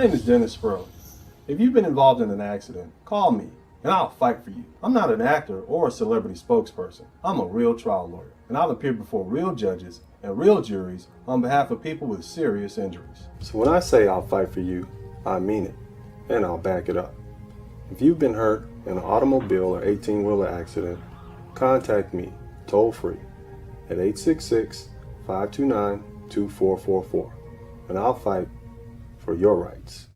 name is Dennis Sproul. If you've been involved in an accident, call me and I'll fight for you. I'm not an actor or a celebrity spokesperson. I'm a real trial lawyer, and I've appeared before real judges and real juries on behalf of people with serious injuries. So when I say I'll fight for you, I mean it, and I'll back it up. If you've been hurt in an automobile or 18-wheeler accident, contact me toll free at 866-529-2444, and I'll fight for your rights.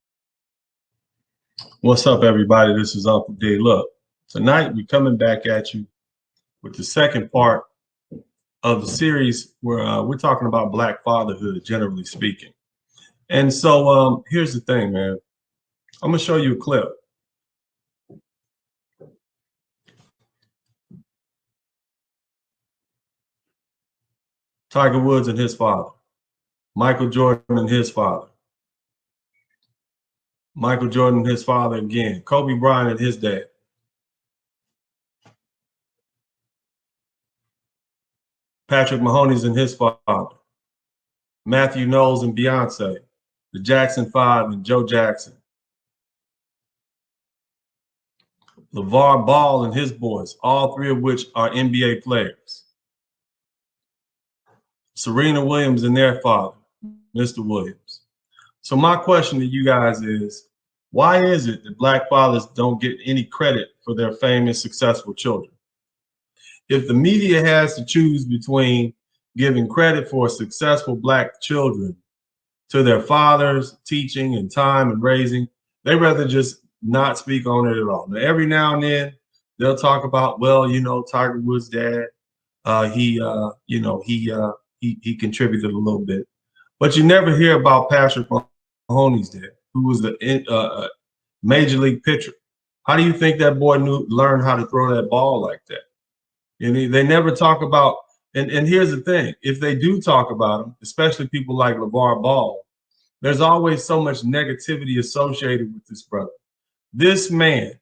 What's up, everybody? This is Uncle D. Look, tonight we're coming back at you with the second part of the series where we're talking about Black fatherhood, generally speaking. And so here's the thing, man. I'm going to show you a clip. Tiger Woods and his father. Michael Jordan and his father. Michael Jordan and his father again. Kobe Bryant and his dad. Patrick Mahomes and his father. Matthew Knowles and Beyonce. The Jackson 5 and Joe Jackson. LeVar Ball and his boys, all three of which are NBA players. Serena Williams and their father, Mr. Williams. So my question to you guys is, why is it that Black fathers don't get any credit for their famous, successful children? If the media has to choose between giving credit for successful Black children to their fathers, teaching and time and raising, they rather just not speak on it at all. Now, every now and then they'll talk about, well, you know, Tiger Woods' dad, he contributed a little bit, but you never hear about Patrick Mahomes' dad, who was the major league pitcher. How do you think that boy learned how to throw that ball like that? And they never talk about, and here's the thing, if they do talk about him, especially people like LeVar Ball, there's always so much negativity associated with this brother. This man,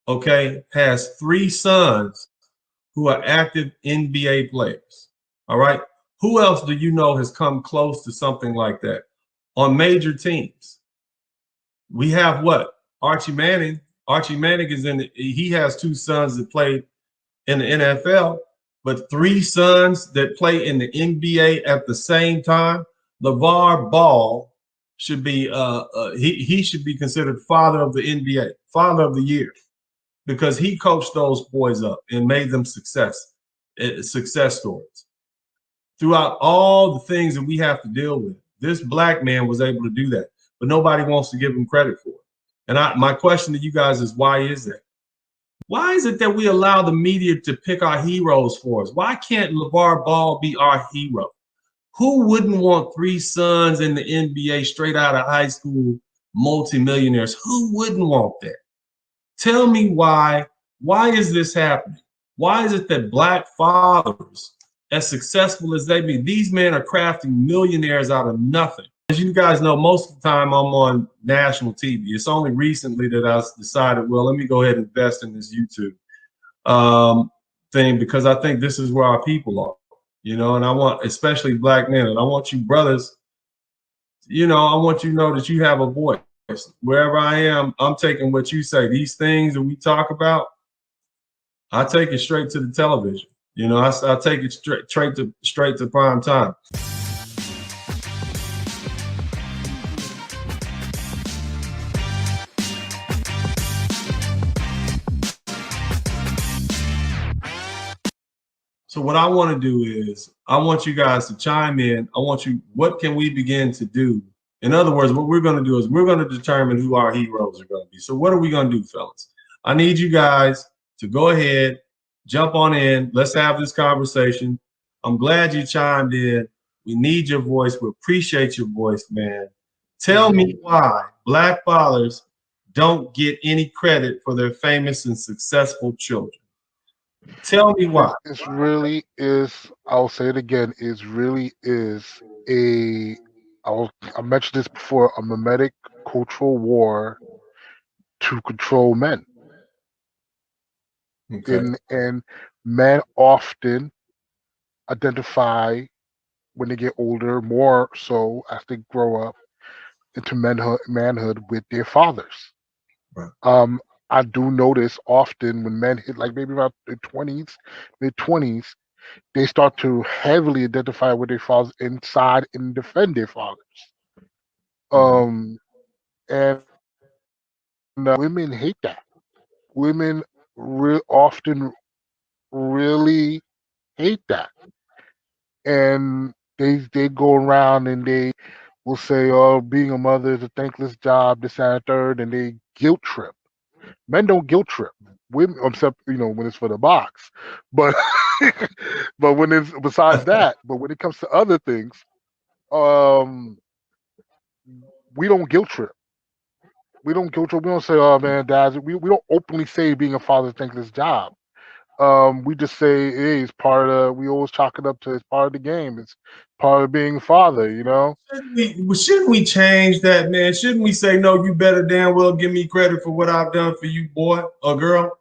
okay, has 3 sons who are active NBA players. All right. Who else do you know has come close to something like that on major teams? We have what? Archie Manning. Archie Manning is he has 2 sons that played in the NFL, but 3 sons that play in the NBA at the same time. LeVar Ball should be he should be considered father of the NBA, father of the year, because he coached those boys up and made them success stories. Throughout all the things that we have to deal with, this Black man was able to do that, but nobody wants to give him credit for it. And my question to you guys is, why is that? Why is it that we allow the media to pick our heroes for us? Why can't LeVar Ball be our hero? Who wouldn't want 3 sons in the NBA straight out of high school, multimillionaires? Who wouldn't want that? Tell me why. Why is this happening? Why is it that Black fathers, as successful as they be, these men are crafting millionaires out of nothing? As you guys know, most of the time I'm on national TV. It's only recently that I decided, well, let me go ahead and invest in this YouTube thing, because I think this is where our people are, you know, and I want, especially Black men, and I want you brothers, you know, I want you to know that you have a voice. Wherever I am, I'm taking what you say. These things that we talk about, I take it straight to the television. You know, I take it straight to prime time. So what I want to do is, I want you guys to chime in. What can we begin to do? In other words, what we're going to do is we're going to determine who our heroes are going to be. So what are we going to do, fellas? I need you guys to go ahead, jump on in. Let's have this conversation. I'm glad you chimed in. We need your voice. We appreciate your voice, man. Tell me why Black fathers don't get any credit for their famous and successful children. Tell me why. It really is, I'll say it again, it really is I mentioned this before, a mimetic cultural war to control men. Okay. And men often identify when they get older, more so as they grow up, into manhood with their fathers. Right. I do notice often when men hit like maybe around their 20s, mid-20s, they start to heavily identify with their fathers inside and defend their fathers. Um, and women hate that. Women often really hate that, and they go around and they will say, "Oh, being a mother is a thankless job," this and that, third, and they guilt trip. Men don't guilt trip. Women, except when it's for the box, but but when it's besides that, but when it comes to other things, um, we don't guilt trip. We don't guilt trip. We don't say, "Oh man, Dad." We don't openly say being a father is a thankless job. We just say, hey, it's part of. We always chalk it up to it's part of the game. It's part of being a father. Shouldn't we change that, man? Shouldn't we say, no, you better damn well give me credit for what I've done for you, boy or girl?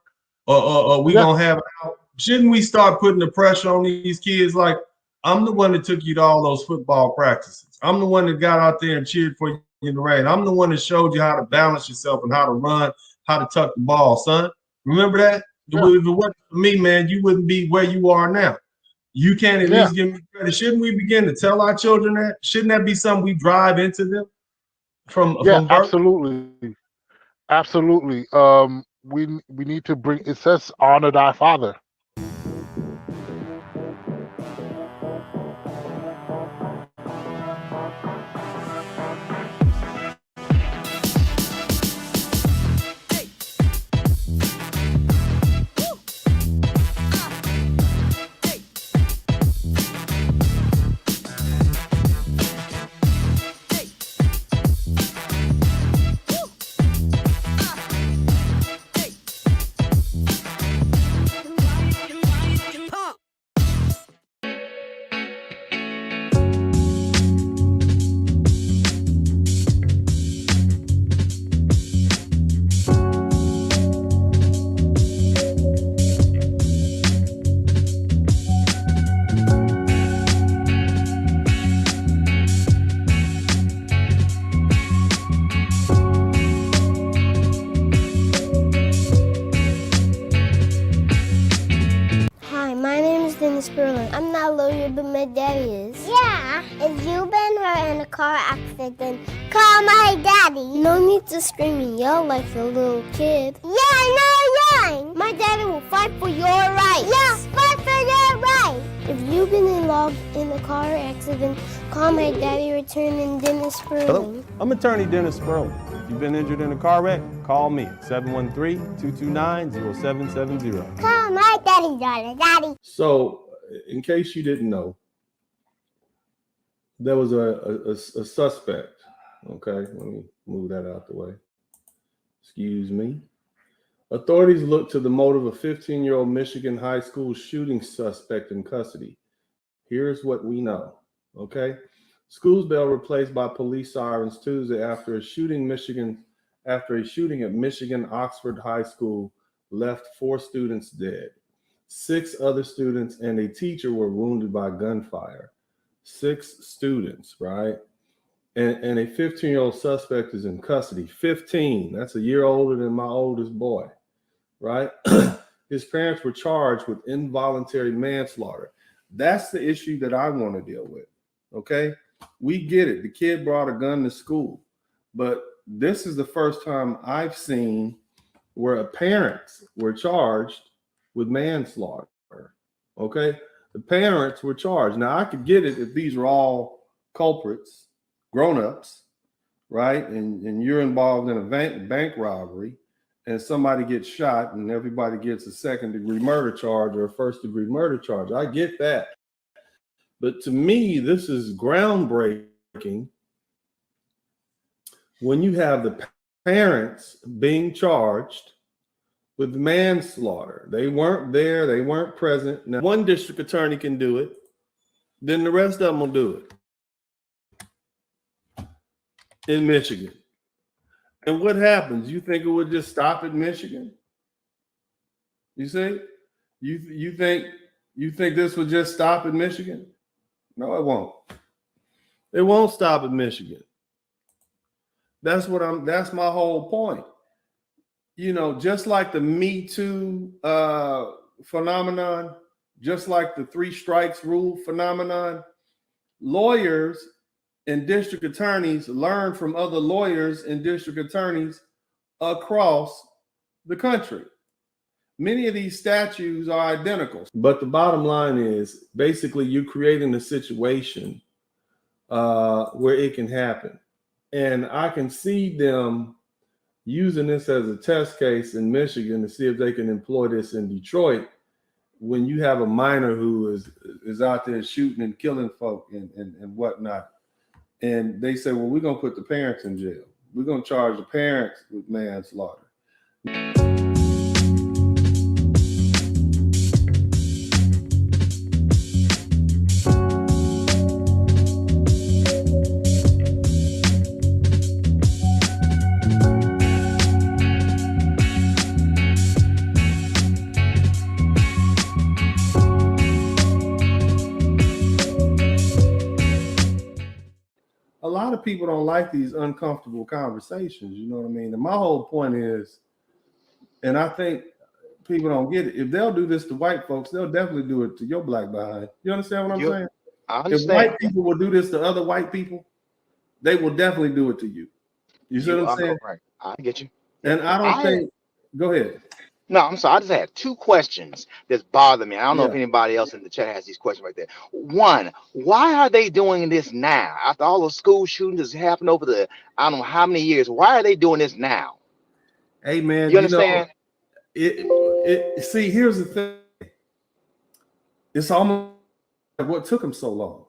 Or we Yeah, gonna have it out? Shouldn't we start putting the pressure on these kids? Like, I'm the one that took you to all those football practices. I'm the one that got out there and cheered for you in the rain. I'm the one that showed you how to balance yourself and how to run, how to tuck the ball, son. Remember that? If yeah, it wasn't for me, man, you wouldn't be where you are now. You can't at yeah, least give me credit. Shouldn't we begin to tell our children that? Shouldn't that be something we drive into them yeah. from birth? Absolutely, absolutely. We need to bring. It says honor thy father. Hi, my name is Dennis Berlin. I'm not a lawyer, but my daddy is. Yeah, if you've been hurt in a car accident, call my daddy. No need to scream and yell like a little kid. Yeah, no, yeah. My daddy will fight for your rights. Yeah, fight for your rights. If you've been involved in a car accident, call my daddy, returning Dennis Berlin. Hello, I'm attorney Dennis Sperling. If you've been injured in a car wreck, call me at 713-229-0770. Call my daddy. So, in case you didn't know, there was a suspect. Okay, let me move that out the way. Excuse me. Authorities look to the motive of 15-year-old Michigan high school shooting suspect in custody. Here's what we know. Okay, schools bell replaced by police sirens Tuesday after a shooting at Michigan Oxford High School left 4 students dead. 6 other students and a teacher were wounded by gunfire. 6 students, right? And a 15-year-old suspect is in custody. 15, that's a year older than my oldest boy, right? His parents were charged with involuntary manslaughter. That's the issue that I want to deal with, okay? We get it. The kid brought a gun to school, but this is the first time I've seen where parents were charged with manslaughter, okay? The parents were charged. Now, I could get it if these are all culprits, grown-ups, right? And you're involved in a bank robbery and somebody gets shot and everybody gets a second-degree murder charge or a first-degree murder charge. I get that. But to me, this is groundbreaking when you have the parents being charged with manslaughter. They weren't there. They weren't present. Now, one district attorney can do it. Then the rest of them will do it in Michigan. And what happens? You think it would just stop at Michigan? You see? You think this would just stop at Michigan? No, it won't. It won't stop at Michigan. That's my whole point. You know, just like the Me Too phenomenon, just like the 3 strikes rule phenomenon, lawyers and district attorneys learn from other lawyers and district attorneys across the country. Many of these statutes are identical. But the bottom line is basically you're creating a situation where it can happen. And I can see them using this as a test case in Michigan to see if they can employ this in Detroit when you have a minor who is out there shooting and killing folk and whatnot. And they say, well, we're going to put the parents in jail. We're going to charge the parents with manslaughter. A lot of people don't like these uncomfortable conversations, you know what I mean? And my whole point is, and I think people don't get it, if they'll do this to white folks, they'll definitely do it to your black behind. You understand what I'm saying? I understand. If white people will do this to other white people, they will definitely do it to you. You see what I'm saying? Right. I get you. And I don't think, go ahead. No, I'm sorry. I just had 2 questions that bother me. I don't know if anybody else in the chat has these questions right there. One, why are they doing this now? After all the school shootings that's happened over the, I don't know how many years, why are they doing this now? Hey, man. You understand? See, here's the thing. It's almost like what took them so long.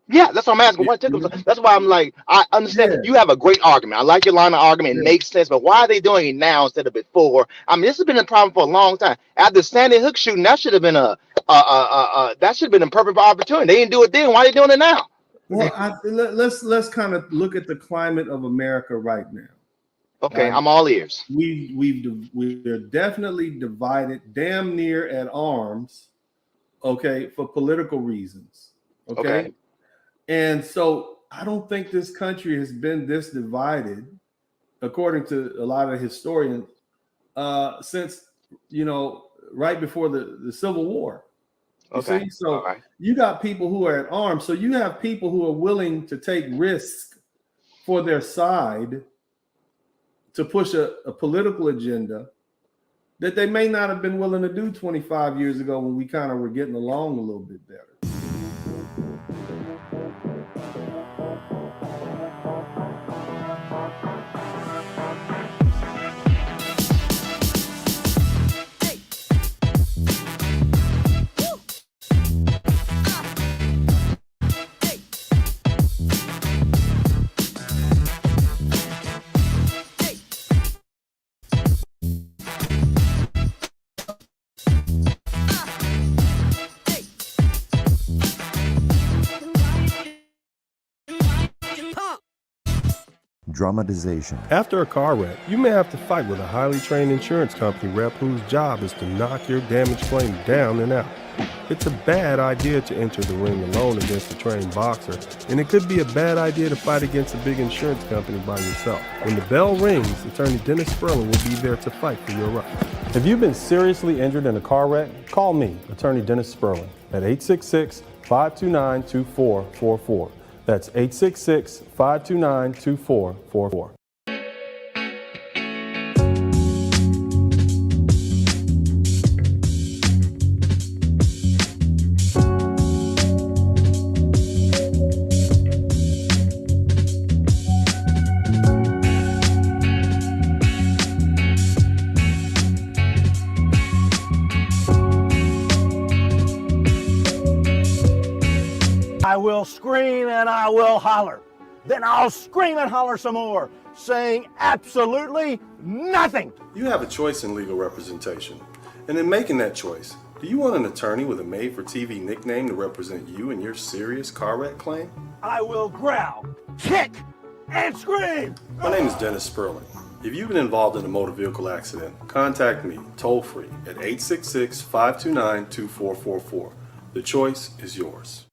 Yeah, that's what I'm asking. What took them? That's why I'm like, I understand. You have a great argument. I like your line of argument. It makes sense. But why are they doing it now instead of before? I mean, this has been a problem for a long time. After Sandy Hook shooting, that should have been a perfect opportunity. They didn't do it then. Why are they doing it now? Well, let's kind of look at the climate of America right now. Okay, I'm all ears. We're definitely divided, damn near at arms. Okay, for political reasons. Okay. And so I don't think this country has been this divided, according to a lot of historians, since, you know, right before the Civil War. You see? So you got people who are at arms. So you have people who are willing to take risks for their side to push a political agenda that they may not have been willing to do 25 years ago when we kind of were getting along a little bit better. Dramatization. After a car wreck, you may have to fight with a highly trained insurance company rep whose job is to knock your damaged claim down and out. It's a bad idea to enter the ring alone against a trained boxer, and it could be a bad idea to fight against a big insurance company by yourself. When the bell rings, attorney Dennis Sperling will be there to fight for your rights. If you've been seriously injured in a car wreck, call me, attorney Dennis Sperling, at 866-529-2444. That's 866-529-2444. I will scream and I will holler. Then I'll scream and holler some more, saying absolutely nothing. You have a choice in legal representation. And in making that choice, do you want an attorney with a made-for-TV nickname to represent you in your serious car wreck claim? I will growl, kick, and scream. My name is Dennis Sperling. If you've been involved in a motor vehicle accident, contact me toll-free at 866-529-2444. The choice is yours.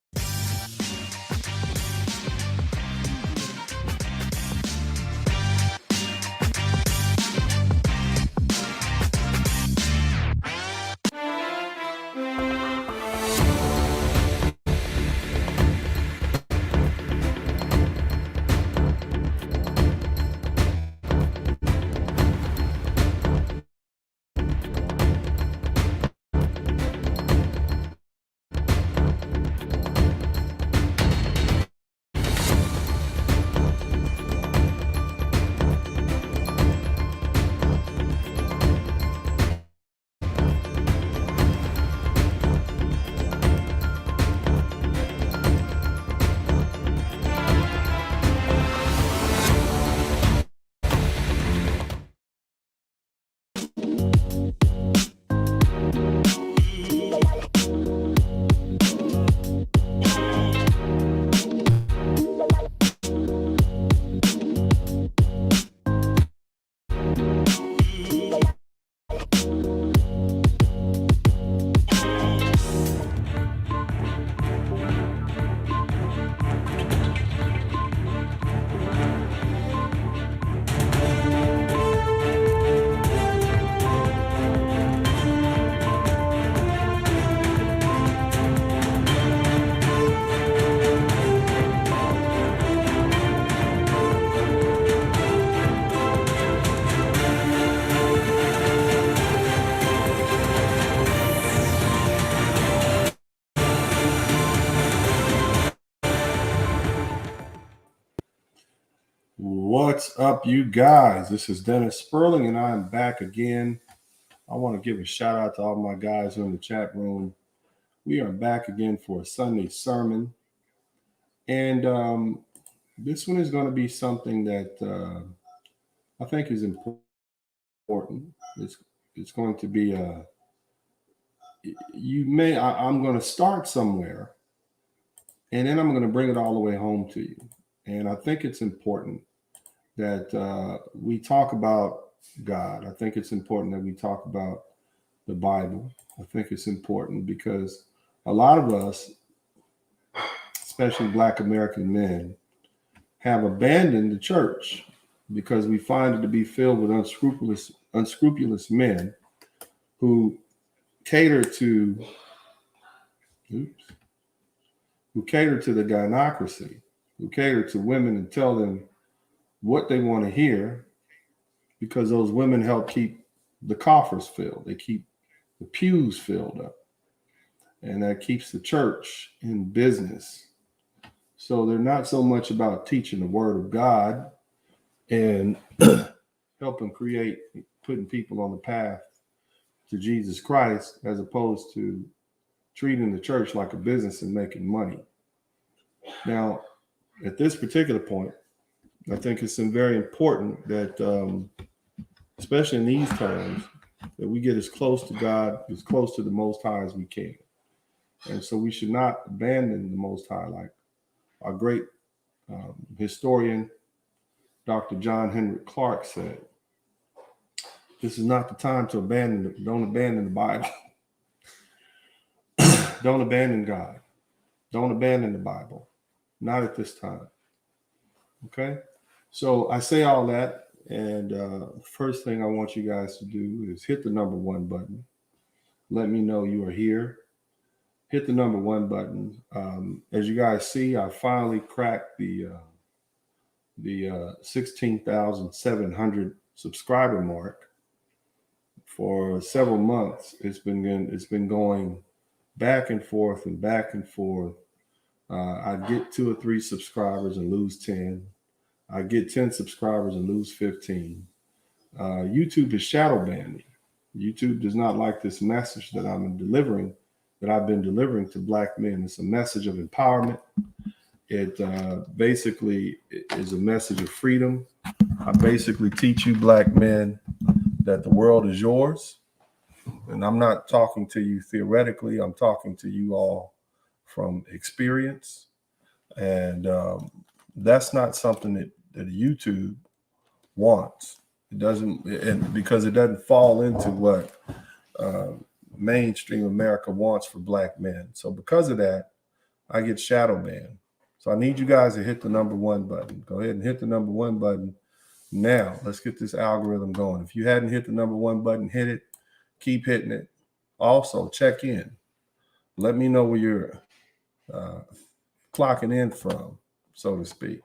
What's up, you guys? This is Dennis Sperling, and I'm back again. I want to give a shout out to all my guys who are in the chat room. We are back again for a Sunday sermon. And this one is going to be something that I think is important. It's going to be I'm going to start somewhere, and then I'm going to bring it all the way home to you. And I think it's important that we talk about God. I think it's important that we talk about the Bible. I think it's important because a lot of us, especially Black American men, have abandoned the church because we find it to be filled with unscrupulous men who cater to the gynocracy, who cater to women and tell them what they want to hear, because those women help keep the coffers filled. They keep the pews filled up, and that keeps the church in business. So they're not so much about teaching the word of God and helping putting people on the path to Jesus Christ, as opposed to treating the church like a business and making money. Now, at this particular point, I think it's very important that, especially in these times, that we get as close to God, as close to the Most High as we can. And so we should not abandon the Most High, like our great historian, Dr. John Henrik Clarke said. This is not the time to don't abandon the Bible. Don't abandon God. Don't abandon the Bible. Not at this time. Okay? So I say all that, and first thing I want you guys to do is hit the number 1 button. Let me know you are here. Hit the number 1 button. As you guys see, I finally cracked the 16,700 subscriber mark. For several months, it's been going back and forth and back and forth. I get 2 or 3 subscribers and lose 10. I get 10 subscribers and lose 15. YouTube is shadow banning me. YouTube does not like this message that I've been delivering to Black men. It's a message of empowerment. It basically is a message of freedom. I basically teach you Black men that the world is yours. And I'm not talking to you theoretically. I'm talking to you all from experience. And that's not something that YouTube wants. It doesn't, because it doesn't fall into what mainstream America wants for Black men. So because of that, I get shadow banned. So I need you guys to hit the number 1 button. Go ahead and hit the number 1 button now. Let's get this algorithm going. If you hadn't hit the number 1 button, hit it. Keep hitting it. Also, check in. Let me know where you're clocking in from, so to speak.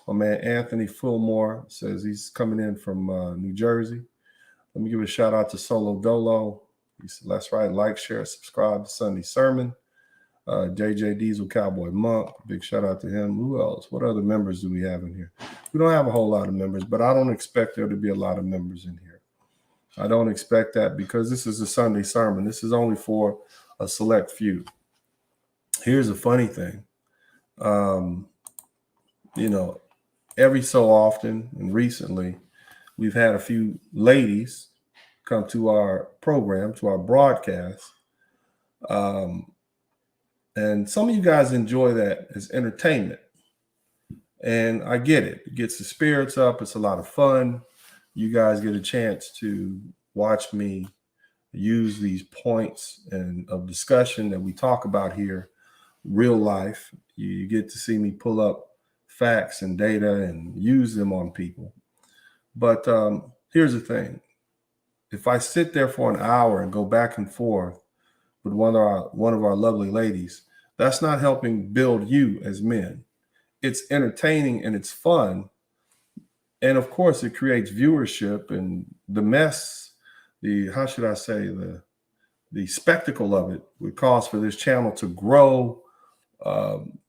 My man Anthony Fillmore says he's coming in from New Jersey. Let me give a shout out to Solo Dolo. He said, "That's right. Like, share, subscribe to Sunday Sermon." JJ Diesel Cowboy Monk. Big shout out to him. Who else? What other members do we have in here? We don't have a whole lot of members, but I don't expect there to be a lot of members in here. I don't expect that because this is a Sunday sermon. This is only for a select few. Here's a funny thing. Every so often and recently, we've had a few ladies come to our program, to our broadcast. And some of you guys enjoy that as entertainment. And I get it. It gets the spirits up. It's a lot of fun. You guys get a chance to watch me use these points of discussion that we talk about here, real life. You get to see me pull up facts and data and use them on people. But here's the thing. If I sit there for an hour and go back and forth with one of our lovely ladies, that's not helping build you as men. It's entertaining and it's fun. And of course, it creates viewership, and the spectacle of it would cause for this channel to grow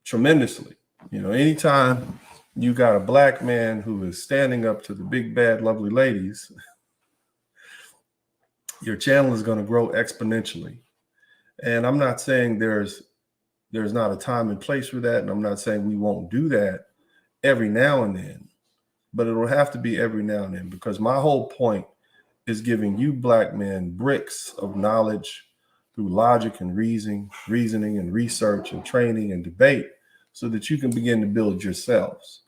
tremendously. Anytime you got a black man who is standing up to the big, bad, lovely ladies, your channel is going to grow exponentially. And I'm not saying there's not a time and place for that. And I'm not saying we won't do that every now and then, but it'll have to be every now and then, because my whole point is giving you black men bricks of knowledge through logic and reasoning and research and training and debate, so that you can begin to build yourselves.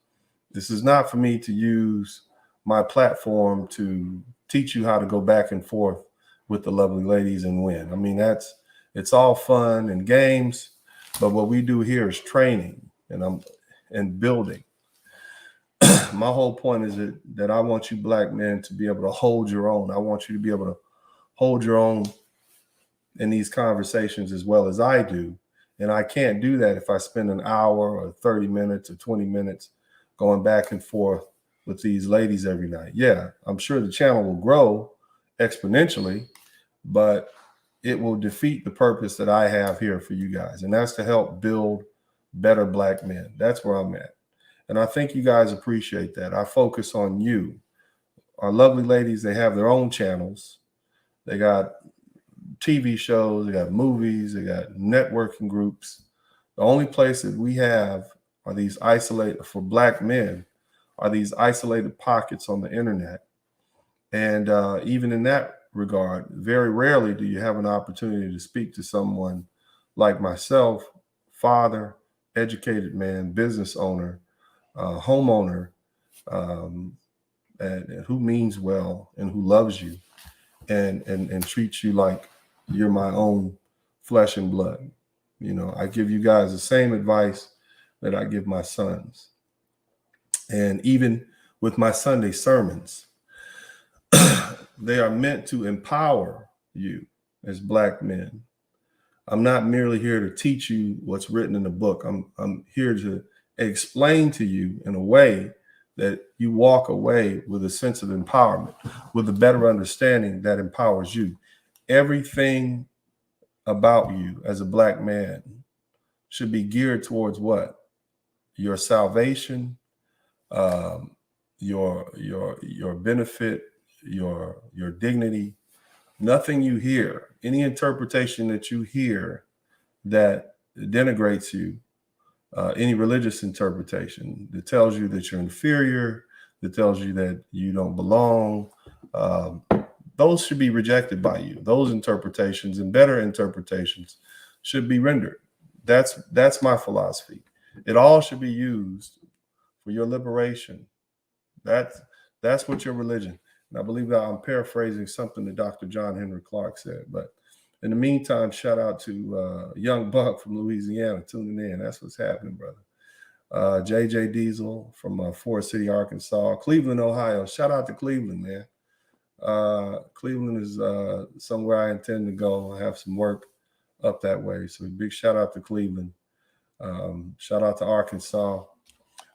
This is not for me to use my platform to teach you how to go back and forth with the lovely ladies and win. I mean, it's all fun and games, but what we do here is training and building. My whole point is that I want you black men to be able to hold your own. I want you to be able to hold your own in these conversations as well as I do. And I can't do that if I spend an hour or 30 minutes or 20 minutes going back and forth with these ladies every night. Yeah, I'm sure the channel will grow exponentially, but it will defeat the purpose that I have here for you guys. And that's to help build better black men. That's where I'm at. And I think you guys appreciate that. I focus on you. Our lovely ladies, they have their own channels. They got TV shows, they got movies, they got networking groups. The only place that we have are these isolated, for black men, are these isolated pockets on the internet. And even in that regard, very rarely do you have an opportunity to speak to someone like myself, father, educated man, business owner, homeowner, and who means well and who loves you and treats you like you're my own flesh and blood. You know, I give you guys the same advice that I give my sons. And even with my Sunday sermons, they are meant to empower you as black men. I'm not merely here to teach you what's written in the book. I'm here to explain to you in a way that you walk away with a sense of empowerment, with a better understanding that empowers you. Everything about you as a black man should be geared towards what? Your salvation, your benefit, your dignity. Nothing you hear, any interpretation that you hear that denigrates you, any religious interpretation that tells you that you're inferior, that tells you that you don't belong, those should be rejected by you. Those interpretations and better interpretations should be rendered. That's my philosophy. It all should be used for your liberation. That's what your religion. And I believe that I'm paraphrasing something that Dr. John Henry Clark said. But in the meantime, shout out to Young Buck from Louisiana tuning in. That's what's happening, brother. JJ Diesel from Forest City, Arkansas. Cleveland, Ohio. Shout out to Cleveland, man. Cleveland is somewhere I intend to go. I have some work up that way. So big shout out to Cleveland. Shout out to Arkansas.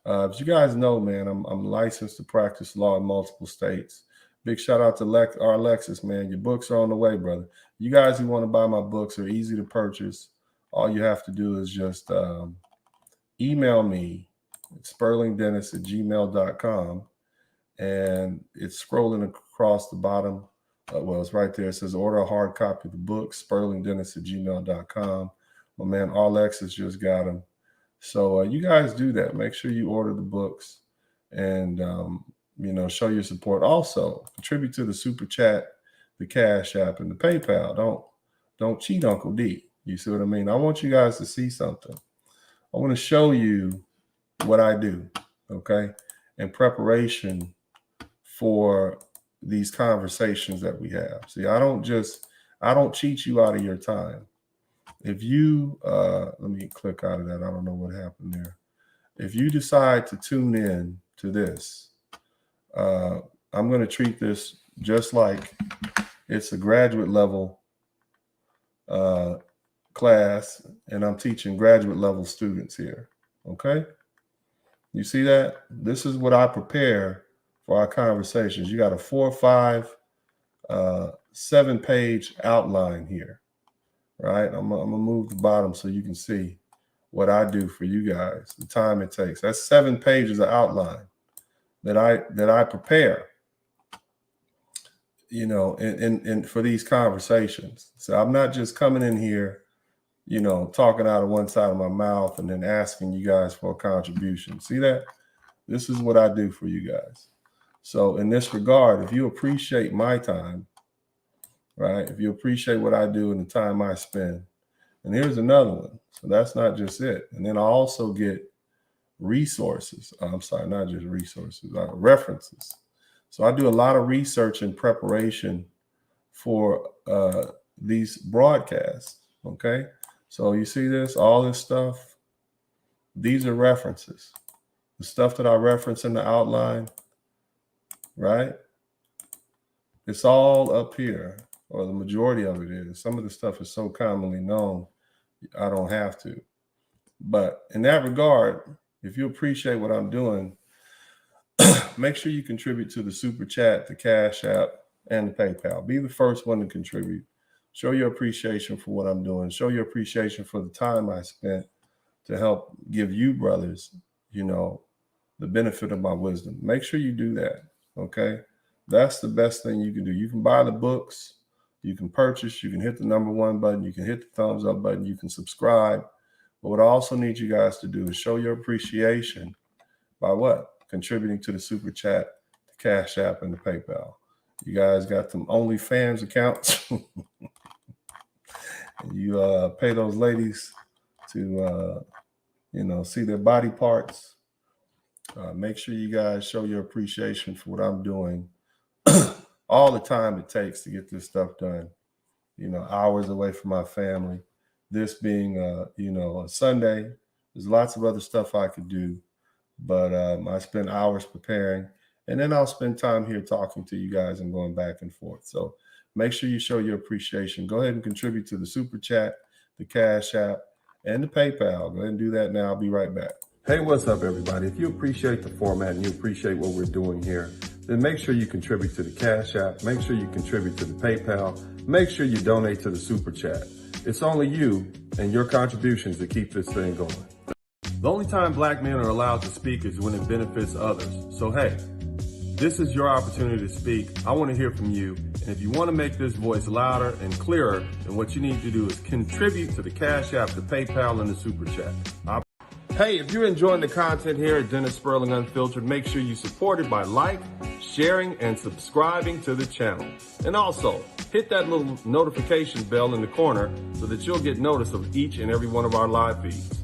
As you guys know, man, I'm licensed to practice law in multiple states. Big shout out to our Alexis, man. Your books are on the way, brother. You guys who want to buy my books are easy to purchase. All you have to do is just email me at sperlingdennis@gmail.com. And it's scrolling across the bottom. Well, it's right there. It says order a hard copy of the book, sperlingdennis@gmail.com. My man Alexis just got them. So you guys do that. Make sure you order the books and, show your support. Also, contribute to the Super Chat, the Cash App, and the PayPal. Don't cheat Uncle D. You see what I mean? I want you guys to see something. I want to show you what I do, okay, in preparation for these conversations that we have. See, I don't cheat you out of your time. If you, let me click out of that. I don't know what happened there. If you decide to tune in to this, I'm going to treat this just like it's a graduate level class, and I'm teaching graduate level students here. Okay. You see that? This is what I prepare for our conversations. You got a 4, 5, 7-page outline here. Right. I'm going to move the bottom so you can see what I do for you guys, the time it takes. That's 7 pages of outline that I prepare, you know, and for these conversations. So I'm not just coming in here, you know, talking out of one side of my mouth and then asking you guys for a contribution. See that? This is what I do for you guys. So in this regard, if you appreciate my time, right? If you appreciate what I do and the time I spend, and here's another one. So that's not just it. And then I also get resources. I'm sorry, not just resources, references. So I do a lot of research and preparation for these broadcasts. Okay. So you see this, all this stuff. These are references. The stuff that I reference in the outline, right? It's all up here, or the majority of it is. Some of the stuff is so commonly known, I don't have to. But in that regard, if you appreciate what I'm doing, make sure you contribute to the Super Chat, the Cash App, and the PayPal. Be the first one to contribute. Show your appreciation for what I'm doing. Show your appreciation for the time I spent to help give you brothers, you know, the benefit of my wisdom. Make sure you do that, okay? That's the best thing you can do. You can buy the books, you can purchase, you can hit the #1 button, you can hit the thumbs up button, you can subscribe. But what I also need you guys to do is show your appreciation by what? Contributing to the Super Chat, the Cash App, and the PayPal. You guys got them OnlyFans accounts. And you pay those ladies to, you know, see their body parts. Make sure you guys show your appreciation for what I'm doing. All the time it takes to get this stuff done. You know, hours away from my family. This being, you know, a Sunday. There's lots of other stuff I could do. But I spend hours preparing. And then I'll spend time here talking to you guys and going back and forth. So make sure you show your appreciation. Go ahead and contribute to the Super Chat, the Cash App, and the PayPal. Go ahead and do that now. I'll be right back. Hey, what's up, everybody? If you appreciate the format and you appreciate what we're doing here, then make sure you contribute to the Cash App. Make sure you contribute to the PayPal. Make sure you donate to the Super Chat. It's only you and your contributions that keep this thing going. The only time black men are allowed to speak is when it benefits others. So, hey, this is your opportunity to speak. I want to hear from you. And if you want to make this voice louder and clearer, then what you need to do is contribute to the Cash App, the PayPal, and the Super Chat. Hey, if you're enjoying the content here at Dennis Sperling Unfiltered, make sure you support it by sharing, and subscribing to the channel. And also, hit that little notification bell in the corner so that you'll get notice of each and every one of our live feeds.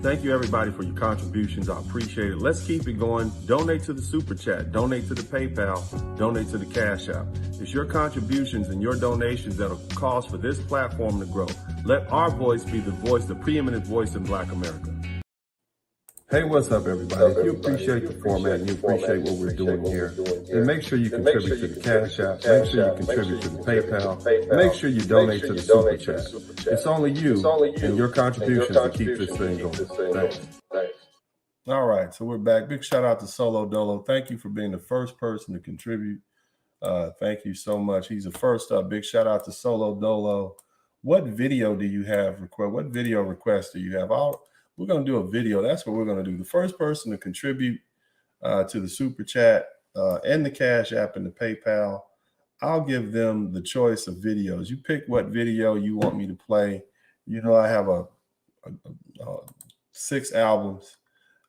Thank you, everybody, for your contributions. I appreciate it. Let's keep it going. Donate to the Super Chat. Donate to the PayPal. Donate to the Cash App. It's your contributions and your donations that'll cause for this platform to grow. Let our voice be the voice, the preeminent voice in Black America. Hey, what's up, everybody? If you appreciate the format and you appreciate what we're doing here, then make sure you contribute to the Cash App. Make sure you contribute to the PayPal. Make sure you donate to the Super Chat. It's only you and your contributions that keep this thing going. Thanks. All right, so we're back. Big shout out to Solo Dolo. Thank you for being the first person to contribute. Thank you so much. He's the first up. Big shout out to Solo Dolo. What video do you have? What video request do you have? We're going to do a video. That's what we're going to do. The first person to contribute to the Super Chat and the Cash App and the PayPal, I'll give them the choice of videos. You pick what video you want me to play. You know, I have a 6 albums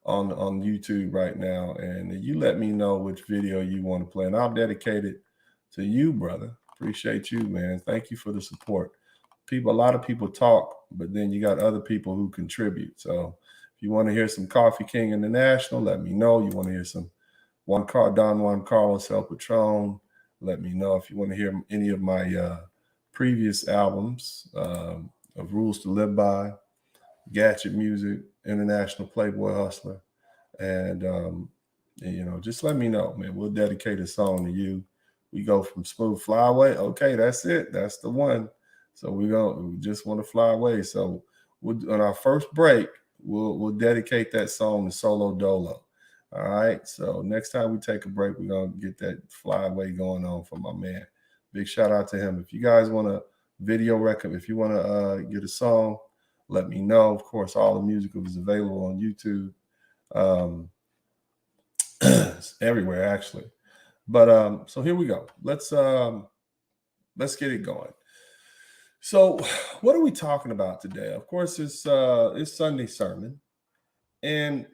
on YouTube right now, and you let me know which video you want to play, and I'll dedicate it to you, brother. Appreciate you, man. Thank you for the support. A lot of people talk, but then you got other people who contribute. So if you want to hear some Coffee King International, let me know. You want to hear some Don Juan Carlos El Patron, let me know. If you want to hear any of my previous albums of Rules to Live By, Gadget Music, International Playboy Hustler, and you know, just let me know, man. We'll dedicate a song to you. We go from Smooth Fly Away. Okay, that's it. That's the one. So we just want to fly away. So on our first break, we'll dedicate that song to Solo Dolo. All right. So next time we take a break, we're gonna get that fly away going on for my man. Big shout out to him. If you guys want a video record, if you want to get a song let me know. Of course, all the music is available on YouTube. It's everywhere, actually. But so here we go. Let's get it going. So, what are we talking about today? Of course, it's Sunday sermon, and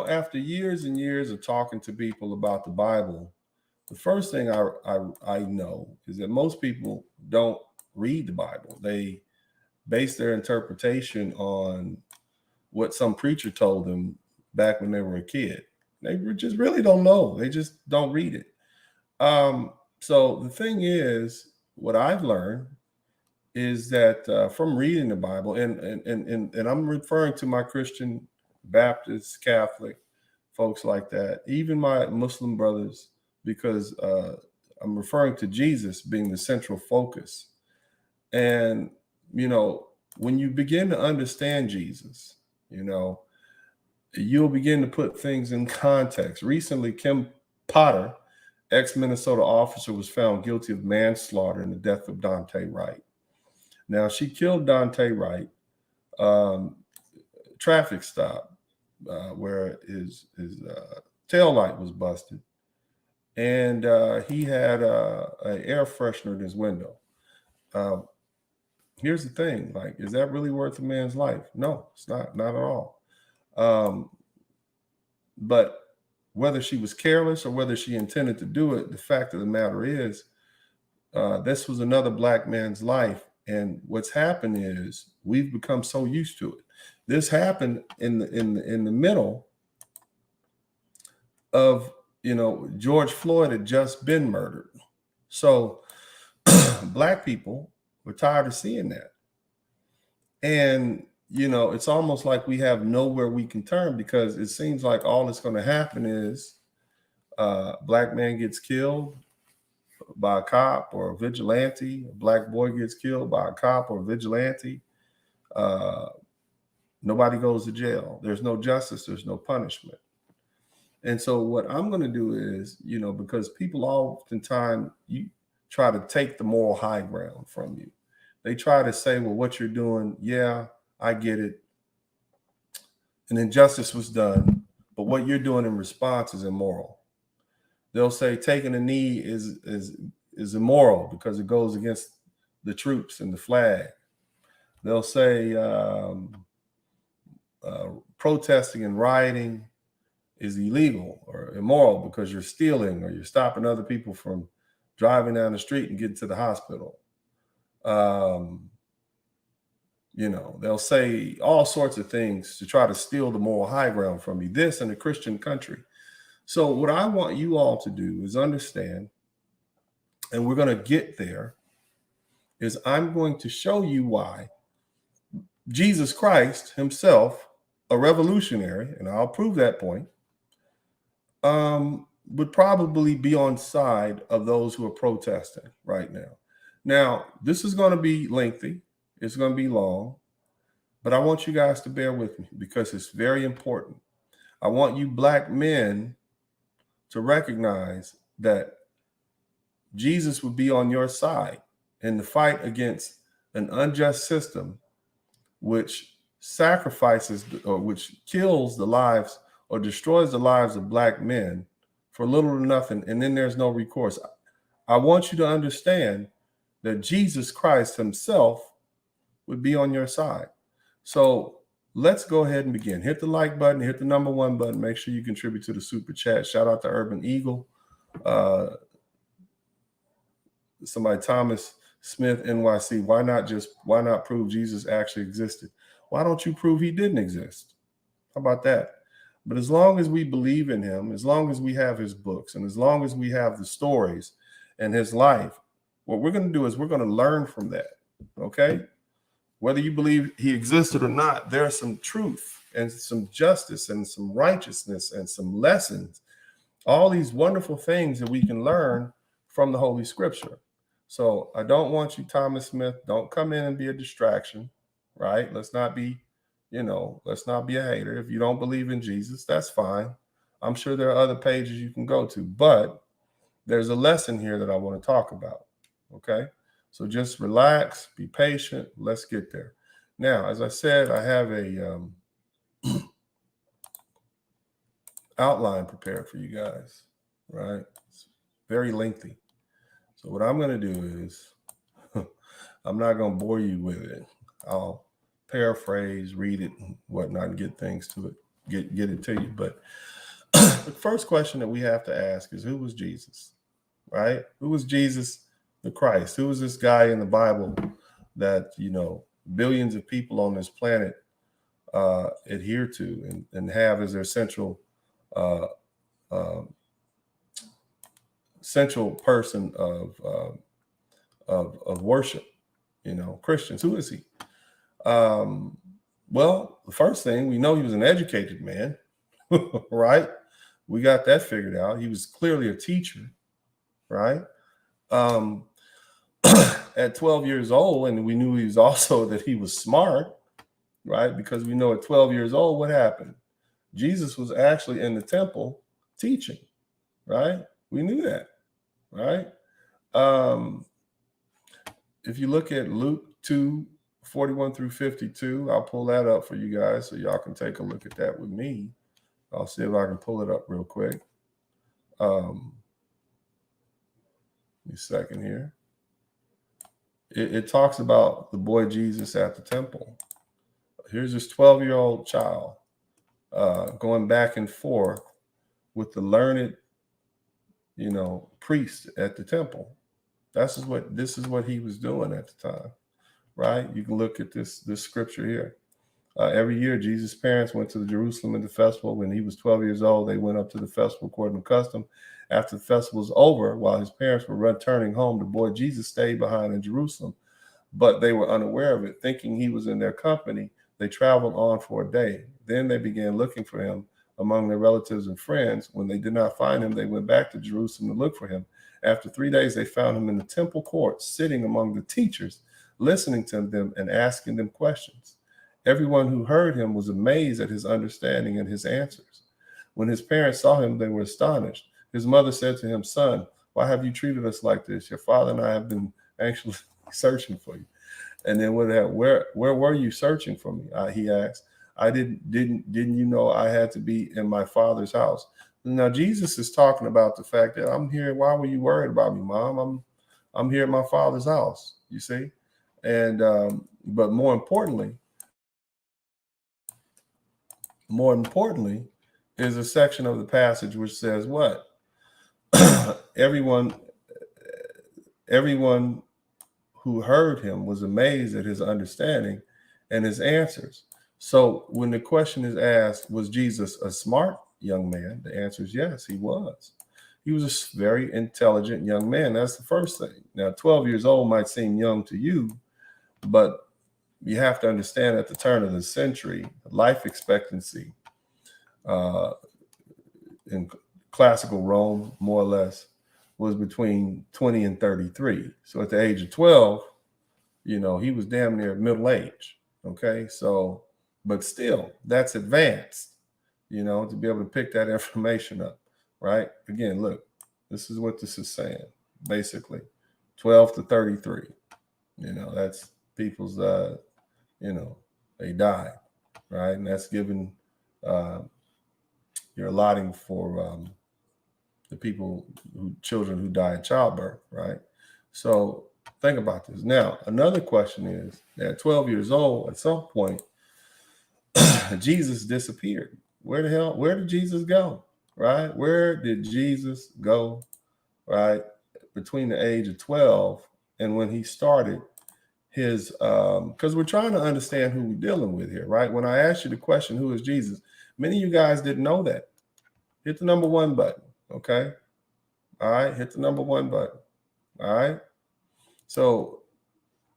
after years and years of talking to people about the Bible, the first thing I know is that most people don't read the Bible. They base their interpretation on what some preacher told them back when they were a kid. They just really don't know. They just don't read it. So the thing is, what I've learned is that from reading the Bible, and I'm referring to my Christian, Baptist, Catholic folks like that, even my Muslim brothers, because I'm referring to Jesus being the central focus. And, when you begin to understand Jesus, you'll begin to put things in context. Recently, Kim Potter, ex-Minnesota officer, was found guilty of manslaughter in the death of Dante Wright. Now, she killed Dante Wright, traffic stop, where his tail light was busted. And he had an air freshener in his window. Here's the thing, like, is that really worth a man's life? No, it's not at all. But whether she was careless or whether she intended to do it, the fact of the matter is, this was another black man's life. And what's happened is we've become so used to it. This happened in the middle of, George Floyd had just been murdered. So black people were tired of seeing that. And, it's almost like we have nowhere we can turn, because it seems like all that's going to happen is a black man gets killed by a cop or a vigilante. A black boy gets killed by a cop or a vigilante. Nobody goes to jail. There's no justice. There's no punishment. And so what I'm going to do is, because people oftentimes you try to take the moral high ground from you. They try to say, well, what you're doing, yeah, I get it. An injustice was done, but what you're doing in response is immoral. They'll say taking a knee is immoral because it goes against the troops and the flag. They'll say protesting and rioting is illegal or immoral because you're stealing or you're stopping other people from driving down the street and getting to the hospital. They'll say all sorts of things to try to steal the moral high ground from you, this in a Christian country. So what I want you all to do is understand, and we're going to get there, is I'm going to show you why Jesus Christ himself, a revolutionary, and I'll prove that point, would probably be on side of those who are protesting right now. Now, this is going to be lengthy. It's going to be long, but I want you guys to bear with me because it's very important. I want you black men to recognize that Jesus would be on your side in the fight against an unjust system which sacrifices or which kills the lives or destroys the lives of black men for little or nothing, and then there's no recourse. I want you to understand that Jesus Christ himself would be on your side. So let's go ahead and begin. Hit the like button, hit the number 1 button. Make sure you contribute to the super chat. Shout out to Urban Eagle. Somebody, Thomas Smith, NYC. Why not prove Jesus actually existed? Why don't you prove he didn't exist? How about that? But as long as we believe in him, as long as we have his books, and as long as we have the stories and his life, what we're going to do is we're going to learn from that. Okay? Whether you believe he existed or not, there's some truth and some justice and some righteousness and some lessons, all these wonderful things that we can learn from the Holy Scripture. So I don't want you, Thomas Smith, don't come in and be a distraction, right? Let's not be a hater. If you don't believe in Jesus, that's fine. I'm sure there are other pages you can go to, but there's a lesson here that I want to talk about, okay? So just relax, be patient. Let's get there. Now, as I said, I have a outline prepared for you guys, right? It's very lengthy. So what I'm going to do is, I'm not going to bore you with it. I'll paraphrase, read it, and whatnot, and get things to it, get it to you. But the first question that we have to ask is, who was Jesus, right? Who was Jesus the Christ? Who was this guy in the Bible that, you know, billions of people on this planet adhere to and have as their central central person of worship? You know, Christians. Who is he? Well, the first thing, we know he was an educated man, right? We got that figured out. He was clearly a teacher, right? At 12 years old, and we knew he was also that he was smart, right? Because we know at 12 years old, what happened? Jesus was actually in the temple teaching, right? We knew that, right? If you look at Luke 2:41 through 52, I'll pull that up for you guys so y'all can take a look at that with me. I'll see if I can pull it up real quick. Give me a second here. It talks about the boy Jesus at the temple. Here's this 12-year-old child going back and forth with the learned, you know, priest at the temple. This is what he was doing at the time, right? You can look at this scripture here. Every year, Jesus' parents went to Jerusalem at the festival. When he was 12 years old, they went up to the festival according to custom. After the festival was over, while his parents were returning home, the boy Jesus stayed behind in Jerusalem, but they were unaware of it. Thinking he was in their company, they traveled on for a day. Then they began looking for him among their relatives and friends. When they did not find him, they went back to Jerusalem to look for him. After 3 days, they found him in the temple courts, sitting among the teachers, listening to them and asking them questions. Everyone who heard him was amazed at his understanding and his answers. When his parents saw him, they were astonished. His mother said to him, "Son, why have you treated us like this? Your father and I have been anxiously searching for you." And then where were you searching for me? He asked. Didn't you know I had to be in my father's house? Now Jesus is talking about the fact that I'm here. Why were you worried about me, Mom? I'm here at my father's house. You see, and but more importantly is a section of the passage which says what? everyone who heard him was amazed at his understanding and his answers. So when the question is asked, was Jesus a smart young man? The answer is yes, he was. He was a very intelligent young man. That's the first thing. Now, 12 years old might seem young to you, but you have to understand at the turn of the century, life expectancy in classical Rome, more or less, was between 20 and 33. So at the age of 12, you know, he was damn near middle age. Okay. So, but still, that's advanced, you know, to be able to pick that information up, right? Again, look, this is what this is saying. Basically, 12 to 33. You know, that's people's, you know, they died, right? And that's given, you're allotting for the children who die in childbirth, right? So think about this. Now, another question is that at 12 years old, at some point, Jesus disappeared. Where did Jesus go? Right? Where did Jesus go? Right? Between the age of 12 and when he started his, because we're trying to understand who we're dealing with here, right? When I asked you the question, who is Jesus? Many of you guys didn't know that. Hit the number 1 button. Okay. All right. Hit the number 1 button. All right. So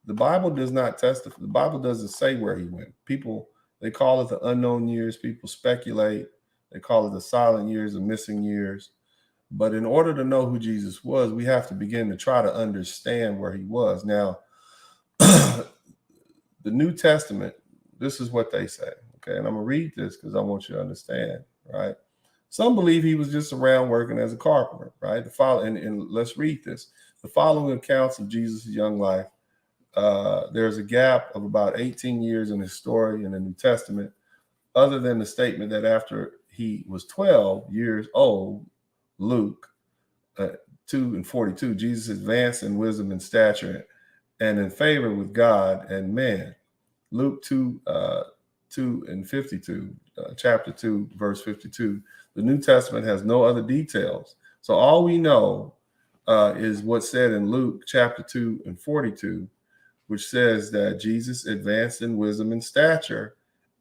the Bible does not testify. The Bible doesn't say where he went. People, they call it the unknown years. People speculate. They call it the silent years, the missing years. But in order to know who Jesus was, we have to begin to try to understand where he was. Now, the New Testament, this is what they say. Okay. And I'm going to read this because I want you to understand, right? Some believe he was just around working as a carpenter, right? And let's read this. The following accounts of Jesus' young life there's a gap of about 18 years in his story in the New Testament, other than the statement that after he was 12 years old, Luke 2:42, Jesus advanced in wisdom and stature and in favor with God and man. Luke 2:52, chapter 2, verse 52. The New Testament has no other details. So all we know is what's said in Luke chapter 2:42, which says that Jesus advanced in wisdom and stature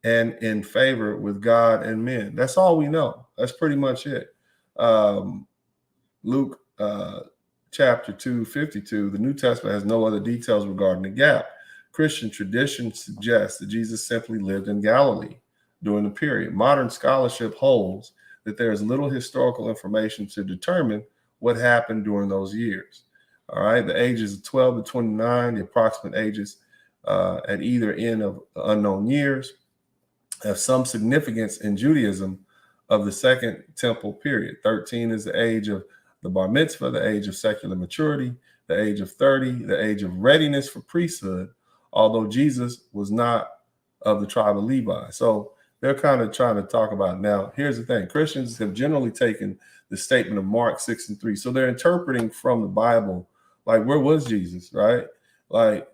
and in favor with God and men. That's all we know. That's pretty much it. Luke chapter 2:52, the New Testament has no other details regarding the gap. Christian tradition suggests that Jesus simply lived in Galilee during the period. Modern scholarship holds that there is little historical information to determine what happened during those years. All right, the ages of 12 to 29, the approximate ages at either end of unknown years, have some significance in Judaism of the Second Temple period. 13 is the age of the bar mitzvah, the age of secular maturity, the age of 30, the age of readiness for priesthood, although Jesus was not of the tribe of Levi. So they're kind of trying to talk about, now, here's the thing. Christians have generally taken the statement of Mark 6:3. So they're interpreting from the Bible, like, where was Jesus, right? Like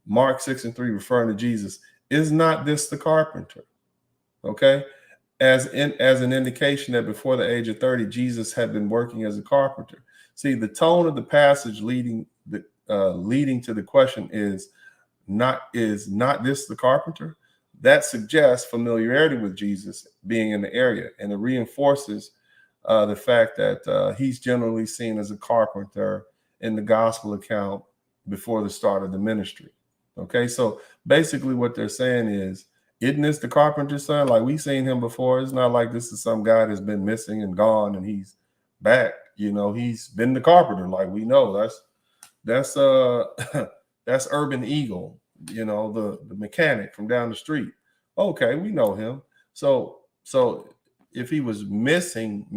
Mark 6:3 referring to Jesus. Is not this the carpenter? Okay. As an indication that before the age of 30, Jesus had been working as a carpenter. See, the tone of the passage leading to the question is not this the carpenter? That suggests familiarity with Jesus being in the area, and it reinforces the fact that he's generally seen as a carpenter in the gospel account before the start of the ministry. Okay, so basically what they're saying is, isn't this the carpenter's son? Like, we've seen him before. It's not like this is some guy that's been missing and gone and he's back. You know, he's been the carpenter. Like, we know that's Urban Eagle, you know, the mechanic from down the street. Okay, we know him. So if he was missing,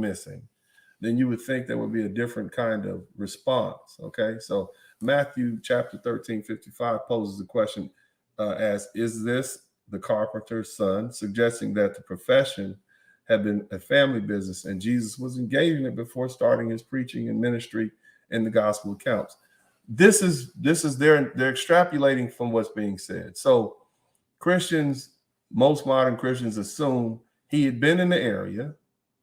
then you would think there would be a different kind of response. Okay, so Matthew chapter 13:55 poses the question as, is this the carpenter's son, suggesting that the profession had been a family business and Jesus was engaged in it before starting his preaching and ministry in the gospel accounts. This is they're extrapolating from what's being said. So Christians, most modern Christians, assume he had been in the area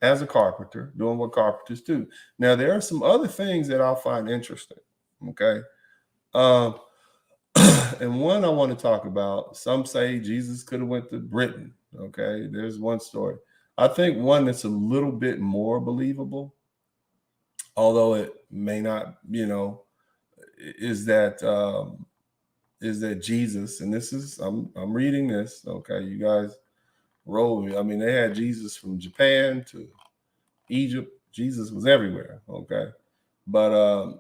as a carpenter, doing what carpenters do. Now, there are some other things that I'll find interesting. Okay. And one I want to talk about, some say Jesus could have went to Britain. Okay, there's one story. I think one that's a little bit more believable, although it may not, you know, is that Jesus, and this is, I'm reading this. Okay, you guys roll with me. I mean, they had Jesus from Japan to Egypt. Jesus was everywhere. Okay, but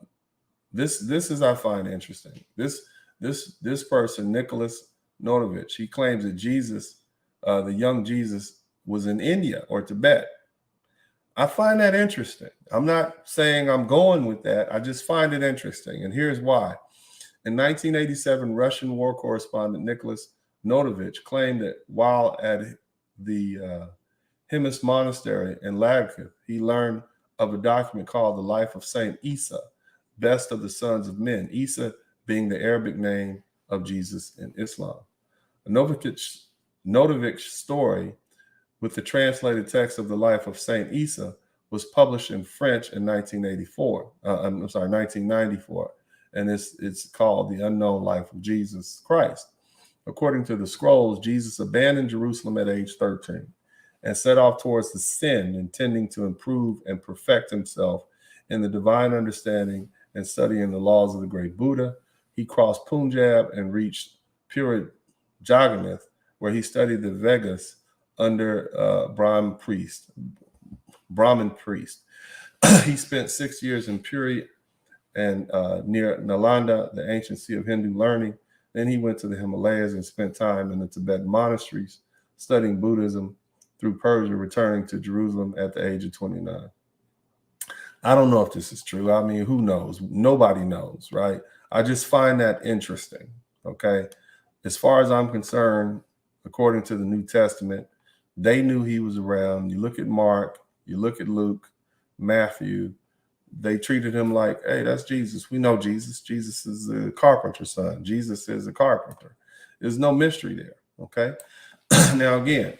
this is, I find interesting. This person, Nicholas Notovich, he claims that Jesus, the young Jesus, was in India or Tibet. I find that interesting. I'm not saying I'm going with that. I just find it interesting. And here's why. In 1987, Russian war correspondent Nicholas Notovich claimed that while at the Himis Monastery in Lagkiv, he learned of a document called The Life of Saint Isa, best of the sons of men. Isa being the Arabic name of Jesus in Islam. Notovich's story with the translated text of the life of Saint Isa was published in French in 1994, and it's called The Unknown Life of Jesus Christ. According to the scrolls, Jesus abandoned Jerusalem at age 13 and set off towards the sin, intending to improve and perfect himself in the divine understanding and studying the laws of the great Buddha. He crossed Punjab and reached Puri Jagannath, where he studied the Vedas under Brahmin priest. He spent 6 years in Puri and near Nalanda, the ancient seat of Hindu learning. Then he went to the Himalayas and spent time in the Tibetan monasteries, studying Buddhism through Persia, returning to Jerusalem at the age of 29. I don't know if this is true. I mean, who knows? Nobody knows, right? I just find that interesting. Okay. As far as I'm concerned, according to the New Testament, they knew he was around. You look at Mark, you look at Luke, Matthew, they treated him like, hey, that's Jesus. We know Jesus. Jesus is the carpenter's son. Jesus is a carpenter. There's no mystery there. Okay. Now, again,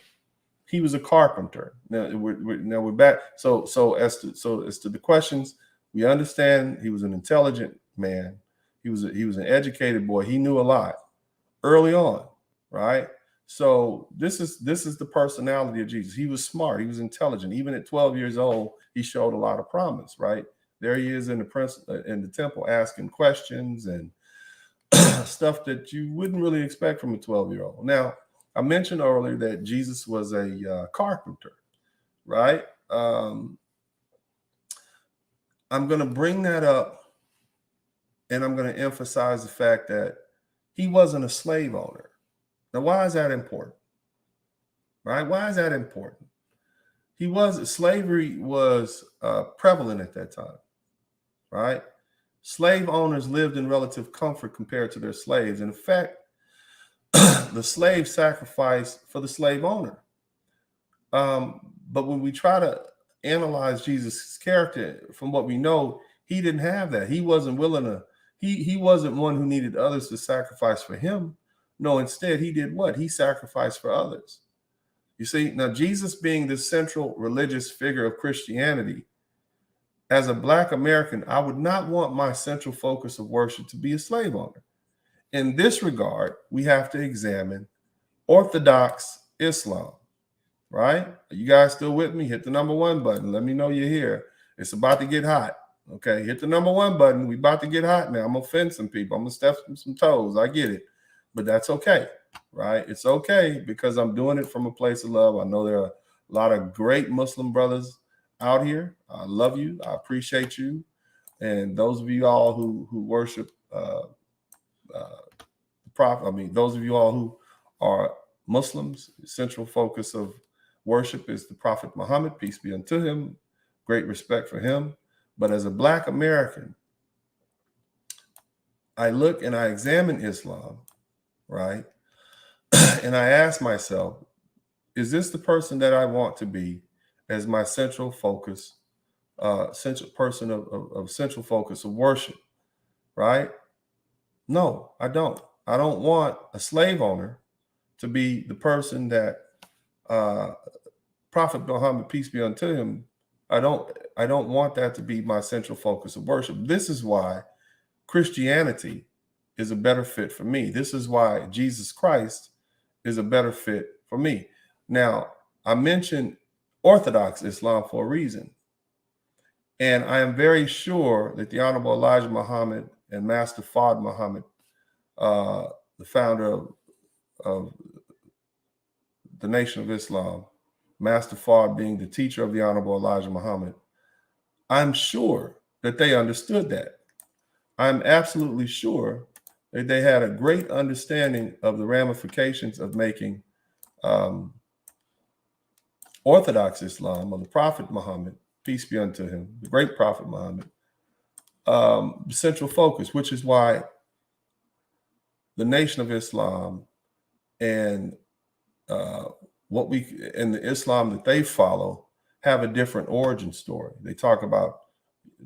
he was a carpenter. Now we're back. So as to the questions, we understand he was an intelligent man. He was an educated boy. He knew a lot early on, right? So this is the personality of Jesus. He was smart. He was intelligent. Even at 12 years old, he showed a lot of promise, right? There he is in the temple asking questions and stuff that you wouldn't really expect from a 12-year-old. Now, I mentioned earlier that Jesus was a carpenter, right? I'm going to bring that up, and I'm going to emphasize the fact that he wasn't a slave owner. Now, why is that important? Right? Why is that important? Slavery was prevalent at that time, right? Slave owners lived in relative comfort compared to their slaves. In fact, the slave sacrificed for the slave owner. But when we try to analyze Jesus' character, from what we know, he didn't have that. He wasn't willing to, he wasn't one who needed others to sacrifice for him. No, instead, he did what? He sacrificed for others. You see, now Jesus being the central religious figure of Christianity, as a Black American, I would not want my central focus of worship to be a slave owner. In this regard, we have to examine Orthodox Islam, right? Are you guys still with me? Hit the number 1 button. Let me know you're here. It's about to get hot. Okay, hit the number 1 button. We about to get hot now. I'm gonna offend some people. I'm gonna step some toes. I get it, but that's okay, right? It's okay because I'm doing it from a place of love. I know there are a lot of great Muslim brothers out here. I love you. I appreciate you, and those of you all who worship the prophet. I mean, those of you all who are Muslims, the central focus of worship is the Prophet Muhammad, peace be unto him. Great respect for him. But as a Black American, I look and I examine Islam, right? And I ask myself, is this the person that I want to be as my central focus, central person of central focus of worship, right? No, I don't. I don't want a slave owner to be the person that Prophet Muhammad, peace be unto him. I don't want that to be my central focus of worship. This is why Christianity is a better fit for me. This is why Jesus Christ is a better fit for me. Now, I mentioned Orthodox Islam for a reason. And I am very sure that the Honorable Elijah Muhammad and Master Fard Muhammad, the founder of the Nation of Islam, Master Fard being the teacher of the Honorable Elijah Muhammad, I'm sure that they understood that. I'm absolutely sure that they had a great understanding of the ramifications of making Orthodox Islam, of the Prophet Muhammad, peace be unto him, the great Prophet Muhammad, the central focus, which is why the Nation of Islam and the Islam that they follow have a different origin story. They talk about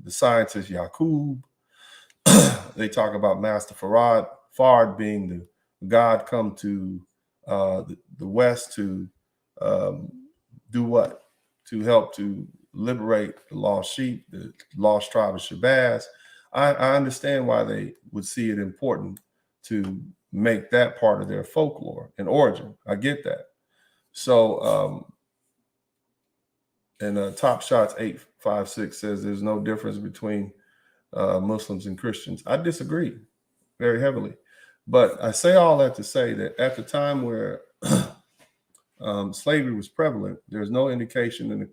the scientist Yaqub. They talk about Master Fard being the God come to the West to do what? To help to liberate the lost sheep, the lost tribe of Shabazz. I understand why they would see it important to make that part of their folklore and origin. I get that. So, and Top Shots 856 says there's no difference between Muslims and Christians. I disagree very heavily. But I say all that to say that at the time where slavery was prevalent, there's no indication in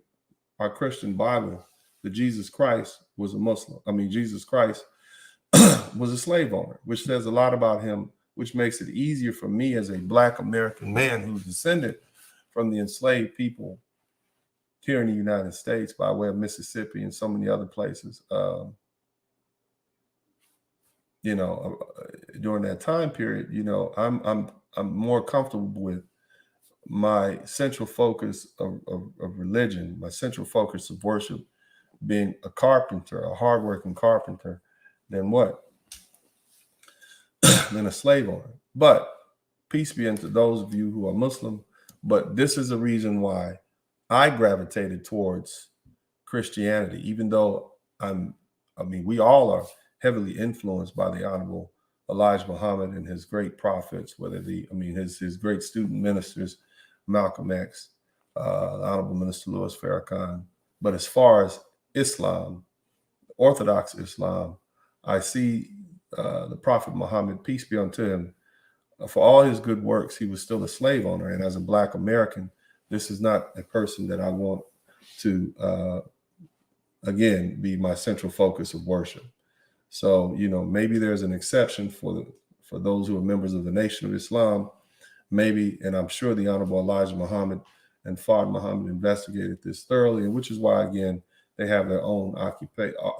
our Christian Bible that Jesus Christ was a Muslim. I mean, Jesus Christ was a slave owner, which says a lot about him, which makes it easier for me as a Black American man who's descended from the enslaved people here in the United States by way of Mississippi and so many other places. during that time period, you know, I'm more comfortable with my central focus of religion, my central focus of worship being a carpenter, a hardworking carpenter, than what? Than a slave owner. But peace be unto those of you who are Muslim. But this is a reason why I gravitated towards Christianity, even though we all are heavily influenced by the Honorable Elijah Muhammad and his great prophets, his great student ministers, Malcolm X, the Honorable Minister Louis Farrakhan. But as far as Islam, Orthodox Islam, I see the Prophet Muhammad, peace be unto him, for all his good works, he was still a slave owner. And as a Black American, this is not a person that I want to, again, be my central focus of worship. So, you know, maybe there's an exception for those who are members of the Nation of Islam. Maybe, and I'm sure the Honorable Elijah Muhammad and Fard Muhammad investigated this thoroughly, and which is why, again, they have their own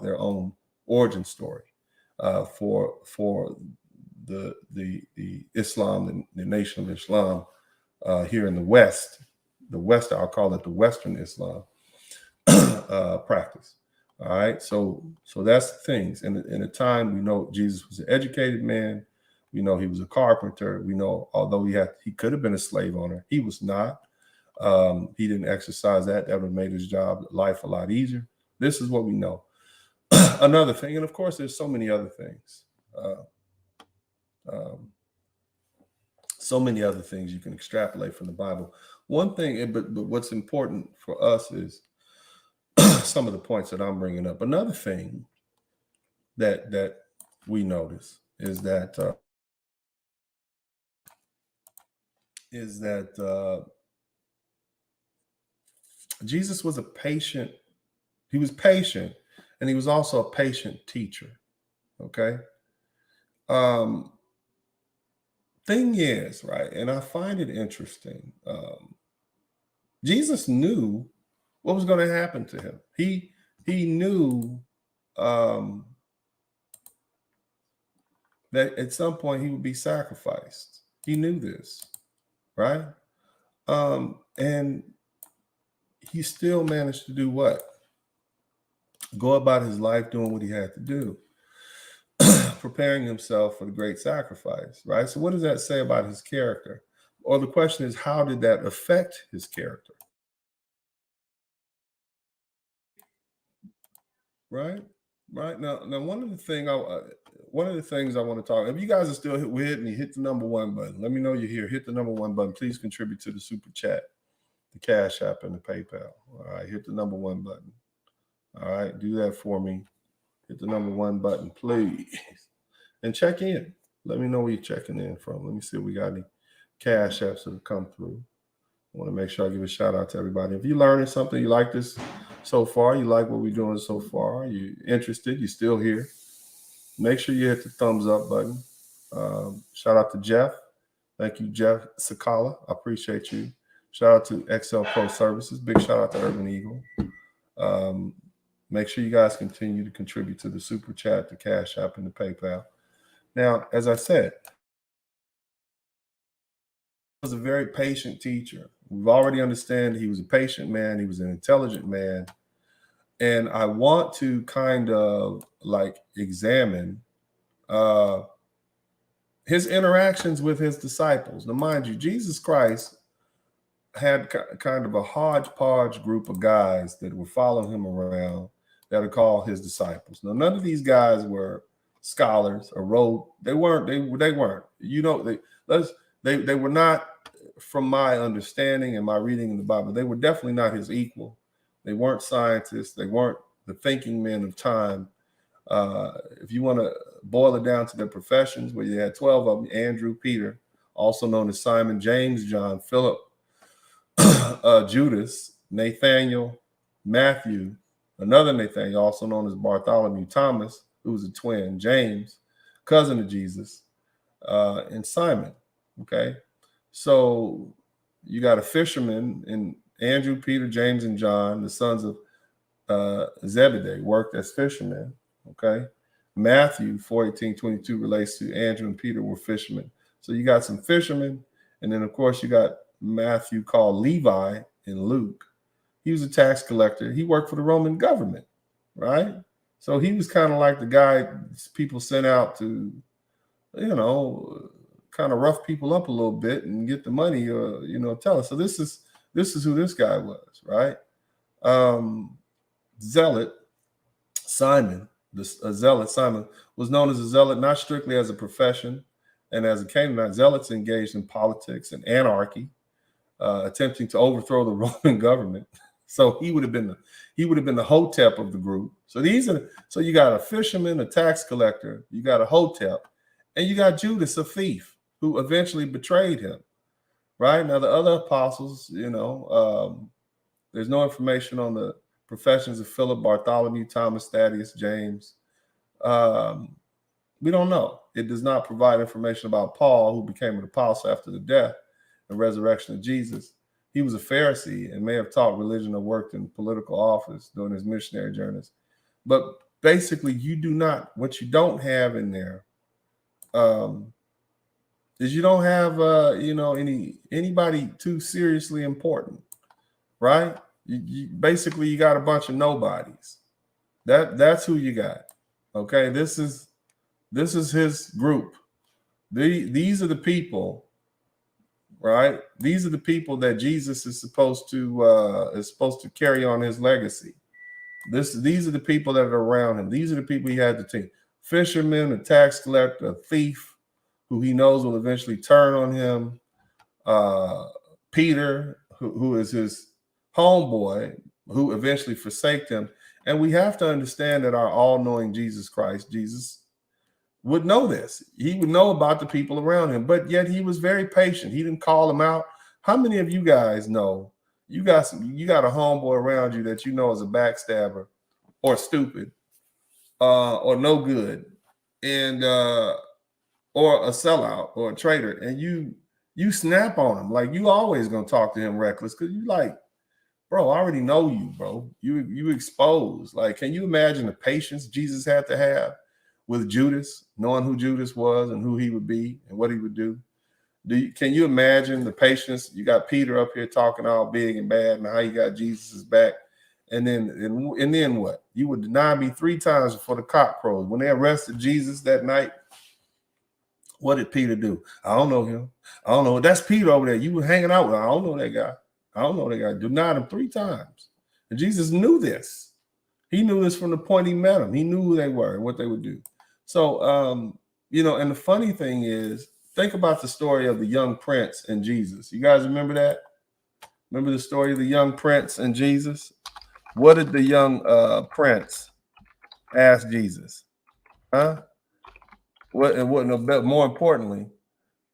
their own origin story for the Islam, the Nation of Islam here in the West. The West, I'll call it the Western Islam practice. All right, so that's the things. And in a time, we know Jesus was an educated man. We know he was a carpenter. We know, although he could have been a slave owner, he was not. He didn't exercise that. That would have made his life a lot easier. This is what we know. Another thing, and of course, there's so many other things. So many other things you can extrapolate from the Bible. One thing, but what's important for us is some of the points that I'm bringing up. Another thing that we notice is that Jesus was patient. He was patient, and he was also a patient teacher. Okay. Thing is, right, and I find it interesting. Jesus knew what was going to happen to him. He knew that at some point he would be sacrificed. He knew this, right? And he still managed to do what? Go about his life doing what he had to do, preparing himself for the great sacrifice, right? So what does that say about his character? Or the question is, how did that affect his character? Right. Now, one of the things I want to talk. If you guys are still with me, hit the number 1 button. Let me know you're here. Hit the number 1 button. Please contribute to the super chat, the Cash App, and the PayPal. All right, hit the number 1 button. All right, do that for me. Hit the number 1 button, please, and check in. Let me know where you're checking in from. Let me see if we got any Cash Apps that have come through. I want to make sure I give a shout out to everybody. If you're learning something, you like this so far, you like what we're doing so far, you're interested, you're still here, make sure you hit the thumbs up button. Shout out to Jeff. Thank you, Jeff Sakala. I appreciate you. Shout out to XL Pro Services. Big shout out to Urban Eagle. Make sure you guys continue to contribute to the Super Chat, the Cash App, and the PayPal. Now, as I said, he was a very patient teacher. We've already understand he was a patient man. He was an intelligent man. And I want to kind of like examine his interactions with his disciples. Now, mind you, Jesus Christ had kind of a hodgepodge group of guys that were following him around that are called his disciples. Now, none of these guys were scholars or wrote. They weren't. You know, they were not, from my understanding and my reading in the Bible, they were definitely not his equal. They weren't scientists. They weren't the thinking men of time. If you want to boil it down to their professions, where you had 12 of them: Andrew, Peter, also known as Simon, James, John, Philip, Judas, Nathaniel, Matthew, another Nathaniel, also known as Bartholomew, Thomas, who was a twin, James, cousin of Jesus, and Simon. Okay, so you got a fisherman in Andrew, Peter, James, and John, the sons of Zebedee, worked as fishermen. Okay, Matthew 4:18-22 relates to Andrew and Peter were fishermen. So you got some fishermen, and then of course you got Matthew called Levi in Luke. He was a tax collector. He worked for the Roman government, right? So he was kind of like the guy people sent out to, kind of rough people up a little bit and get the money, tell us. So this is who this guy was, right? Zealot Simon, zealot Simon was known as a zealot not strictly as a profession and as a Canaanite. Zealots engaged in politics and anarchy, attempting to overthrow the Roman government. So he would have been the Hotep of the group. So you got a fisherman, a tax collector, you got a Hotep, and you got Judas, a thief, who eventually betrayed him. Right now, the other apostles, there's no information on the professions of Philip, Bartholomew, Thomas, Thaddeus, James. We don't know. It does not provide information about Paul, who became an apostle after the death and resurrection of Jesus. He was a Pharisee and may have taught religion or worked in political office during his missionary journeys. But basically, what you don't have in there is you don't have anybody too seriously important, right? Basically you got a bunch of nobodies. That's who you got. Okay, this is his group. These are the people, right? These are the people that Jesus is supposed to carry on his legacy. These are the people that are around him. These are the people he had to take. Fisherman, a tax collector, a thief, who he knows will eventually turn on him. Peter, who is his homeboy, who eventually forsaked him. And we have to understand that our all-knowing Jesus Christ, Jesus, would know this. He would know about the people around him, but yet he was very patient. He didn't call them out. How many of you guys know you got a homeboy around you that you know is a backstabber or stupid or no good and or a sellout or a traitor, and you snap on him? Like, you always gonna talk to him reckless because you like, bro, I already know you, bro. You exposed. Like, can you imagine the patience Jesus had to have with Judas, knowing who Judas was and who he would be and what he would do? Can you imagine the patience? You got Peter up here talking all big and bad and how he got Jesus's back. And then what? You would deny me 3 times before the cock crows. When they arrested Jesus that night, what did Peter do? I don't know him. I don't know. That's Peter over there. You were hanging out with him. I don't know that guy. I don't know that guy. Denied him 3 times. And Jesus knew this. He knew this from the point he met them. He knew who they were and what they would do. So, and the funny thing is, think about the story of the young prince and Jesus. You guys remember that? Remember the story of the young prince and Jesus? What did the young prince ask Jesus? Huh? More importantly,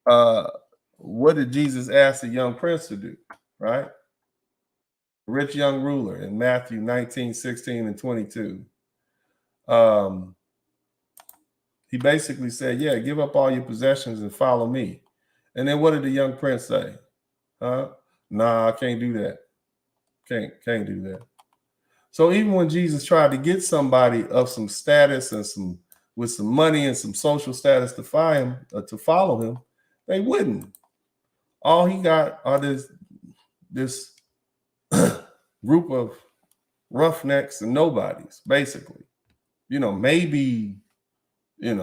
what did Jesus ask the young prince to do? Right? Rich young ruler in Matthew 19:16-22. He basically said, yeah, give up all your possessions and follow me. And then what did the young prince say? Nah, I can't do that. Can't do that. So even when Jesus tried to get somebody of some status and with some money and some social status to follow him, they wouldn't. All he got are this group of roughnecks and nobodies, basically. Maybe, I don't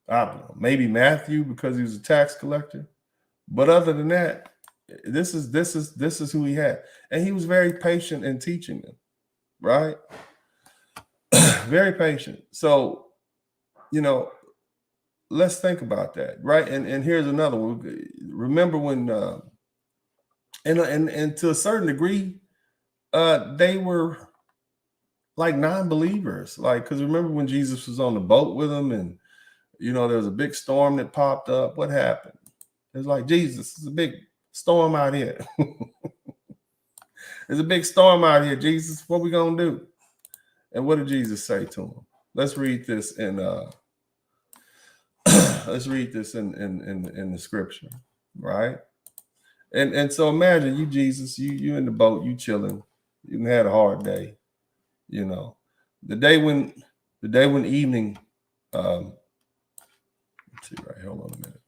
know, maybe Matthew because he was a tax collector. But other than that, this is who he had. And he was very patient in teaching them, right? Very patient. So, let's think about that, right? And here's another one. Remember when and to a certain degree, they were like non-believers. Like, because remember when Jesus was on the boat with them and there was a big storm that popped up. What happened? It was like, Jesus, it's a big storm out here. There's a big storm out here, Jesus. What we gonna do? And what did Jesus say to him? Let's read this in let's read this in the scripture, right? And so imagine you, Jesus, you in the boat, you chilling, you had a hard day, the day when The day when evening, let's see, right, hold on a minute.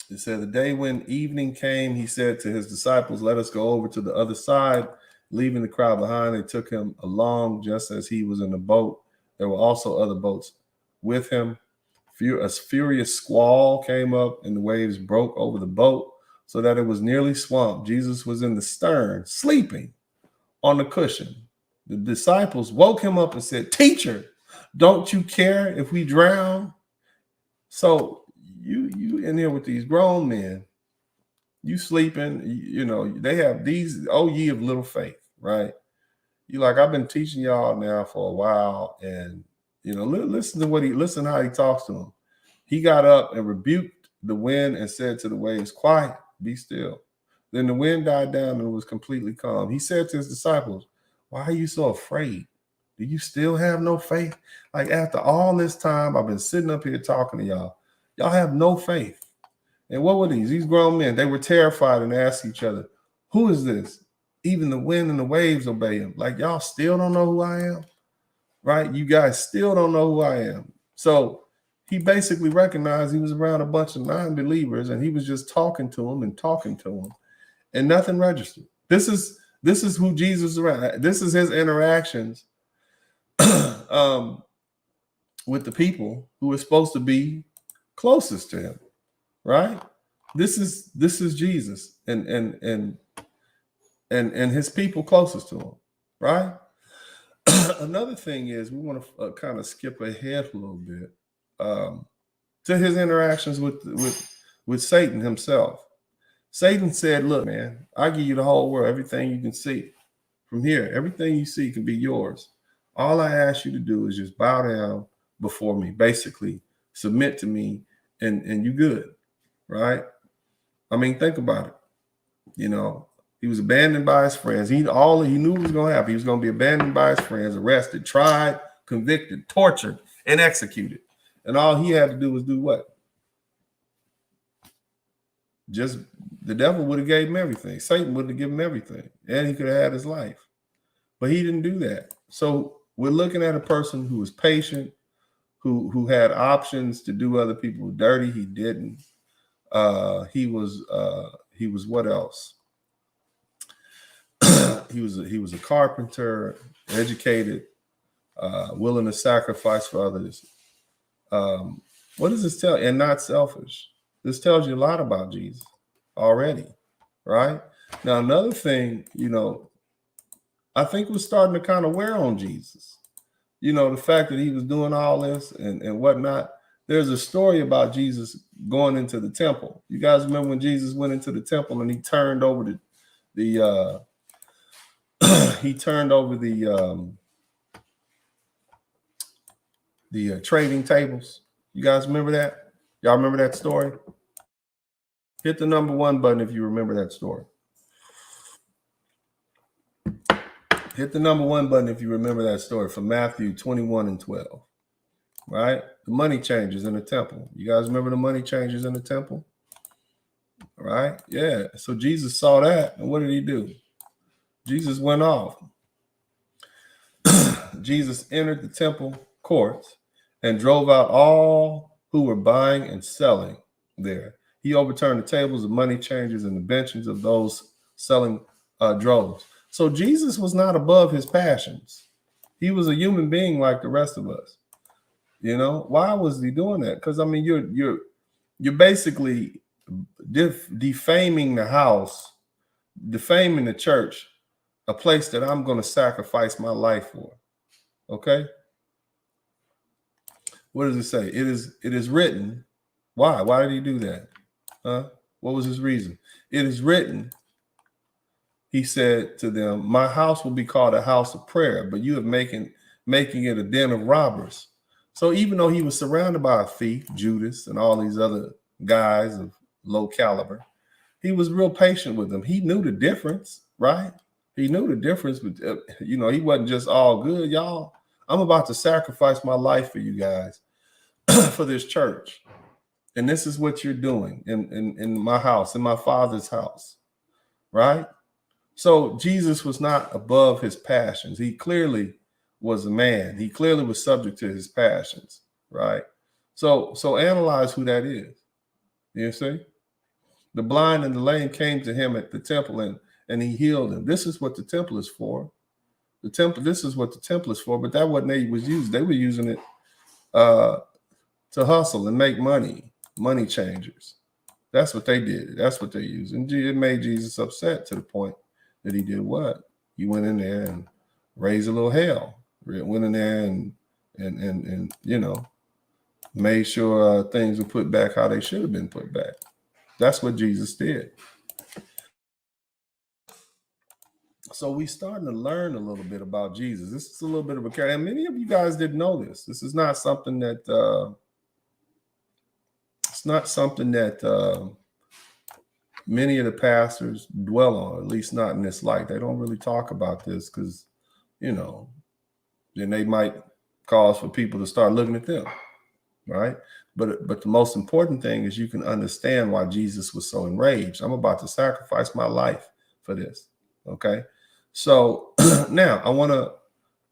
It said, the day when evening came, he said to his disciples, let us go over to the other side. Leaving the crowd behind, they took him along just as he was in the boat. There were also other boats with him. A furious squall came up and the waves broke over the boat so that it was nearly swamped. Jesus was in the stern, sleeping on the cushion. The disciples woke him up and said, teacher, don't you care if we drown? So you in here with these grown men, you sleeping, you know, they have these, oh, ye of little faith, right? You like, I've been teaching y'all now for a while, and you know, listen how he talks to them. He got up and rebuked the wind and said to the waves, quiet, be still. Then the wind died down and it was completely calm. He said to his disciples, why are you so afraid? Do you still have no faith? Like, after all this time, I've been sitting up here talking to y'all. Y'all have no faith. And what were these? These grown men, they were terrified and asked each other, who is this? Even the wind and the waves obey him. Like, y'all still don't know who I am, right? You guys still don't know who I am. So he basically recognized he was around a bunch of non-believers and he was just talking to them and nothing registered. This is who Jesus is around. This is his interactions with the people who are supposed to be closest to him, right? This is Jesus and his people closest to him, right? Another thing is, we want to kind of skip ahead a little bit to his interactions with Satan himself. Satan said, look, man, I give you the whole world, everything you can see. From here, everything you see can be yours. All I ask you to do is just bow down before me, basically submit to me, and you good, right? I mean, think about it. You know, he was abandoned by his friends. He knew was going to happen. He was going to be abandoned by his friends, arrested, tried, convicted, tortured, and executed. And all he had to do was do what? Just, the devil would have gave him everything. Satan would have given him everything, and he could have had his life. But he didn't do that. So we're looking at a person who was patient, who had options to do other people dirty. He didn't. He was what else? he was a carpenter, educated, willing to sacrifice for others. What does this tell? And not selfish. This tells you a lot about Jesus already, right? Now, another thing, you know, I think was starting to kind of wear on Jesus. You know, the fact that he was doing all this and whatnot. There's a story about Jesus going into the temple. You guys remember when Jesus went into the temple and he turned over the trading tables. You guys remember that? Y'all remember that story? Hit the number 1 button if you remember that story. Hit the number 1 button if you remember that story from Matthew 21:12. Right? The money changers in the temple. You guys remember the money changers in the temple? Right? Yeah. So Jesus saw that, and what did he do? Jesus went off. Jesus entered the temple courts and drove out all who were buying and selling there. He overturned the tables of money changers and the benches of those selling droves. So Jesus was not above his passions. He was a human being like the rest of us. You know, why was he doing that? Because I mean, you're basically defaming the house, defaming the church, a place that I'm going to sacrifice my life for. Okay. What does it say? It is written. Why? Why did he do that? What was his reason? It is written. He said to them, my house will be called a house of prayer, but you have making it a den of robbers. So even though he was surrounded by a thief, Judas, and all these other guys of low caliber, he was real patient with them. He knew the difference, right? He knew the difference, but you know, he wasn't just all good, y'all. I'm about to sacrifice my life for you guys, for this church. And this is what you're doing in my house, in my Father's house, right? So Jesus was not above his passions. He clearly was a man. He clearly was subject to his passions, right? So analyze who that is. You see? The blind and the lame came to him at the temple and he healed them. This is what the temple is for. This is what the temple is for, but that wasn't they was used. They were using it to hustle and make money changers. That's what they did. That's what they used. And it made Jesus upset to the point that he did what? He went in there and raised a little hell. Went in there and you know, made sure things were put back how they should have been put back. That's what Jesus did. So we starting to learn a little bit about Jesus. This is a little bit of a character. And many of you guys didn't know this. This is not something that it's not something that many of the pastors dwell on, at least not in this light. They don't really talk about this because, you know, then they might cause for people to start looking at them, right? But the most important thing is you can understand why Jesus was so enraged. I'm about to sacrifice my life for this, okay? So now I want to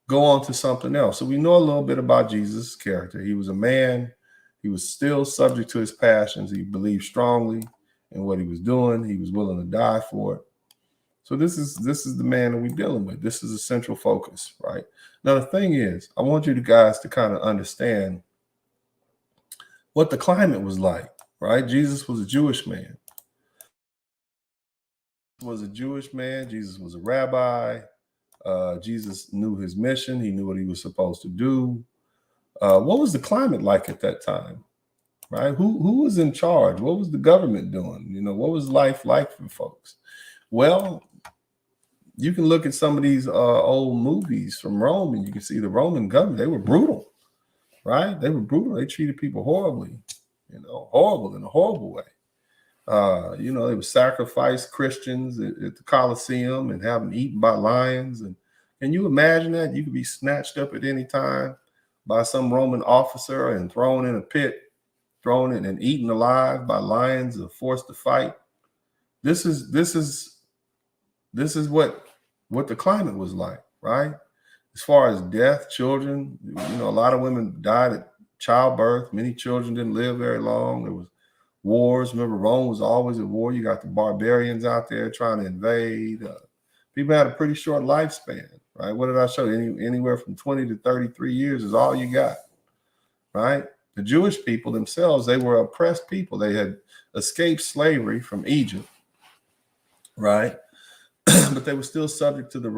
go on to something else. So we know a little bit about Jesus' character. He was a man. He was still subject to his passions. He believed strongly in what he was doing. He was willing to die for it. So this is the man that we're dealing with. This is a central focus, right? Now, the thing is, I want you guys to kind of understand what the climate was like, right? Jesus was a Jewish man. Jesus was a rabbi. Jesus knew his mission. He knew what he was supposed to do. What was the climate like at that time, right? Who was in charge? What was the government doing? You know, what was life like for folks? Well, you can look at some of these old movies from Rome and you can see the Roman government. They were brutal, right? They were brutal. They treated people horribly, you know, horrible in a horrible way. You know, they would sacrifice Christians at the Colosseum and have them eaten by lions. And can you imagine that? You could be snatched up at any time by some Roman officer and thrown in a pit, thrown in and eaten alive by lions or forced to fight. This is what the climate was like, right? As far as death, children, you know, a lot of women died at childbirth. Many children didn't live very long. There was wars. Remember, Rome was always at war. You got the barbarians out there trying to invade. People had a pretty short lifespan, right? What did I show you? Anywhere from 20 to 33 years is all you got, right? The Jewish people themselves, they were oppressed people. They had escaped slavery from Egypt, right? But they were still subject to the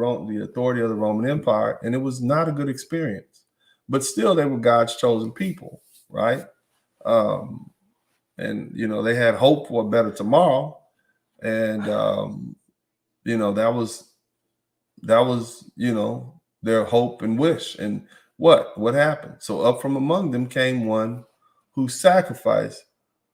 authority of the Roman Empire, and it was not a good experience. But still, they were God's chosen people, right? And you know, they had hope for a better tomorrow, and you know, that was you know, their hope and wish. And what happened? So up from among them came one whose sacrifice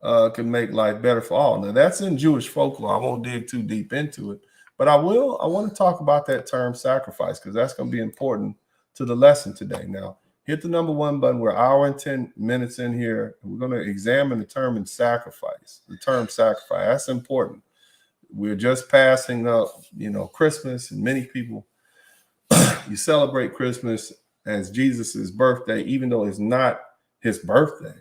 could make life better for all. Now that's in Jewish folklore. I won't dig too deep into it, but I want to talk about that term sacrifice because that's going to be important to the lesson today. Now, hit the number 1 button. We're an hour and 10 minutes in here. We're going to examine the term sacrifice. The term sacrifice. That's important. We're just passing up, you know, Christmas, and many people you celebrate Christmas as Jesus's birthday, even though it's not his birthday,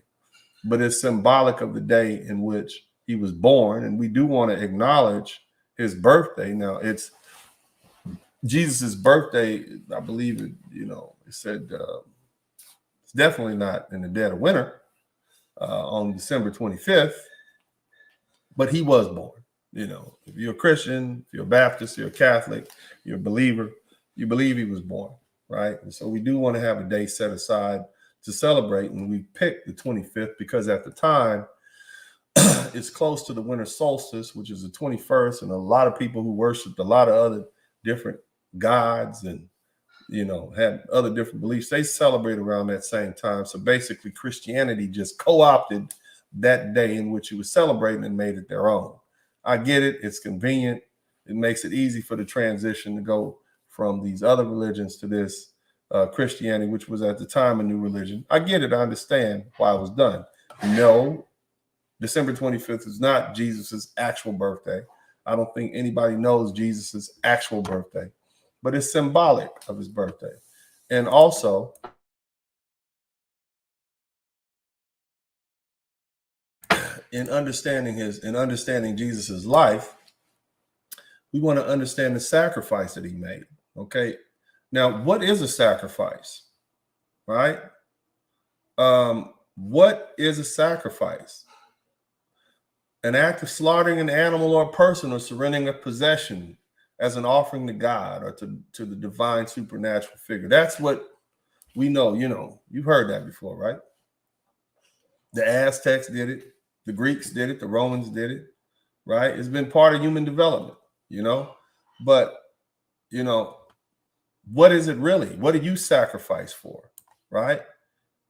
but it's symbolic of the day in which he was born. And we do want to acknowledge his birthday. Now, it's Jesus's birthday. I believe it, you know, it said it's definitely not in the dead of winter on December 25th, but he was born. You know, if you're a Christian, if you're a Baptist, you're a Catholic, you're a believer, you believe he was born, right? And so we do want to have a day set aside to celebrate. And we picked the 25th because at the time, it's close to the winter solstice, which is the 21st. And a lot of people who worshiped a lot of other different gods and, you know, had other different beliefs, they celebrate around that same time. So basically, Christianity just co-opted that day in which it was celebrating and made it their own. I get it. It's convenient. It makes it easy for the transition to go from these other religions to this Christianity, which was at the time a new religion. I get it. I understand why it was done. No, December 25th is not Jesus's actual birthday. I don't think anybody knows Jesus's actual birthday, but it's symbolic of his birthday. And also, in understanding Jesus's life, we want to understand the sacrifice that he made. Okay. Now, what is a sacrifice? Right? What is a sacrifice? An act of slaughtering an animal or a person or surrendering a possession as an offering to God or to the divine supernatural figure. That's what we know. You know, you've heard that before, right? The Aztecs did it. The Greeks did it. The Romans did it, right? It's been part of human development, you know. But, you know, what is it really? What do you sacrifice for, right?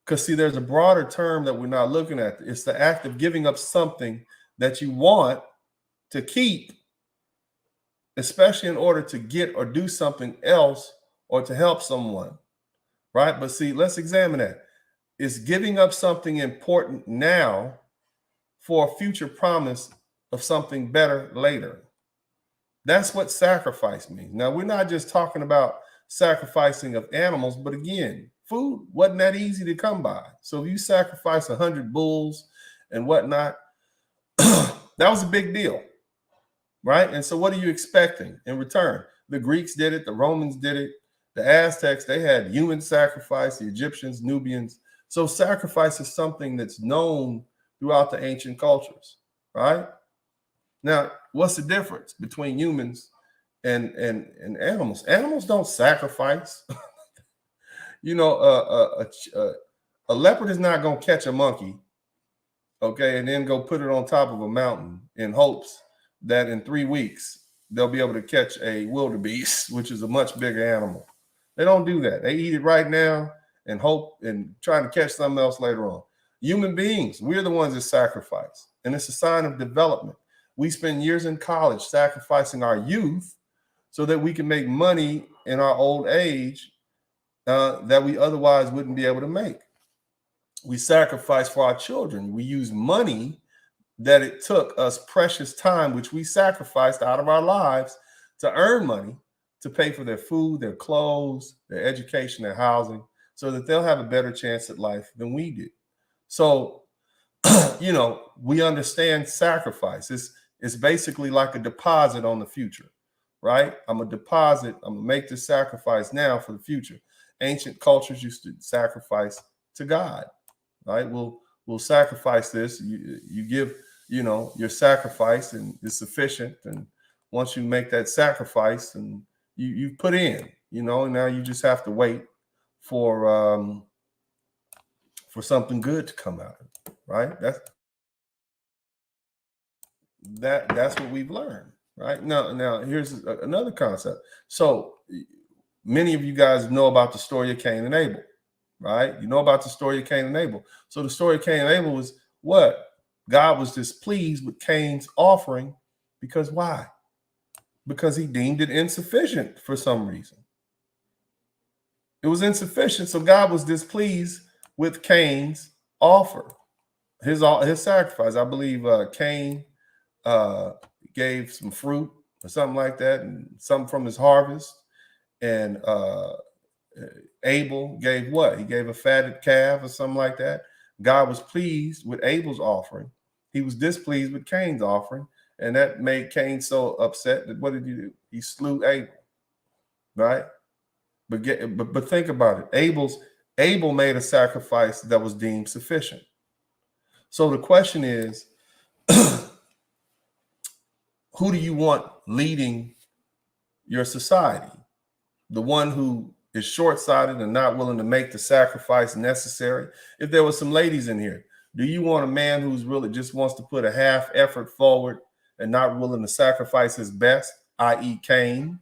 Because, see, there's a broader term that we're not looking at. It's the act of giving up something that you want to keep, especially in order to get or do something else or to help someone, right? But see, let's examine that. Is giving up something important now for a future promise of something better later? That's what sacrifice means. Now, we're not just talking about sacrificing of animals, but again, food wasn't that easy to come by. So if you sacrifice 100 bulls and whatnot, that was a big deal, right? And so what are you expecting in return? The Greeks did it. The Romans did it. The Aztecs, they had human sacrifice. The Egyptians, Nubians. So sacrifice is something that's known throughout the ancient cultures, right? Now, what's the difference between humans and animals? Animals don't sacrifice. You know, a leopard is not going to catch a monkey, okay, and then go put it on top of a mountain in hopes that in 3 weeks they'll be able to catch a wildebeest, which is a much bigger animal. They don't do that. They eat it right now and hope and trying to catch something else later on. Human beings, we're the ones that sacrifice, and it's a sign of development. We spend years in college sacrificing our youth so that we can make money in our old age that we otherwise wouldn't be able to make. We sacrifice for our children. We use money that it took us precious time, which we sacrificed out of our lives to earn money to pay for their food, their clothes, their education, their housing, so that they'll have a better chance at life than we did. So, you know, we understand sacrifice. It's basically like a deposit on the future, right? I'm a deposit. I'm going to make this sacrifice now for the future. Ancient cultures used to sacrifice to God, right? We'll sacrifice this. You give, you know, your sacrifice and it's sufficient. And once you make that sacrifice and you put in, you know, and now you just have to wait for something good to come out of it, right? That's what we've learned, right? Now here's another concept. So many of you guys know about the story of Cain and Abel, right? You know about the story of Cain and Abel. So the story of Cain and Abel was what? God was displeased with Cain's offering because why? Because he deemed it insufficient for some reason. It was insufficient, so God was displeased with Cain's offer, his sacrifice. I believe Cain gave some fruit or something like that, and something from his harvest. And Abel gave what? He gave a fatted calf or something like that. God was pleased with Abel's offering. He was displeased with Cain's offering, and that made Cain so upset that what did he do? He slew Abel, right? But think about it. Abel made a sacrifice that was deemed sufficient. So the question is, who do you want leading your society? The one who is short-sighted and not willing to make the sacrifice necessary? If there were some ladies in here, do you want a man who's really just wants to put a half effort forward and not willing to sacrifice his best, i.e. Cain,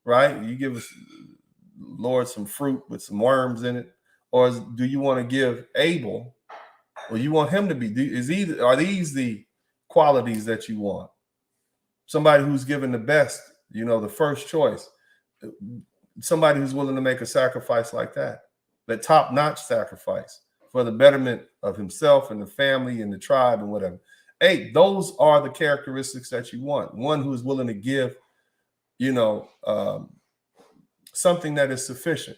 right? You give us, Lord, some fruit with some worms in it. Or do you want to give Abel, or you want him to be, are these the qualities that you want? Somebody who's given the best, you know, the first choice. Somebody who's willing to make a sacrifice like that top-notch sacrifice for the betterment of himself and the family and the tribe and whatever. Hey, those are the characteristics that you want. One who is willing to give, something that is sufficient,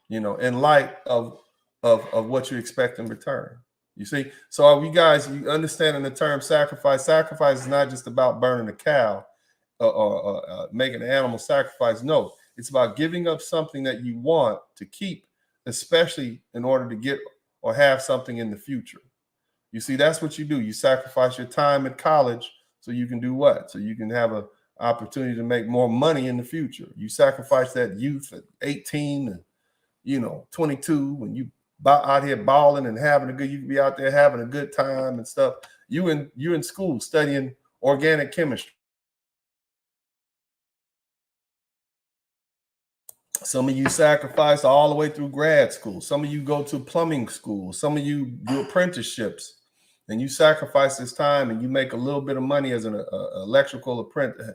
in light of what you expect in return. You see, so are we guys, you understanding the term sacrifice? Sacrifice is not just about burning a cow or making an animal sacrifice. No, it's about giving up something that you want to keep, especially in order to get or have something in the future. You see, that's what you do. You sacrifice your time at college so you can do what? So you can have an opportunity to make more money in the future. You sacrifice that youth at 18 and 22 when you out here balling and having a good, you can be out there having a good time and stuff. You in school studying organic chemistry. Some of you sacrifice all the way through grad school. Some of you go to plumbing school. Some of you do apprenticeships, and you sacrifice this time and you make a little bit of money as an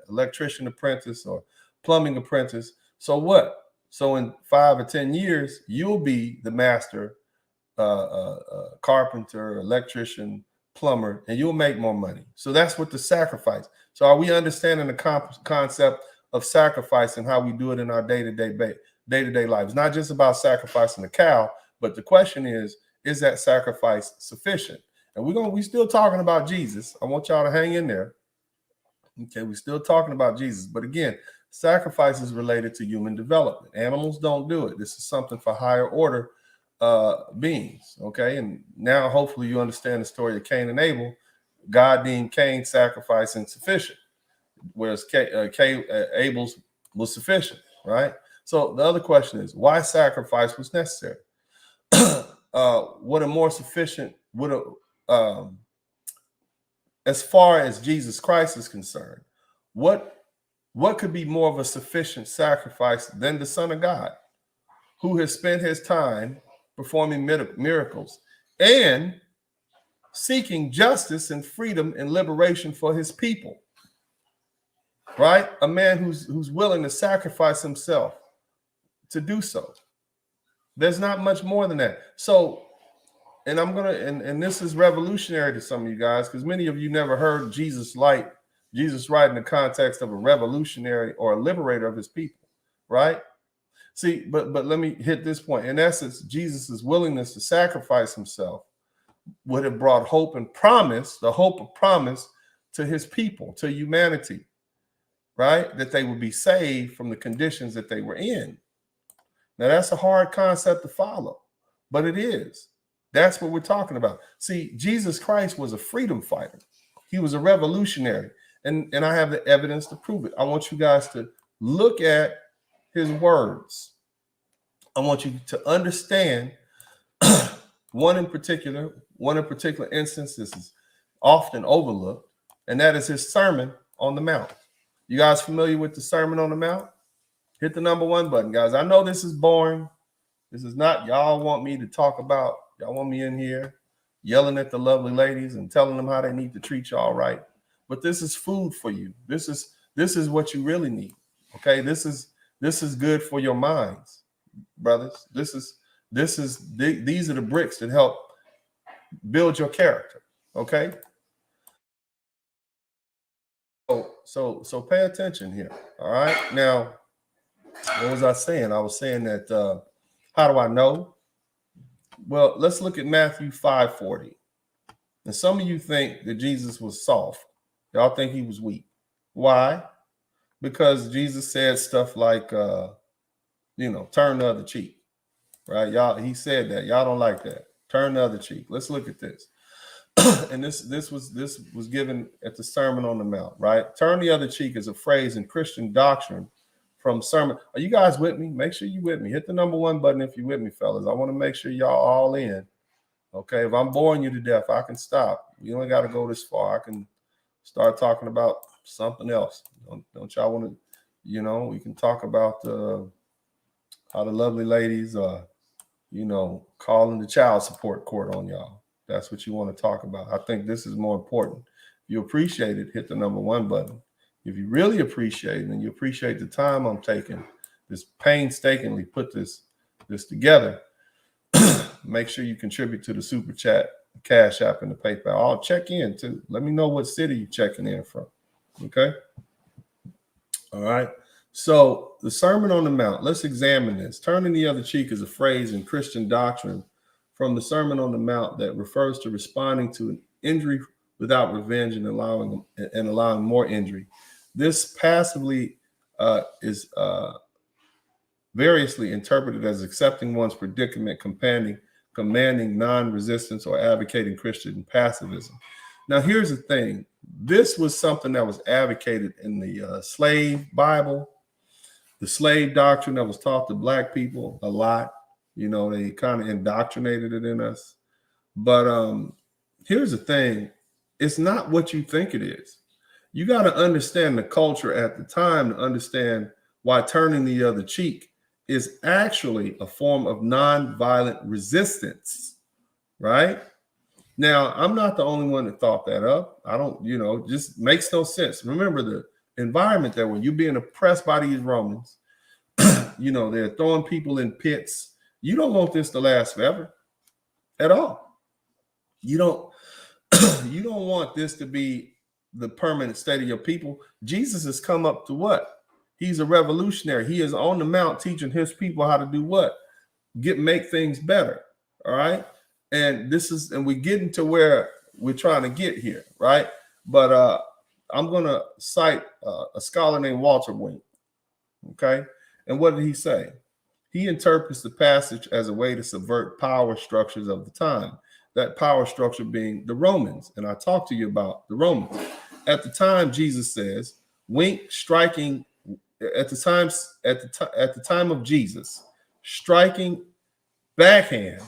electrician apprentice or plumbing apprentice. So what? So in 5 or 10 years, you'll be the master carpenter, electrician, plumber, and you'll make more money. So that's what the sacrifice. So are we understanding the concept of sacrifice and how we do it in our day-to-day lives? Not just about sacrificing a cow, but the question is that sacrifice sufficient? And we're still talking about Jesus. I want y'all to hang in there. Okay, we're still talking about Jesus. But again, sacrifice is related to human development. Animals don't do it. This is something for higher order beings. Okay, and now hopefully you understand the story of Cain and Abel. God deemed Cain's sacrifice insufficient, whereas Abel's was sufficient, right? So the other question is, why sacrifice was necessary? What a more sufficient, as far as Jesus Christ is concerned, what could be more of a sufficient sacrifice than the Son of God, who has spent his time performing miracles and seeking justice and freedom and liberation for his people, right? A man who's willing to sacrifice himself to do so. There's not much more than that. So, and and this is revolutionary to some of you guys, because many of you never heard Jesus write in the context of a revolutionary or a liberator of his people, right? See, but let me hit this point. In essence, Jesus's willingness to sacrifice himself would have brought hope and promise, the hope of promise to his people, to humanity, right? That they would be saved from the conditions that they were in. Now, that's a hard concept to follow, but it is. That's what we're talking about. See, Jesus Christ was a freedom fighter. He was a revolutionary, and I have the evidence to prove it. I want you guys to look at his words. I want you to understand one particular instance. This is often overlooked, and that is his Sermon on the Mount. You guys familiar with the Sermon on the Mount? Hit the number 1 button, guys. I know this is boring. This is not, y'all want me to talk about, y'all want me in here yelling at the lovely ladies and telling them how they need to treat y'all right. But this is food for you. This is what you really need. Okay, this is good for your minds, brothers. These are the bricks that help build your character. Okay. So pay attention here. All right. Now, what was I saying? I was saying that how do I know? Well, let's look at Matthew 5:40. And some of you think that Jesus was soft. Y'all think he was weak. Why? Because Jesus said stuff like, turn the other cheek, right? Y'all, he said that. Y'all don't like that. Turn the other cheek. Let's look at this. And this was given at the Sermon on the Mount, right? Turn the other cheek is a phrase in Christian doctrine from sermon. Are you guys with me? Make sure you with me. Hit the number 1 button if you're with me, fellas. I want to make sure y'all all in. Okay, if I'm boring you to death, I can stop. You only got to go this far. I can start talking about something else. Don't y'all want to, we can talk about how the lovely ladies are, calling the child support court on y'all. That's what you want to talk about. I think this is more important. If you appreciate it, hit the number 1 button. If you really appreciate it and you appreciate the time I'm taking, this painstakingly put this together, make sure you contribute to the super chat Cash App and the PayPal. I'll check in too. Let me know what city you're checking in from. Okay. All right. So the Sermon on the Mount, let's examine this. Turning the other cheek is a phrase in Christian doctrine from the Sermon on the Mount that refers to responding to an injury without revenge and allowing more injury. This passively is variously interpreted as accepting one's predicament, commanding non-resistance, or advocating Christian pacifism. Now, here's the thing. This was something that was advocated in the slave Bible, the slave doctrine that was taught to Black people a lot. You know, they kind of indoctrinated it in us. But here's the thing. It's not what you think it is. You got to understand the culture at the time to understand why turning the other cheek is actually a form of nonviolent resistance, right? Now, I'm not the only one that thought that up. I don't, just makes no sense. Remember the environment that when you're being oppressed by these Romans, they're throwing people in pits. You don't want this to last forever at all. You don't want this to be the permanent state of your people. Jesus has come up to what? He's a revolutionary. He is on the mount teaching his people how to do what? Make things better. All right. And we're getting to where we're trying to get here, right? But I'm going to cite a scholar named Walter Wink. Okay. And what did he say? He interprets the passage as a way to subvert power structures of the time. That power structure being the Romans. And I talked to you about the Romans. At the time, Jesus says, Wink striking at the time of Jesus, striking backhand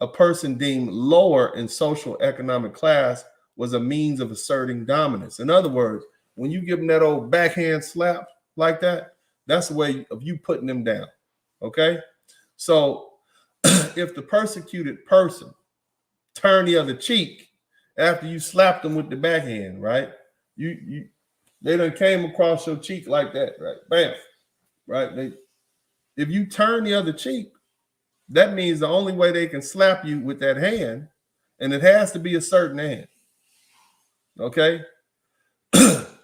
a person deemed lower in social economic class was a means of asserting dominance. In other words, when you give them that old backhand slap like that, that's a way of you putting them down. Okay. So if the persecuted person turned the other cheek after you slapped them with the backhand, right? They done came across your cheek like that, right? Bam, right? If you turn the other cheek, that means the only way they can slap you with that hand, and it has to be a certain hand. Okay?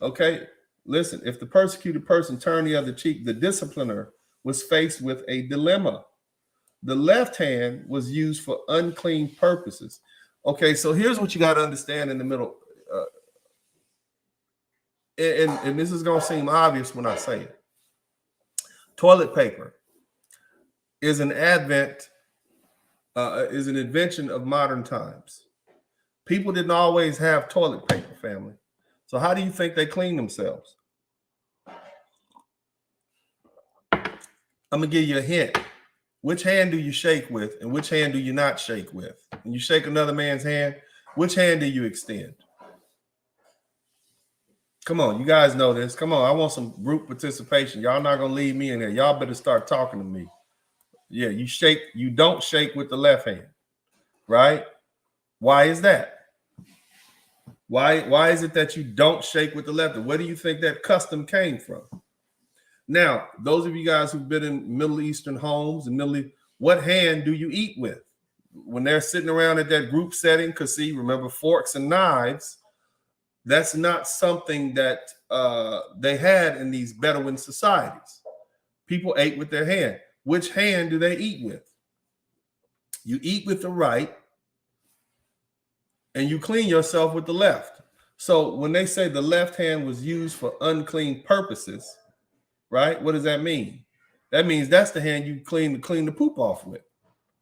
Okay? Listen, if the persecuted person turned the other cheek, the discipliner was faced with a dilemma. The left hand was used for unclean purposes. Okay, so here's what you got to understand in the middle. And this is going to seem obvious when I say it. Toilet paper is an invention of modern times. People didn't always have toilet paper, family. So how do you think they clean themselves? I'm going to give you a hint. Which hand do you shake with and which hand do you not shake with? When you shake another man's hand, which hand do you extend? Come on, you guys know this. Come on, I want some group participation. Y'all not going to leave me in there. Y'all better start talking to me. Yeah, you don't shake with the left hand, right? Why is that? Why is it that you don't shake with the left hand? Where do you think that custom came from? Now, those of you guys who've been in Middle Eastern homes and what hand do you eat with? When they're sitting around at that group setting, because see, remember forks and knives, that's not something that they had in these Bedouin societies. People ate with their hand. Which hand do they eat with? You eat with the right and you clean yourself with the left. So when they say the left hand was used for unclean purposes, right? What does that mean? That means that's the hand you clean the poop off with.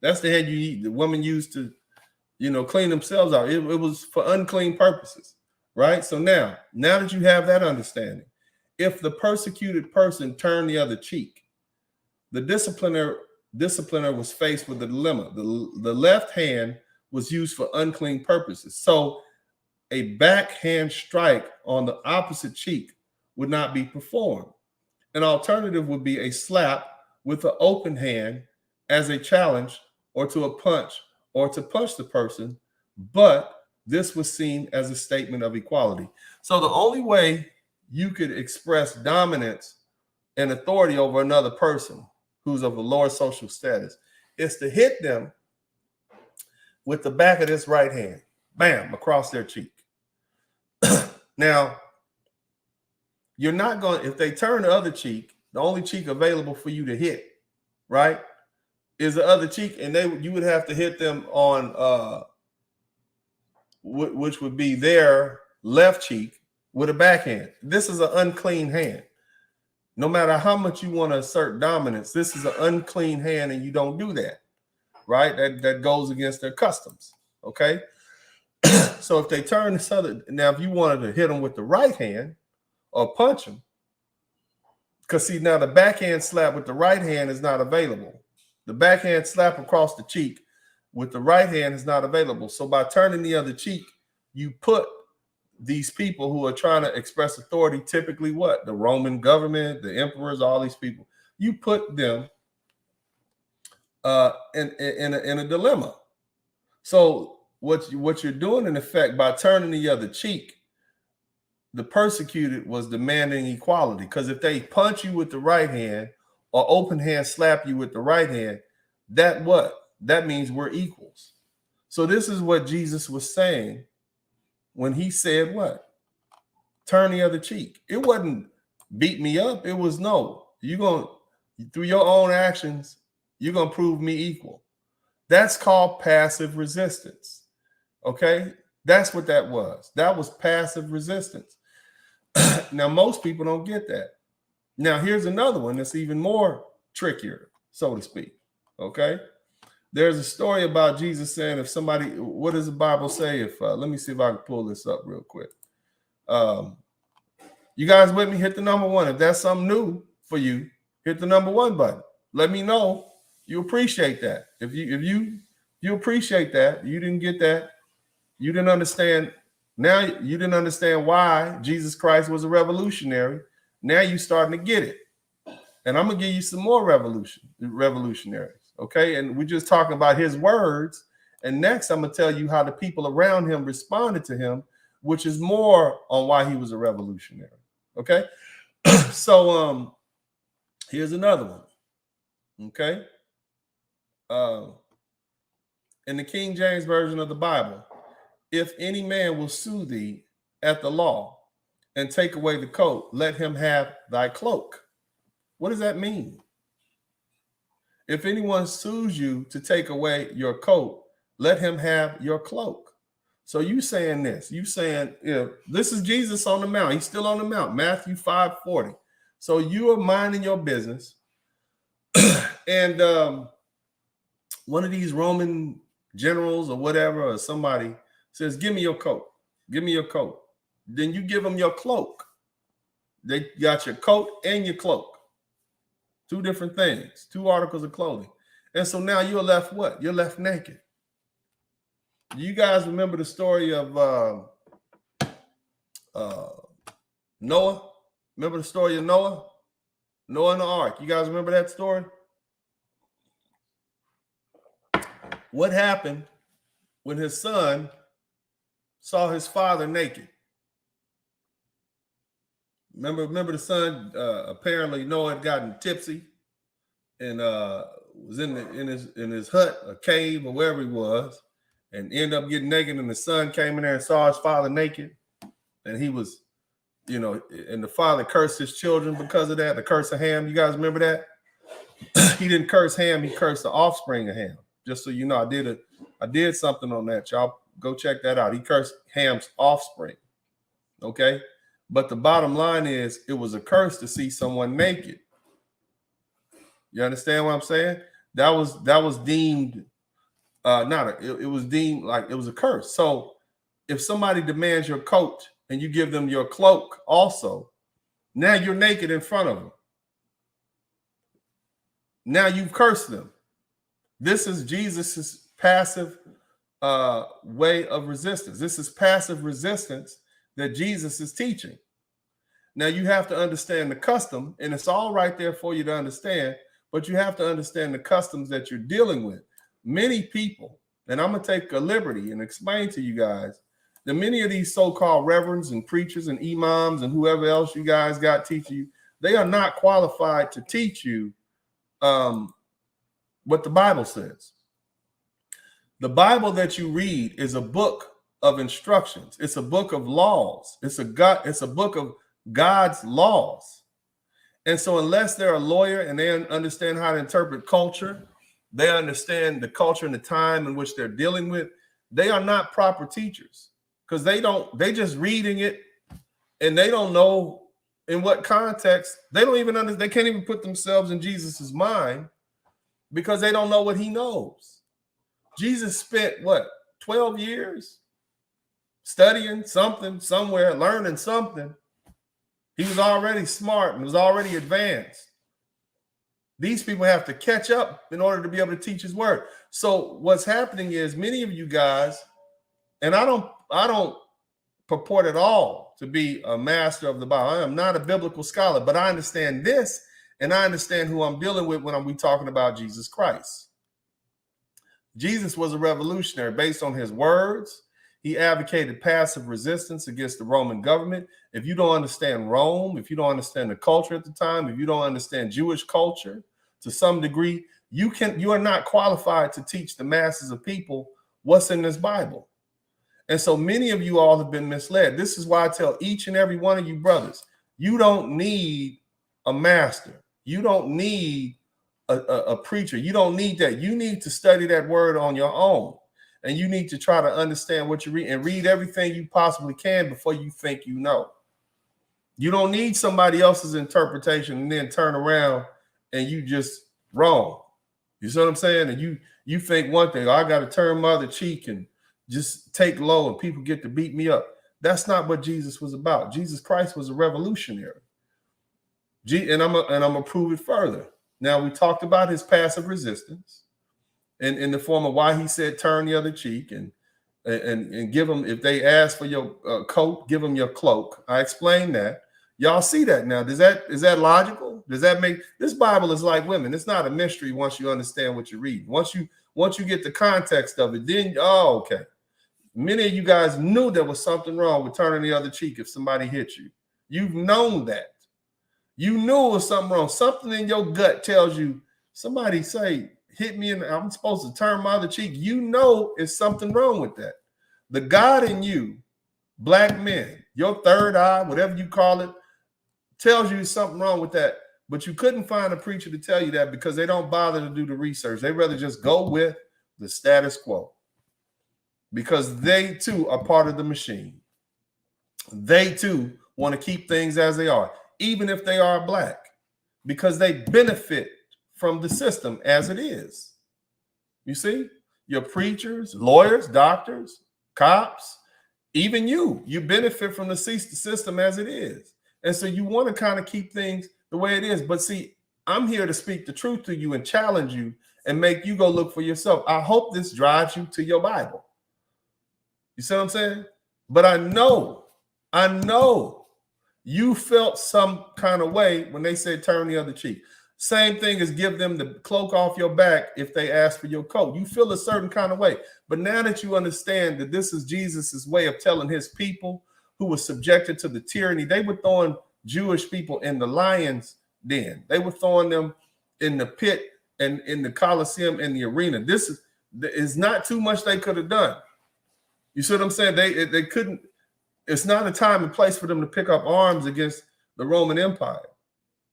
That's the hand the women used to, clean themselves out. It was for unclean purposes, right? So now that you have that understanding, if the persecuted person turned the other cheek, the discipliner was faced with a dilemma. The left hand was used for unclean purposes. So a backhand strike on the opposite cheek would not be performed. An alternative would be a slap with an open hand as a challenge or to punch the person, but this was seen as a statement of equality. So the only way you could express dominance and authority over another person who's of a lower social status is to hit them with the back of this right hand, bam, across their cheek. Now, you're not going to, if they turn the other cheek, the only cheek available for you to hit, right, is the other cheek, and you would have to hit them on which would be their left cheek with a backhand. This is an unclean hand. No matter how much you want to assert dominance, this is an unclean hand, and you don't do that, right? That goes against their customs, okay? So if they turn this other, now if you wanted to hit them with the right hand or punch them, because see, now the backhand slap with the right hand is not available. The backhand slap across the cheek with the right hand is not available. So by turning the other cheek, you put these people who are trying to express authority, typically what? The Roman government, the emperors, all these people, you put them in a dilemma. So what you're doing, in effect, by turning the other cheek, the persecuted was demanding equality. Because if they punch you with the right hand or open hand slap you with the right hand, that means we're equals. So this is what Jesus was saying when he said what? Turn the other cheek. It wasn't beat me up. It was no, through your own actions, you're going to prove me equal. That's called passive resistance. Okay? That's what that was. That was passive resistance. Now, most people don't get that. Now, here's another one that's even more trickier, so to speak. Okay? There's a story about Jesus saying, if somebody, what does the Bible say? If let me see if I can pull this up real quick. You guys with me? Hit the number one. If that's something new for you, hit the number one button. Let me know you appreciate that. If you appreciate that, you didn't get that, you didn't understand. Now you didn't understand why Jesus Christ was a revolutionary. Now you're starting to get it. And I'm gonna give you some more revolutionaries. Okay, and we're just talking about his words. And next, I'm gonna tell you how the people around him responded to him, which is more on why he was a revolutionary. Okay, so here's another one. Okay, in the King James Version of the Bible, if any man will sue thee at the law and take away the coat, let him have thy cloak. What does that mean? If anyone sues you to take away your coat, let him have your cloak. So you saying this, this is Jesus on the mount. He's still on the mount, Matthew 5:40. So you are minding your business. And one of these Roman generals or whatever, or somebody says, give me your coat. Give me your coat. Then you give them your cloak. They got your coat and your cloak. Two different things, two articles of clothing. And so now you're left what? You're left naked. You guys remember the story of Noah? Remember the story of Noah? Noah and the ark. You guys remember that story? What happened when his son saw his father naked? Remember the son, apparently Noah had gotten tipsy and was in his hut, a cave, or wherever he was, and ended up getting naked, and the son came in there and saw his father naked, and he was, and the father cursed his children because of that, the curse of Ham. You guys remember that? He didn't curse Ham, he cursed the offspring of Ham. Just so you know, I did something on that. Y'all go check that out. He cursed Ham's offspring. Okay? But the bottom line is, it was a curse to see someone naked. You understand what I'm saying? That was deemed it was deemed like it was a curse. So if somebody demands your coat and you give them your cloak also, now you're naked in front of them. Now you've cursed them. This is Jesus's passive way of resistance. This is passive resistance that Jesus is teaching. Now you have to understand the custom, and it's all right there for you to understand, but you have to understand the customs that you're dealing with. Many people, and I'm going to take a liberty and explain to you guys that many of these so-called reverends and preachers and imams and whoever else you guys got teaching you, they are not qualified to teach you what the Bible says. The Bible that you read is a book of instructions. It's a book of laws. It's a book of God's laws. And so unless they're a lawyer and they understand how to interpret culture, they understand the culture and the time in which they're dealing with, they are not proper teachers, because they just reading it and they don't know in what context. They don't even understand. They can't even put themselves in Jesus's mind because they don't know what he knows. Jesus spent what, 12 years studying something somewhere, learning something. He was already smart and was already advanced. These people have to catch up in order to be able to teach his word. So what's happening is many of you guys, and I don't purport at all to be a master of the Bible. I am not a biblical scholar, but I understand this, and I understand who I'm dealing with when we talking about Jesus Christ. Jesus was a revolutionary based on his words. He advocated passive resistance against the Roman government. If you don't understand Rome, if you don't understand the culture at the time, if you don't understand Jewish culture to some degree, you are not qualified to teach the masses of people what's in this Bible. And so many of you all have been misled. This is why I tell each and every one of you brothers, you don't need a master. You don't need a preacher. You don't need that. You need to study that word on your own. And you need to try to understand what you read and read everything you possibly can before you think you know. You don't need somebody else's interpretation and then turn around and you just wrong. You see what I'm saying? And you think one thing, I got to turn my other cheek and just take low and people get to beat me up. That's not what Jesus was about. Jesus Christ was a revolutionary. And I'm gonna prove it further. Now, we talked about his passive resistance and in the form of why he said turn the other cheek and give them, if they ask for your coat, give them your cloak. I explained that. Y'all see that now. Is that logical? Does that make this Bible is like women? It's not a mystery once you understand what you read. Once you get the context of it, then okay. Many of you guys knew there was something wrong with turning the other cheek if somebody hit you. You've known that. You knew it was something wrong. Something in your gut tells you, somebody say, hit me and I'm supposed to turn my other cheek. You know it's something wrong with that. The God in you, black men, your third eye, whatever you call it, tells you something wrong with that. But you couldn't find a preacher to tell you that because they don't bother to do the research. They rather just go with the status quo because they too are part of the machine. They too want to keep things as they are, even if they are black, because they benefit from the system as it is. You see, your preachers, lawyers, doctors, cops, even you benefit from the system as it is. And so you want to kind of keep things the way it is. But see, I'm here to speak the truth to you and challenge you and make you go look for yourself. I hope this drives you to your Bible. You see what I'm saying? But I know you felt some kind of way when they said turn the other cheek. Same thing as give them the cloak off your back if they ask for your coat. You feel a certain kind of way. But now that you understand that this is Jesus's way of telling his people who were subjected to the tyranny, they were throwing Jewish people in the lion's den. They were throwing them in the pit and in the Colosseum, in the arena. This is not too much they could have done. You see what I'm saying? They couldn't. It's not a time and place for them to pick up arms against the Roman Empire.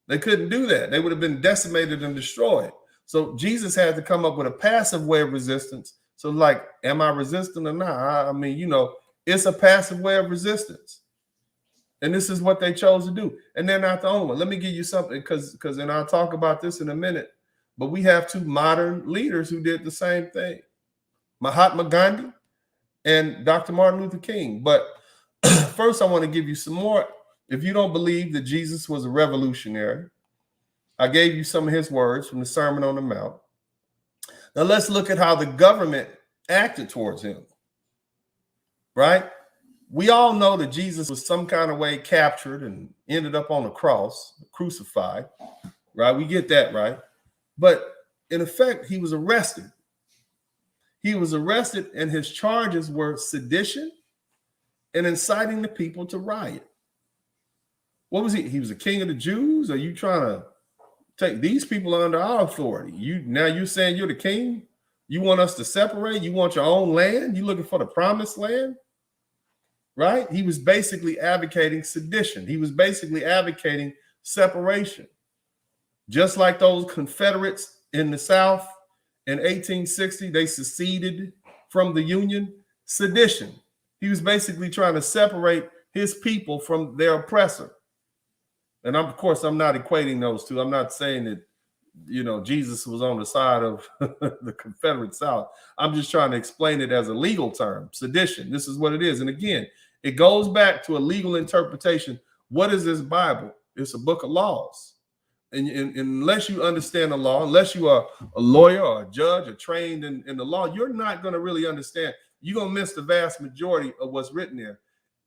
They couldn't do that. They would have been decimated and destroyed. So Jesus had to come up with a passive way of resistance. So like, am I resisting or not? I mean, it's a passive way of resistance. And this is what they chose to do. And they're not the only one. Let me give you something, because and I'll talk about this in a minute. But we have two modern leaders who did the same thing. Mahatma Gandhi and Dr. Martin Luther King. But first, I want to give you some more. If you don't believe that Jesus was a revolutionary, I gave you some of his words from the Sermon on the Mount. Now let's look at how the government acted towards him, right? We all know that Jesus was some kind of way captured and ended up on a cross, crucified, right? We get that, right? But in effect, he was arrested. He was arrested and his charges were sedition and inciting the people to riot. What was he? He was a king of the Jews? Are you trying to take these people under our authority? You're saying you're the king You want us to separate? You want your own land? You looking for the promised land? Right? He was basically advocating sedition. He was basically advocating separation. Just like those Confederates in the South in 1860, they seceded from the Union. Sedition. He was basically trying to separate his people from their oppressor. And of course, I'm not equating those two. I'm not saying that, Jesus was on the side of the Confederate South. I'm just trying to explain it as a legal term, sedition. This is what it is. And again, it goes back to a legal interpretation. What is this Bible? It's a book of laws. And unless you understand the law, unless you are a lawyer or a judge or trained in the law, you're not going to really understand. You're going to miss the vast majority of what's written there.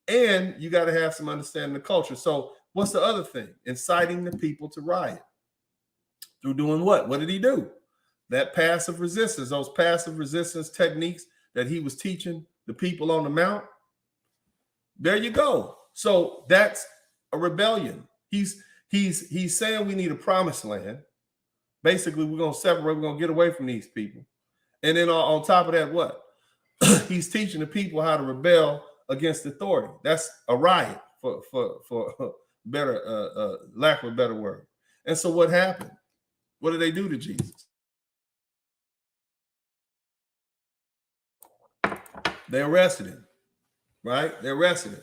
And you got to have some understanding of culture. So what's the other thing? Inciting the people to riot. Through doing what? What did he do? That passive resistance, those passive resistance techniques that he was teaching the people on the Mount. There you go. So that's a rebellion. He's saying we need a promised land. Basically, we're going to separate. We're going to get away from these people. And then on top of that, what? He's teaching the people how to rebel against authority. That's a riot, for better lack of a better word. And so what happened? What did they do to Jesus? They arrested him, right? They arrested him.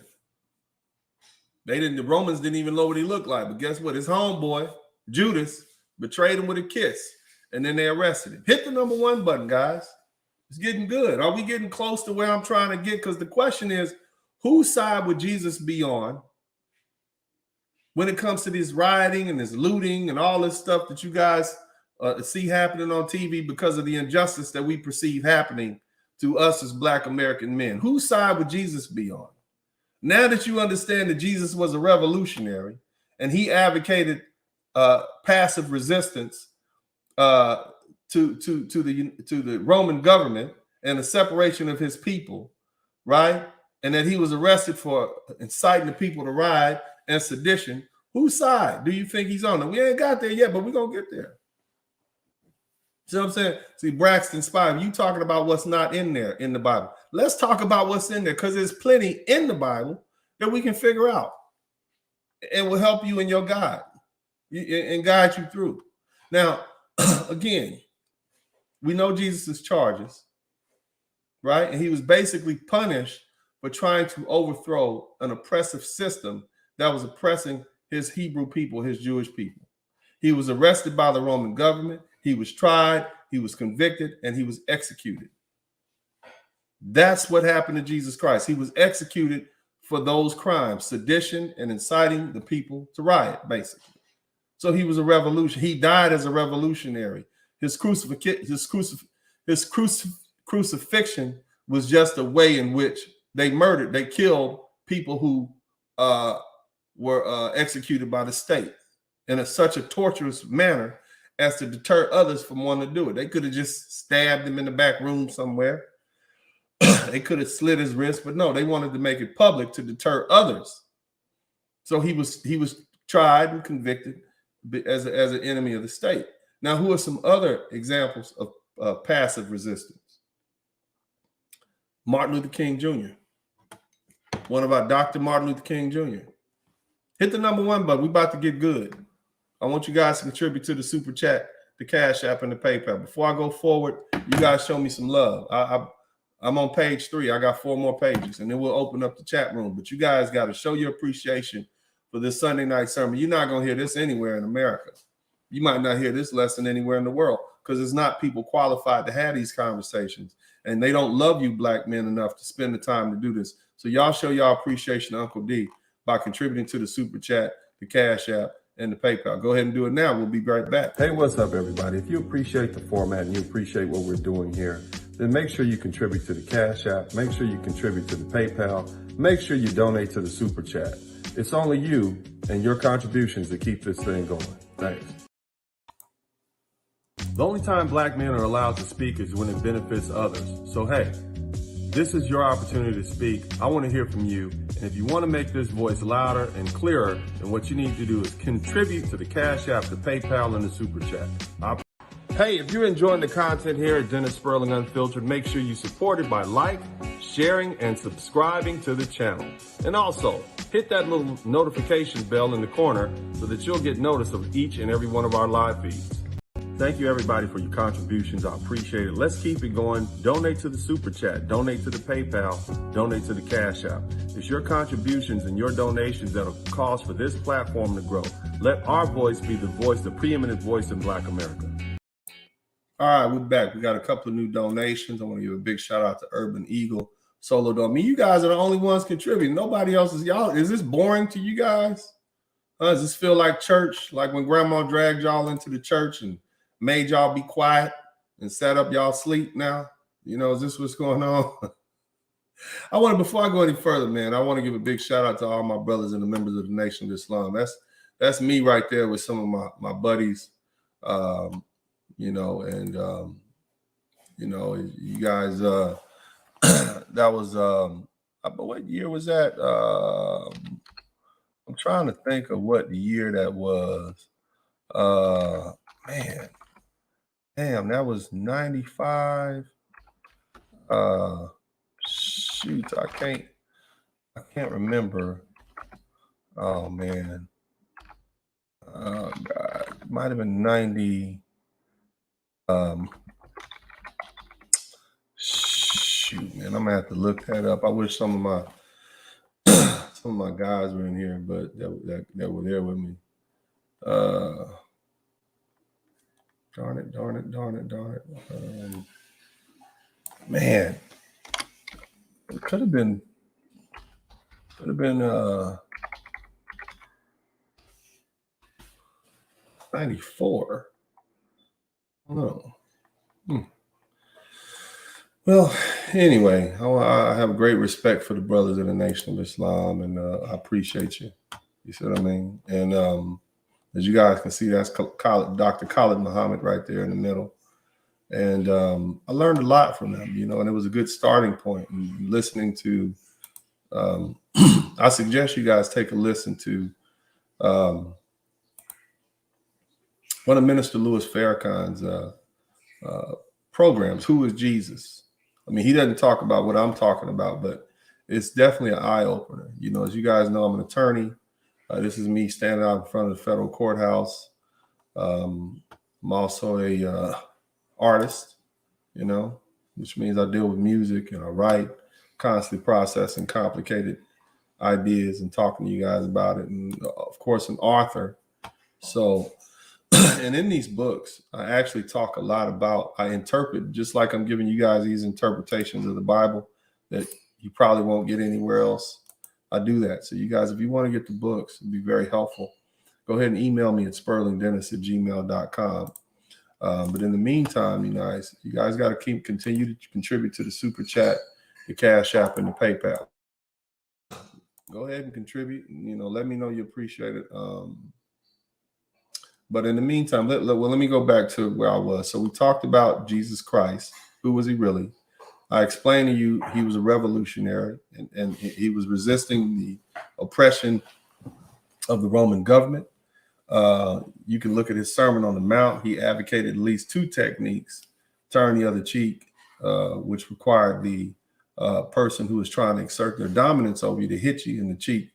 The Romans didn't even know what he looked like. But guess what? His homeboy, Judas, betrayed him with a kiss. And then they arrested him. Hit the number 1 button, guys. It's getting good. Are we getting close to where I'm trying to get? Because the question is, whose side would Jesus be on when it comes to this rioting and this looting and all this stuff that you guys see happening on TV because of the injustice that we perceive happening to us as Black American men? Whose side would Jesus be on? Now that you understand that Jesus was a revolutionary and he advocated passive resistance to the Roman government and the separation of his people, right? And that he was arrested for inciting the people to riot and sedition. Whose side do you think he's on? We ain't got there yet, but we're going to get there. See what I'm saying? See, Braxton Spivey, you talking about what's not in there in the Bible. Let's talk about what's in there, because there's plenty in the Bible that we can figure out and will help you in your guide and guide you through. Now, again, we know Jesus' charges, right? And he was basically punished for trying to overthrow an oppressive system that was oppressing his Hebrew people, his Jewish people. He was arrested by the Roman government. He was tried, he was convicted, and he was executed. That's what happened to Jesus Christ. He was executed for those crimes, sedition and inciting the people to riot, basically. So he was a revolution. He died as a revolutionary. His crucifixion was just a way in which they killed people who were executed by the state in such a torturous manner as to deter others from wanting to do it. They could have just stabbed him in the back room somewhere. They could have slit his wrist, but no, they wanted to make it public to deter others. So he was tried and convicted as an enemy of the state. Now, who are some other examples of passive resistance? Martin Luther King Jr. One of our Dr. Martin Luther King Jr. Hit the number 1 button. We're about to get good. I want you guys to contribute to the Super Chat, the Cash App, and the PayPal. Before I go forward, you guys show me some love. I'm on page 3. I got 4 more pages, and then we'll open up the chat room. But you guys got to show your appreciation for this Sunday night sermon. You're not going to hear this anywhere in America. You might not hear this lesson anywhere in the world, because it's not people qualified to have these conversations. And they don't love you Black men enough to spend the time to do this. So y'all show y'all appreciation to Uncle D by contributing to the Super Chat, the Cash App, and the PayPal. Go ahead and do it now. We'll be right back. Hey, what's up, everybody? If you appreciate the format and you appreciate what we're doing here, then make sure you contribute to the Cash App. Make sure you contribute to the PayPal. Make sure you donate to the Super Chat. It's only you and your contributions that keep this thing going. Thanks. The only time Black men are allowed to speak is when it benefits others. So, hey, this is your opportunity to speak. I want to hear from you. And if you want to make this voice louder and clearer, then what you need to do is contribute to the Cash App, the PayPal, and the Super Chat. Hey, if you're enjoying the content here at Dennis Sperling Unfiltered, make sure you support it by sharing, and subscribing to the channel. And also, hit that little notification bell in the corner so that you'll get notice of each and every one of our live feeds. Thank you, everybody, for your contributions. I appreciate it. Let's keep it going. Donate to the Super Chat. Donate to the PayPal. Donate to the Cash App. It's your contributions and your donations that'll cause for this platform to grow. Let our voice be the voice, the preeminent voice in Black America. All right, we're back. We got a couple of new donations. I want to give a big shout out to Urban Eagle, Solo Dome. I mean, you guys are the only ones contributing. Nobody else is. Y'all, is this boring to you guys? Does this feel like church? Like when grandma dragged y'all into the church and made y'all be quiet and set up y'all sleep now? You know, is this what's going on? Before I go any further, man, I want to give a big shout out to all my brothers and the members of the Nation of Islam. That's me right there with some of my buddies. You know, you guys, that was, what year was that? I'm trying to think of what the year that was. Man, damn, that was 95. Shoot, I can't remember. Oh man. Oh God, it might have been 90. Shoot, man, I'm gonna have to look that up. I wish some of my guys were in here, but that were there with me. Darn it. Man, it could have been 94. Oh. Well, anyway, I have great respect for the brothers in the Nation of Islam, and I appreciate you. You see what I mean? And as you guys can see, that's Dr. Khalid Muhammad right there in the middle. And I learned a lot from them, you know, and it was a good starting point. And listening to, I suggest you guys take a listen to one of Minister Louis Farrakhan's programs, Who is Jesus? I mean, he doesn't talk about what I'm talking about, but it's definitely an eye-opener. You know, as you guys know, I'm an attorney. This is me standing out in front of the federal courthouse. I'm also a artist, you know, which means I deal with music and I write, constantly processing complicated ideas and talking to you guys about it. And of course, an author. So, and in these books, I actually talk a lot about, I interpret, just like I'm giving you guys these interpretations of the Bible that you probably won't get anywhere else. I do that. So you guys, if you want to get the books, it'd be very helpful. Go ahead and email me at sperlingdennis@gmail.com. But in the meantime, you guys got to continue to contribute to the Super Chat, the Cash App, and the PayPal. Go ahead and contribute. And, you know, let me know you appreciate it. But in the meantime, let me go back to where I was. So we talked about Jesus Christ. Who was he really? I explained to you he was a revolutionary, and he was resisting the oppression of the Roman government. You can look at his Sermon on the Mount. He advocated at least two techniques: turn the other cheek, which required the person who was trying to exert their dominance over you to hit you in the cheek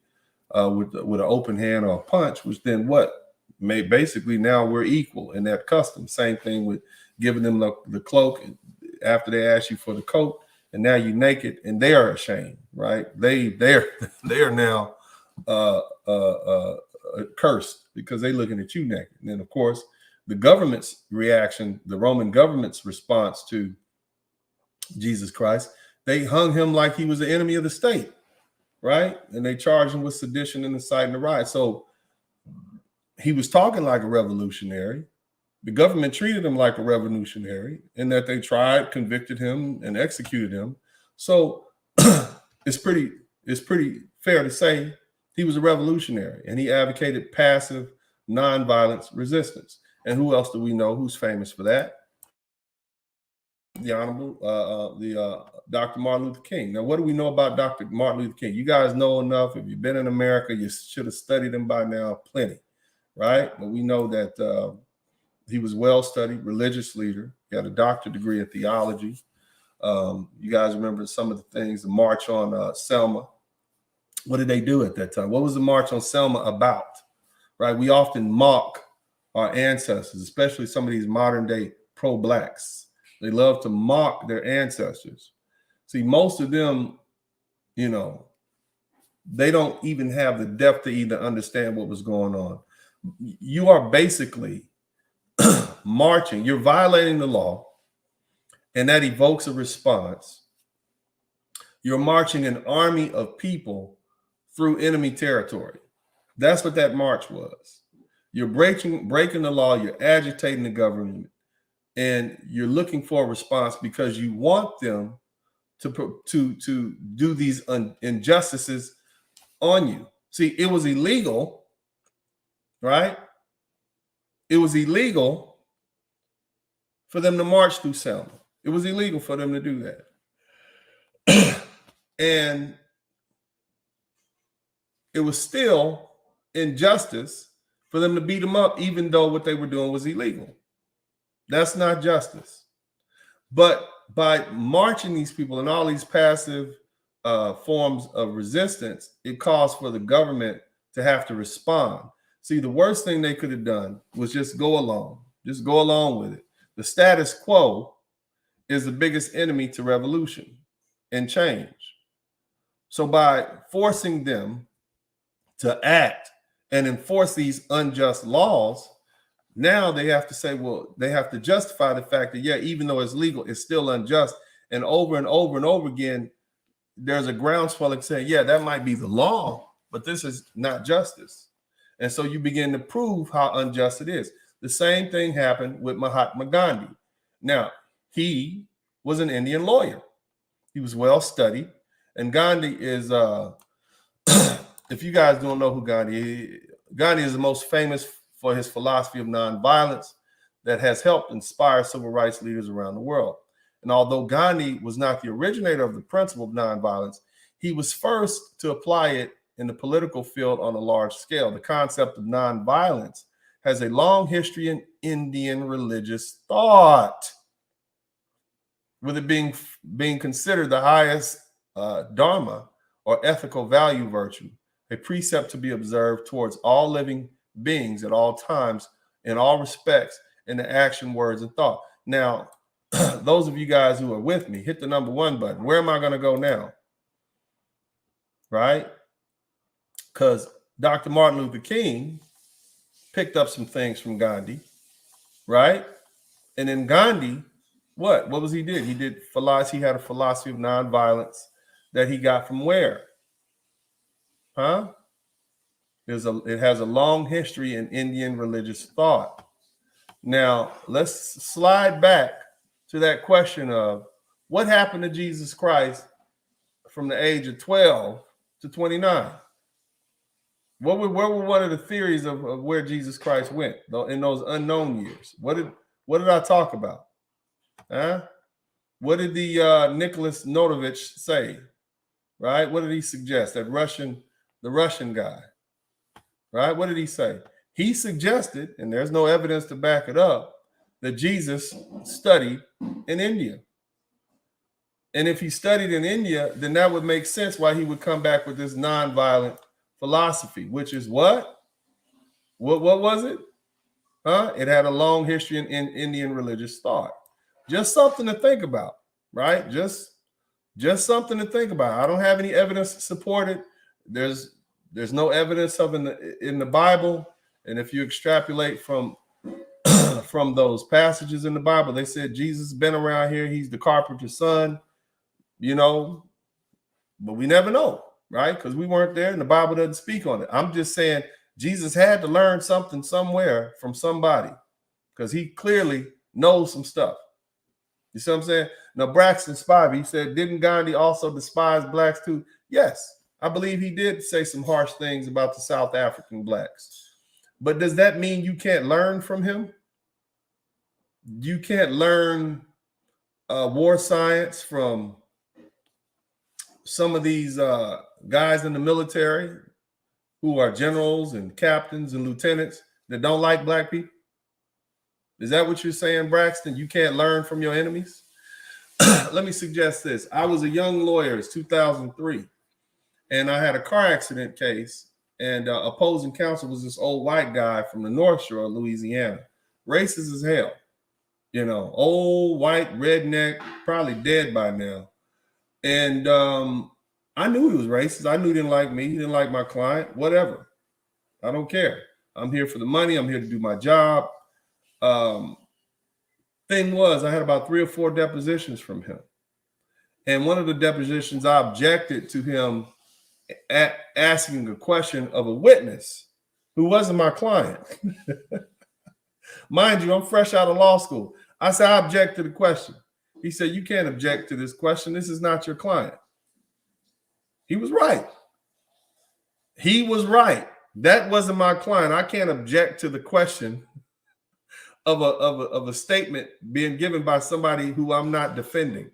with an open hand or a punch, which then what? Basically now we're equal in that custom. Same thing with giving them the cloak after they ask you for the coat, and now you're naked and they are ashamed, right? They're now cursed because they're looking at you naked. And then of course the government's reaction, the Roman government's response to Jesus Christ, they hung him like he was the enemy of the state, right? And they charged him with sedition and inciting the riot. So he was talking like a revolutionary. The government treated him like a revolutionary in that they tried, convicted him, and executed him. So it's pretty fair to say he was a revolutionary, and he advocated passive, nonviolent resistance. And who else do we know who's famous for that? The Honorable Dr. Martin Luther King. Now, what do we know about Dr. Martin Luther King? You guys know enough. If you've been in America, you should have studied him by now, plenty. Right, but we know that He was well-studied, religious leader. He had a doctorate degree in theology. You guys remember some of the things, the March on Selma. What did they do at that time? What was the March on Selma about? Right? We often mock our ancestors, especially some of these modern day pro-blacks. They love to mock their ancestors. See, most of them, you know, they don't even have the depth to even understand what was going on. You are basically marching, you're violating the law, and that evokes a response. You're marching an army of people through enemy territory. That's what that march was. You're breaking the law, you're agitating the government, and you're looking for a response because you want them to do these injustices on you. See, it was illegal, right? It was illegal for them to march through Selma. It was illegal for them to do that. And it was still injustice for them to beat them up, even though what they were doing was illegal. That's not justice. But by marching these people and all these passive forms of resistance, it caused for the government to have to respond. See, the worst thing they could have done was just go along with it. The status quo is the biggest enemy to revolution and change. So by forcing them to act and enforce these unjust laws, now they have to say, well, they have to justify the fact that, yeah, even though it's legal, it's still unjust. And over again, there's a groundswell of saying, yeah, that might be the law, but this is not justice. And so you begin to prove how unjust it is. The same thing happened with Mahatma Gandhi. Now, he was an Indian lawyer. He was well studied. And Gandhi is, if you guys don't know who Gandhi is the most famous for his philosophy of nonviolence that has helped inspire civil rights leaders around the world. And although Gandhi was not the originator of the principle of nonviolence, he was first to apply it in the political field on a large scale. The concept of nonviolence has a long history in Indian religious thought, with it being considered the highest dharma or ethical value virtue, a precept to be observed towards all living beings at all times, in all respects, in the action, words, and thought. Now, those of you guys who are with me, hit the number 1 button. Where am I going to go now? Right? Because Dr. Martin Luther King picked up some things from Gandhi, right? And then Gandhi, what was he did? He did philosophy. He had a philosophy of nonviolence that he got from where? Huh? It has a long history in Indian religious thought. Now, let's slide back to that question of what happened to Jesus Christ from the age of 12 to 29. What were one of the theories of where Jesus Christ went in those unknown years? What did I talk about? Huh? What did the Nicholas Notovich say? Right? What did he suggest? The Russian guy. Right? What did he say? He suggested, and there's no evidence to back it up, that Jesus studied in India. And if he studied in India, then that would make sense why he would come back with this nonviolent philosophy, which is what? What was it? Huh? It had a long history in Indian religious thought. Just something to think about, right? Just something to think about. I don't have any evidence to support it. There's no evidence of in the Bible. And if you extrapolate from those passages in the Bible, they said Jesus has been around here. He's the carpenter's son, but we never know, right? Because we weren't there and the Bible doesn't speak on it. I'm just saying Jesus had to learn something somewhere from somebody because he clearly knows some stuff. You see what I'm saying? Now, Braxton Spivey, he said, didn't Gandhi also despise blacks too? Yes. I believe he did say some harsh things about the South African blacks. But does that mean you can't learn from him? You can't learn war science from some of these guys in the military who are generals and captains and lieutenants that don't like black people? Is that what you're saying, Braxton? You can't learn from your enemies? Let me suggest this. I was a young lawyer. It's 2003. And I had a car accident case. And opposing counsel was this old white guy from the North Shore of Louisiana. Racist as hell. You know, old white redneck, probably dead by now. And I knew he was racist. I knew he didn't like me. He didn't like my client. Whatever. I don't care. I'm here for the money. I'm here to do my job. Thing was, I had about 3 or 4 depositions from him. And one of the depositions, I objected to him asking a question of a witness who wasn't my client. Mind you, I'm fresh out of law school. I said, I object to the question. He said, you can't object to this question. This is not your client. He was right. He was right. That wasn't my client. I can't object to the question of a statement being given by somebody who I'm not defending.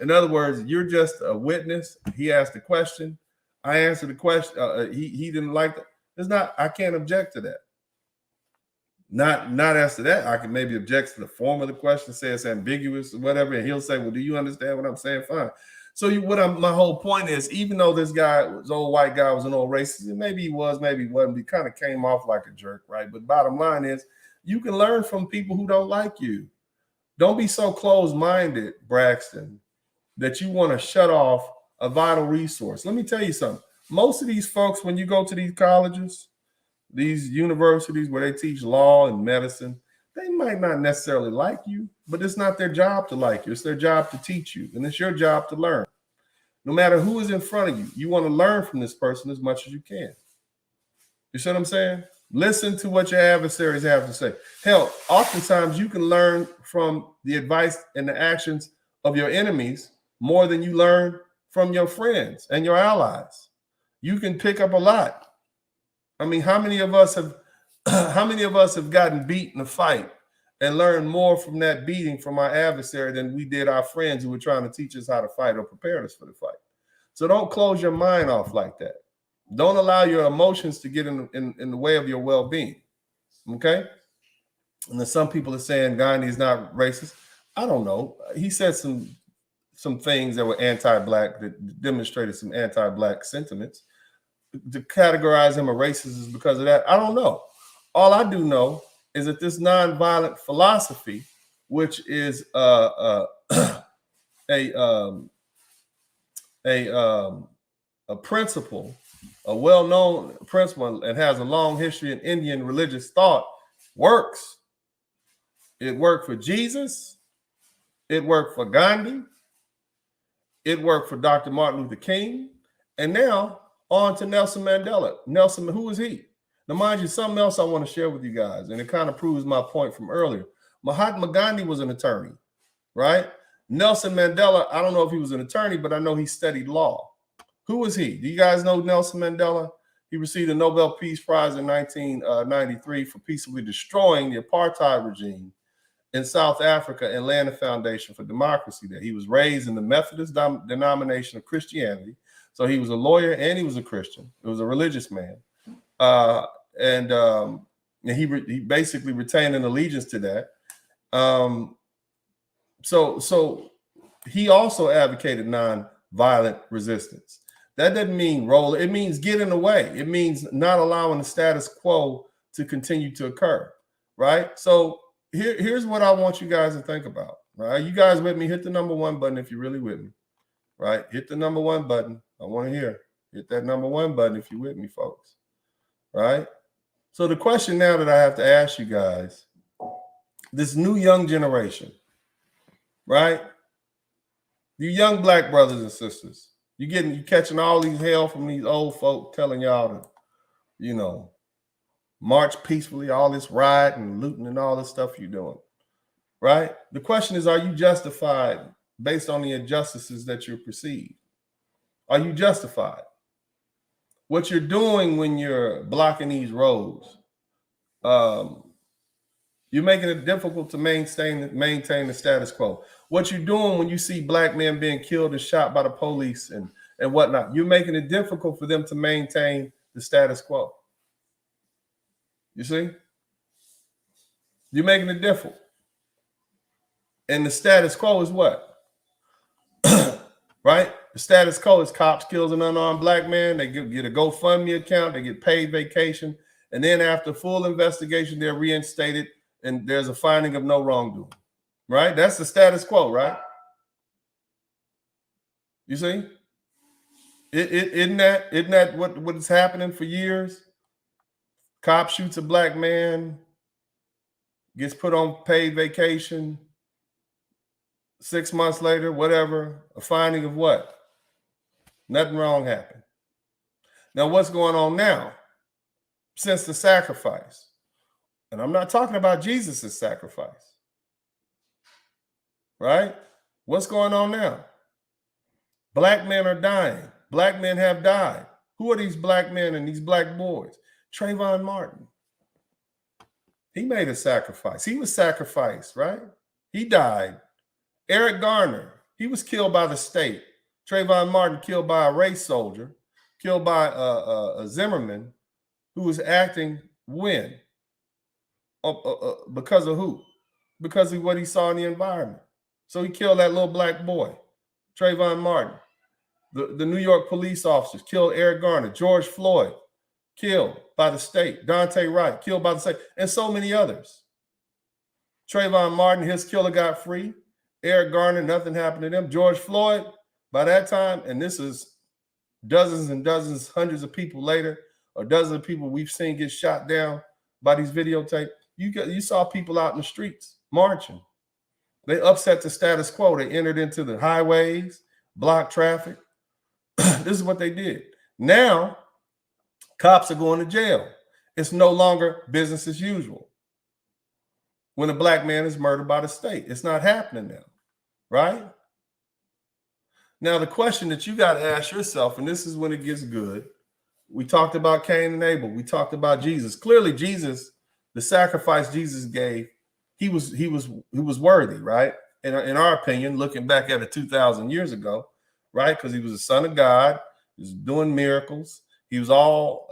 In other words, you're just a witness. He asked the question. I answered the question. He didn't like that. It's not. I can't object to that. Not as to that. I can maybe object to the form of the question, say it's ambiguous or whatever, and he'll say, "Well, do you understand what I'm saying?" Fine. So my whole point is, even though this guy, this old white guy, was an old racist, and maybe he was, maybe he wasn't. He kind of came off like a jerk, right? But bottom line is, you can learn from people who don't like you. Don't be so closed-minded, Braxton, that you want to shut off a vital resource. Let me tell you something. Most of these folks, when you go to these colleges, these universities where they teach law and medicine, they might not necessarily like you, but it's not their job to like you. It's their job to teach you, and it's your job to learn. No matter who is in front of you, you want to learn from this person as much as you can. You see what I'm saying? Listen to what your adversaries have to say. Hell, oftentimes you can learn from the advice and the actions of your enemies more than you learn from your friends and your allies. You can pick up a lot. I mean, how many of us have gotten beat in a fight and learned more from that beating from our adversary than we did our friends who were trying to teach us how to fight or prepare us for the fight? So don't close your mind off like that. Don't allow your emotions to get in the way of your well-being. Okay? And then some people are saying Gandhi is not racist. I don't know. He said some things that were anti-black, that demonstrated some anti-black sentiments. To categorize him a racist is because of that. I don't know. All I do know is that this nonviolent philosophy, which is a principle, a well-known principle, and has a long history in Indian religious thought, works. It worked for Jesus. It worked for Gandhi. It worked for Dr. Martin Luther King. And now on to Nelson Mandela. Nelson, who is he? Now, mind you, something else I want to share with you guys, and it kind of proves my point from earlier. Mahatma Gandhi was an attorney, right? Nelson Mandela, I don't know if he was an attorney, but I know he studied law. Who was he? Do you guys know Nelson Mandela? He received a Nobel Peace Prize in 1993 for peacefully destroying the apartheid regime in South Africa and laying the foundation for democracy there. He was raised in the Methodist denomination of Christianity. So he was a lawyer and he was a Christian. He was a religious man. And he basically retained an allegiance to that. So he also advocated non-violent resistance. That doesn't mean roll. It means get in the way. It means not allowing the status quo to continue to occur, right? So here's what I want you guys to think about, right? You guys with me? Hit the number 1 button if you're really with me, right? Hit the number 1 button. I want to hear. Hit that number 1 button if you're with me, folks, right? So the question now that I have to ask you guys, this new young generation, right? You young black brothers and sisters, you catching all these hell from these old folk telling y'all to, march peacefully, all this riot and looting and all this stuff you're doing, right? The question is, are you justified based on the injustices that you perceive? Are you justified? What you're doing when you're blocking these roads, you're making it difficult to maintain the status quo. What you're doing when you see black men being killed and shot by the police and whatnot, you're making it difficult for them to maintain the status quo. You see? You're making a difference. And the status quo is what? Right? The status quo is cops kills an unarmed black man. They get a GoFundMe account. They get paid vacation. And then after full investigation, they're reinstated and there's a finding of no wrongdoing. Right? That's the status quo, right? You see? Isn't that what is happening for years? Cop shoots a black man, gets put on paid vacation. 6 months later, whatever, a finding of what? Nothing wrong happened. Now, what's going on now? Since the sacrifice, and I'm not talking about Jesus' sacrifice, right? What's going on now? Black men are dying. Black men have died. Who are these black men and these black boys? Trayvon Martin. He made a sacrifice. He was sacrificed, right? He died. Eric Garner, he was killed by the state. Trayvon Martin killed by a race soldier, killed by a Zimmerman who was acting when? Because of who? Because of what he saw in the environment. So he killed that little black boy, Trayvon Martin. The New York police officers killed Eric Garner. George Floyd killed by the state. Dante Wright killed by the state. And so many others. Trayvon Martin, his killer got free. Eric Garner, nothing happened to them. George Floyd, by that time, and this is dozens and dozens, hundreds of people later, or dozens of people we've seen get shot down by these videotapes. You saw people out in the streets marching. They upset the status quo. They entered into the highways, blocked traffic. This is what they did. Now, cops are going to jail. It's no longer business as usual. When a black man is murdered by the state, it's not happening now, right? Now, the question that you got to ask yourself, and this is when it gets good. We talked about Cain and Abel. We talked about Jesus. Clearly, Jesus, the sacrifice Jesus gave, he was worthy, right? In our opinion, looking back at it 2,000 years ago, right? Because he was the son of God. He was doing miracles. He was all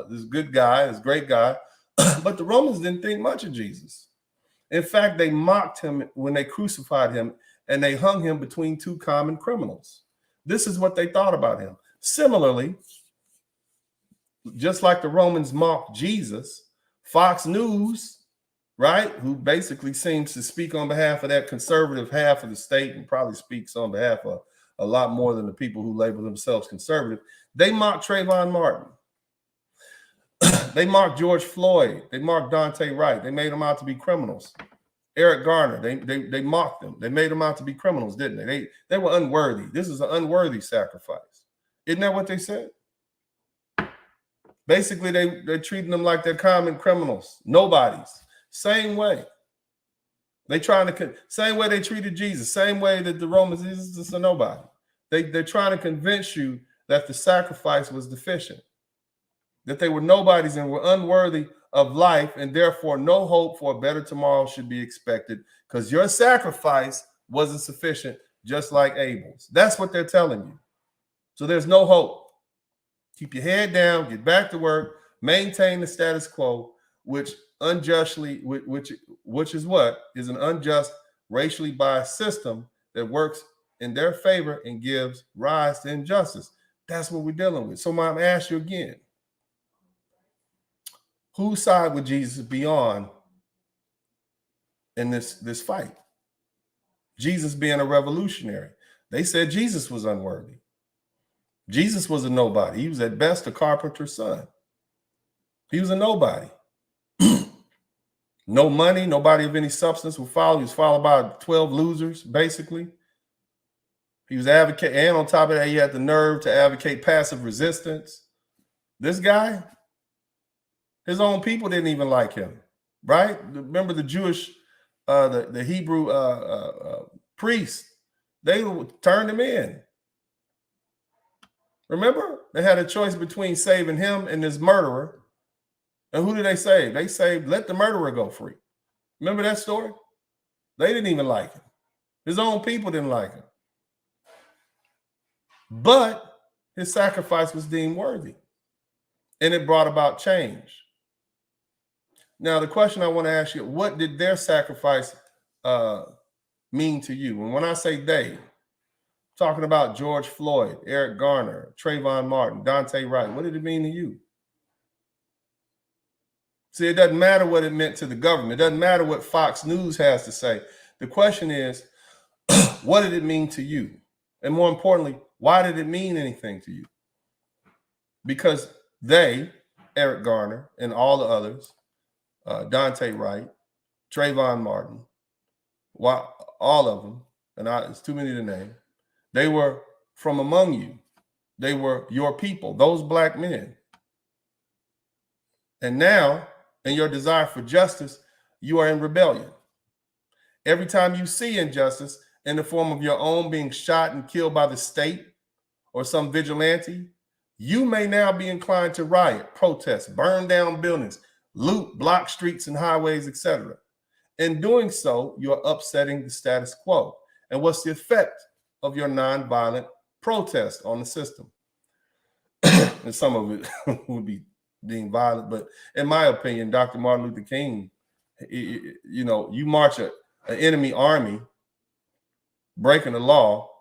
this good guy, this great guy. But the Romans didn't think much of Jesus. In fact, they mocked him when they crucified him, and they hung him between two common criminals. This is what they thought about him. Similarly, just like the Romans mocked Jesus, Fox News, right, who basically seems to speak on behalf of that conservative half of the state and probably speaks on behalf of a lot more than the people who label themselves conservative, they mocked Trayvon Martin. They mocked George Floyd. They mocked Dante Wright. They made them out to be criminals. Eric Garner, they mocked them. They made them out to be criminals, didn't they? They were unworthy. This is an unworthy sacrifice. Isn't that what they said? Basically, they're treating them like they're common criminals, nobodies. Same way. Same way they treated Jesus, same way that the Romans, Jesus is just a nobody. They're trying to convince you that the sacrifice was deficient, that they were nobodies and were unworthy of life, and therefore no hope for a better tomorrow should be expected because your sacrifice wasn't sufficient, just like Abel's. That's what they're telling you. So there's no hope. Keep your head down, get back to work, maintain the status quo, which is what is an unjust, racially biased system that works in their favor and gives rise to injustice. That's what we're dealing with. So I'm ask you again, whose side would Jesus be on in this fight? Jesus being a revolutionary. They said Jesus was unworthy. Jesus was a nobody. He was at best a carpenter's son. He was a nobody. No money, nobody of any substance would follow. He was followed by 12 losers, basically. He was advocate, and on top of that, he had the nerve to advocate passive resistance. This guy, his own people didn't even like him, right? Remember the Jewish, the Hebrew priests, they turned him in. Remember, they had a choice between saving him and this murderer. And who did they save? They saved, let the murderer go free. Remember that story? They didn't even like him. His own people didn't like him. But his sacrifice was deemed worthy. And it brought about change. Now, the question I want to ask you, what did their sacrifice mean to you? And when I say they, talking about George Floyd, Eric Garner, Trayvon Martin, Dante Wright, what did it mean to you? See, it doesn't matter what it meant to the government. It doesn't matter what Fox News has to say. The question is, what did it mean to you? And more importantly, why did it mean anything to you? Because they, Eric Garner and all the others, Dante Wright, Trayvon Martin, all of them, and it's too many to name, they were from among you. They were your people, those black men. And now, in your desire for justice, you are in rebellion. Every time you see injustice in the form of your own being shot and killed by the state or some vigilante, you may now be inclined to riot, protest, burn down buildings, loot, block streets and highways, etc. In doing so, you're upsetting the status quo. And what's the effect of your nonviolent protest on the system? And some of it would be being violent, but in my opinion, Dr. Martin Luther King, you know, you march an enemy army, breaking the law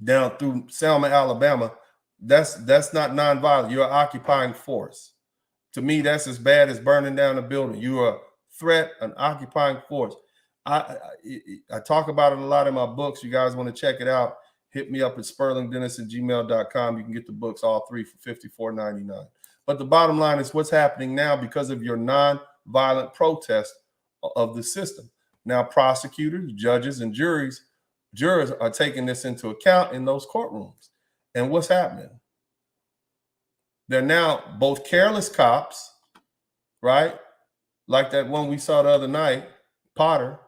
down through Selma, Alabama, that's not nonviolent. You're an occupying force. To me, that's as bad as burning down a building. You are a threat, an occupying force. I talk about it a lot in my books. You guys want to check it out, hit me up at sperlingdennis@gmail.com. You can get the books, all three, for $54.99. But the bottom line is what's happening now because of your non-violent protest of the system. Now, prosecutors, judges, and jurors are taking this into account in those courtrooms. And what's happening? They're now both careless cops, right? Like that one we saw the other night, Potter,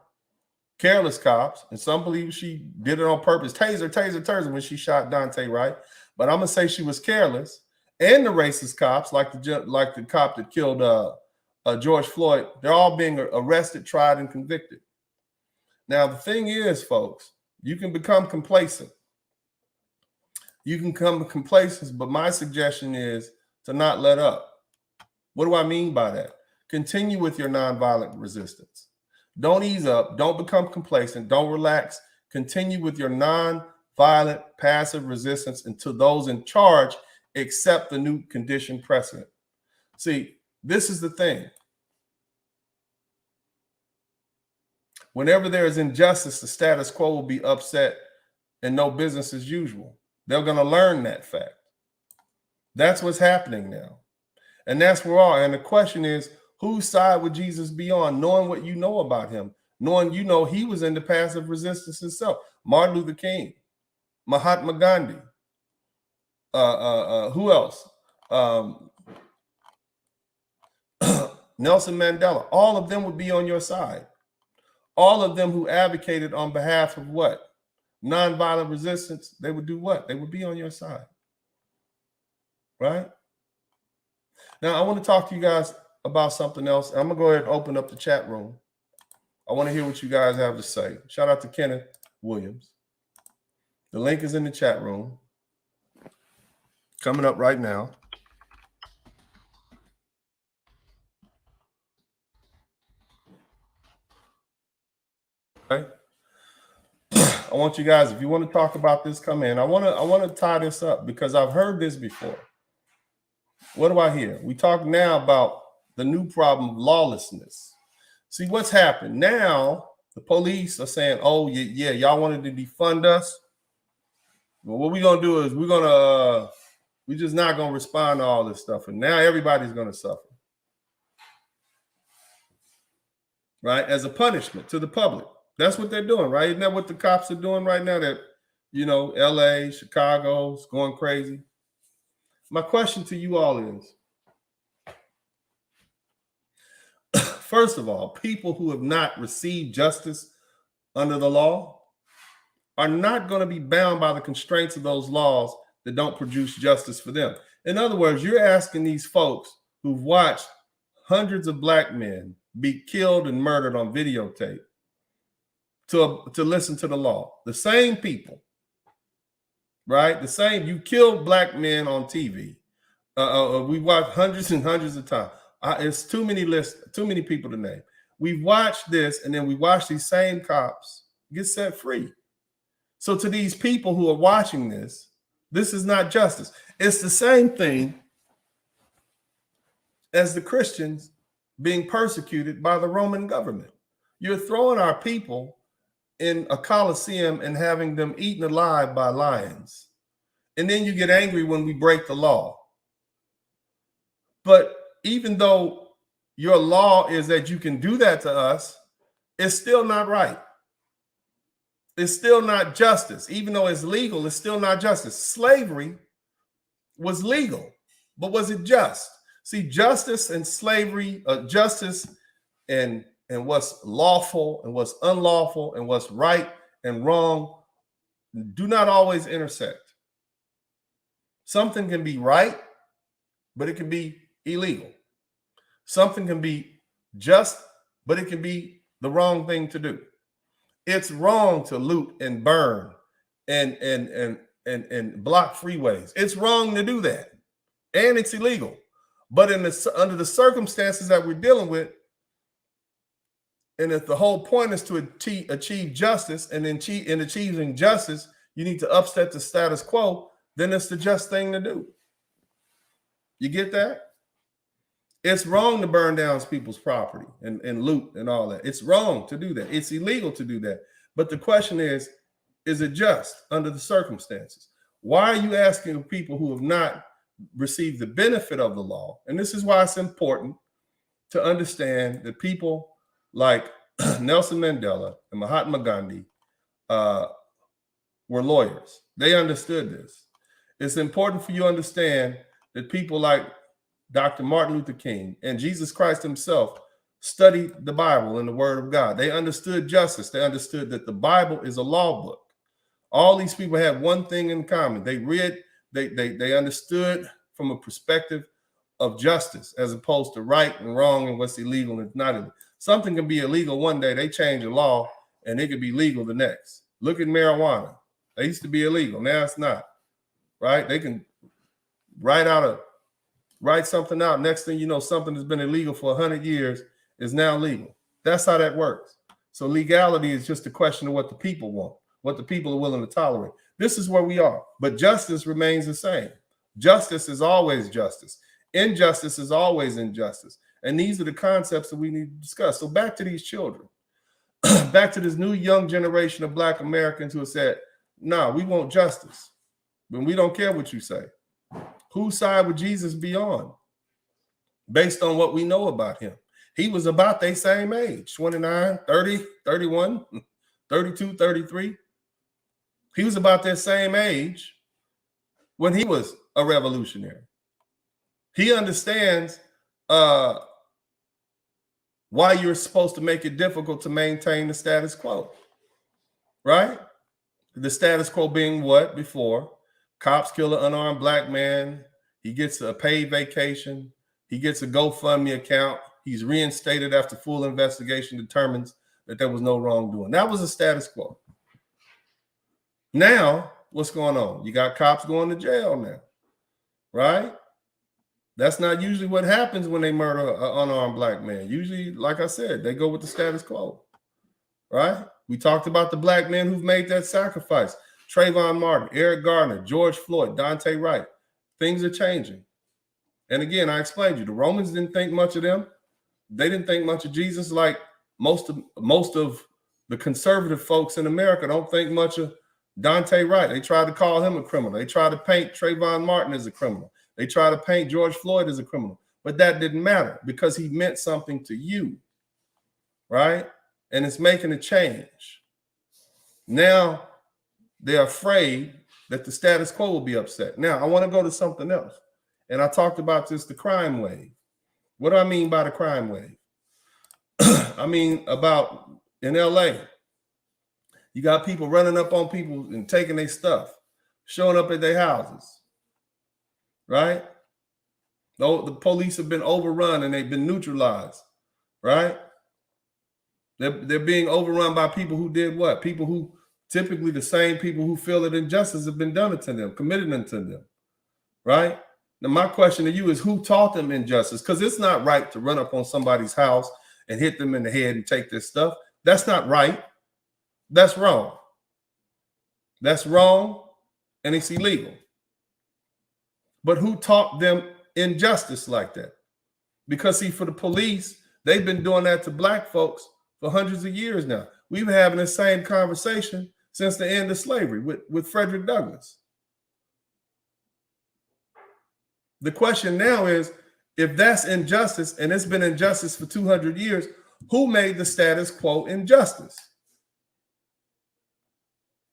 careless cops. And some believe she did it on purpose. Taser when she shot Dante, right? But I'm going to say she was careless. And the racist cops, like the cop that killed George Floyd, they're all being arrested, tried, and convicted. Now, the thing is, folks, you can become complacent. You can become complacent, but my suggestion is to not let up. What do I mean by that? Continue with your nonviolent resistance. Don't ease up. Don't become complacent. Don't relax. Continue with your nonviolent, passive resistance until those in charge accept the new condition precedent. See, this is the thing. Whenever there is injustice, the status quo will be upset and no business as usual. They're going to learn that fact. That's what's happening now. And that's where we are. And the question is, whose side would Jesus be on, knowing what you know about him, knowing you know he was into passive resistance himself? Martin Luther King, Mahatma Gandhi, who else? Nelson Mandela. All of them would be on your side. All of them who advocated on behalf of what? Nonviolent resistance. They would do what? They would be on your side. Right? Now, I want to talk to you guys about something else. I'm going to go ahead and open up the chat room. I want to hear what you guys have to say. Shout out to Kenneth Williams. The link is in the chat room. Coming up right now. Okay. I want you guys, if you want to talk about this, come in. I want to tie this up because I've heard this before. What do I hear? We talk now about the new problem of lawlessness. See what's happened now. The police are saying, "Oh yeah, y'all wanted to defund us. Well, what we're gonna do is we're just not gonna respond to all this stuff, and now everybody's gonna suffer, right? As a punishment to the public. That's what they're doing, right? Isn't that what the cops are doing right now? That L.A., Chicago's going crazy. My question to you all is, first of all, people who have not received justice under the law are not going to be bound by the constraints of those laws that don't produce justice for them. In other words, you're asking these folks who've watched hundreds of black men be killed and murdered on videotape to listen to the law. The same people, right? The same, you killed black men on TV. We watched hundreds and hundreds of times. It's too many lists, too many people to name. We've watched this, and then we watch these same cops get set free. So to these people who are watching this, this is not justice. It's the same thing as the Christians being persecuted by the Roman government. You're throwing our people in a coliseum and having them eaten alive by lions. And then you get angry when we break the law. But even though your law is that you can do that to us, it's still not right. It's still not justice. Even though it's legal, it's still not justice. Slavery was legal, but was it just? See, justice and slavery, justice and what's lawful and what's unlawful and what's right and wrong do not always intersect. Something can be right, but it can be illegal. Something can be just, but it can be the wrong thing to do. It's wrong to loot and burn and block freeways. It's wrong to do that, and it's illegal. But under the circumstances that we're dealing with, and if the whole point is to achieve justice, and in achieving justice, you need to upset the status quo, then it's the just thing to do. You get that? It's wrong to burn down people's property and loot and all that. It's wrong to do that. It's illegal to do that. But the question is it just under the circumstances? Why are you asking people who have not received the benefit of the law? And this is why it's important to understand that people like Nelson Mandela and Mahatma Gandhi were lawyers. They understood this. It's important for you to understand that people like Dr. Martin Luther King and Jesus Christ himself studied the Bible and the Word of God. They understood justice. They understood that the Bible is a law book. All these people have one thing in common. They understood from a perspective of justice as opposed to right and wrong and what's illegal and not illegal. Something can be illegal one day, they change the law, and it could be legal the next. Look at marijuana. It used to be illegal. Now it's not, right? They can write something out. Next thing you know, something that's been illegal for 100 years is now legal. That's how that works. So legality is just a question of what the people want, what the people are willing to tolerate. This is where we are. But justice remains the same. Justice is always justice. Injustice is always injustice. And these are the concepts that we need to discuss. So back to these children, back to this new young generation of Black Americans who have said, no, we want justice. But we don't care what you say. Whose side would Jesus be on? Based on what we know about him. He was about their same age, 29, 30, 31, 32, 33. He was about their same age when he was a revolutionary. He understands why you're supposed to make it difficult to maintain the status quo, right? The status quo being what before? Cops kill an unarmed Black man. He gets a paid vacation. He gets a GoFundMe account. He's reinstated after full investigation determines that there was no wrongdoing. That was the status quo. Now, what's going on? You got cops going to jail now, right? That's not usually what happens when they murder an unarmed Black man. Usually, like I said, they go with the status quo, right? We talked about the Black men who've made that sacrifice. Trayvon Martin, Eric Garner, George Floyd, Dante Wright. Things are changing. And again, I explained to you, the Romans didn't think much of them. They didn't think much of Jesus like most of the conservative folks in America don't think much of Dante Wright. They tried to call him a criminal. They tried to paint Trayvon Martin as a criminal. They tried to paint George Floyd as a criminal. But that didn't matter because he meant something to you, right? And it's making a change. Now they're afraid that the status quo will be upset. Now, I want to go to something else. And I talked about this, the crime wave. What do I mean by the crime wave? I mean about in LA, you got people running up on people and taking their stuff, showing up at their houses, right? The police have been overrun and they've been neutralized, right? They're being overrun by people who did what? People who typically the same people who feel that injustice have been done to them, committed unto them, right? Now, my question to you is, who taught them injustice? Because it's not right to run up on somebody's house and hit them in the head and take their stuff. That's not right. That's wrong. That's wrong, and it's illegal. But who taught them injustice like that? Because, see, for the police, they've been doing that to black folks for hundreds of years now. We've been having the same conversation since the end of slavery with Frederick Douglass. The question now is, if that's injustice, and it's been injustice for 200 years, who made the status quo injustice?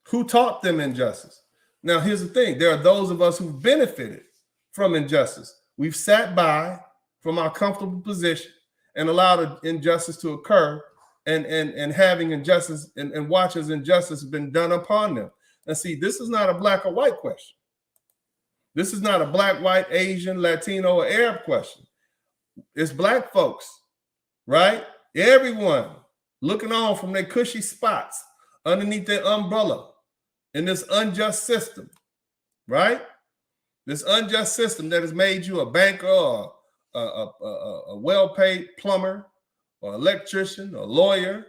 Who taught them injustice? Now, here's the thing. There are those of us who've benefited from injustice. We've sat by from our comfortable position and allowed injustice to occur, and having injustice and watch as injustice has been done upon them. And see, this is not a black or white question. This is not a black, white, Asian, Latino, or Arab question. It's black folks, right? Everyone looking on from their cushy spots underneath their umbrella in this unjust system, right? This unjust system that has made you a banker or a well-paid plumber or electrician or lawyer,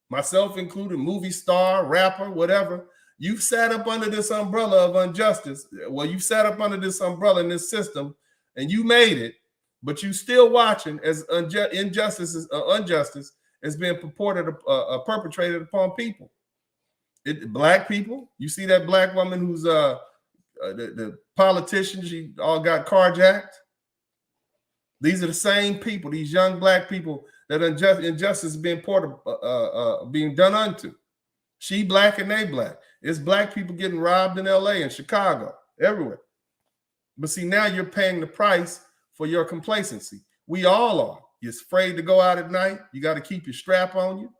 myself included, movie star, rapper, whatever. You've sat up under this umbrella of injustice. Well, you sat up under this umbrella in this system and you made it, but you still watching as injustice is being perpetrated upon people. Black people, you see that black woman who's the politician, she all got carjacked. These are the same people, these young black people that injustice is being being done unto. She black and they black. It's black people getting robbed in LA and Chicago, everywhere. But see, now you're paying the price for your complacency. We all are. You're afraid to go out at night. You got to keep your strap on you.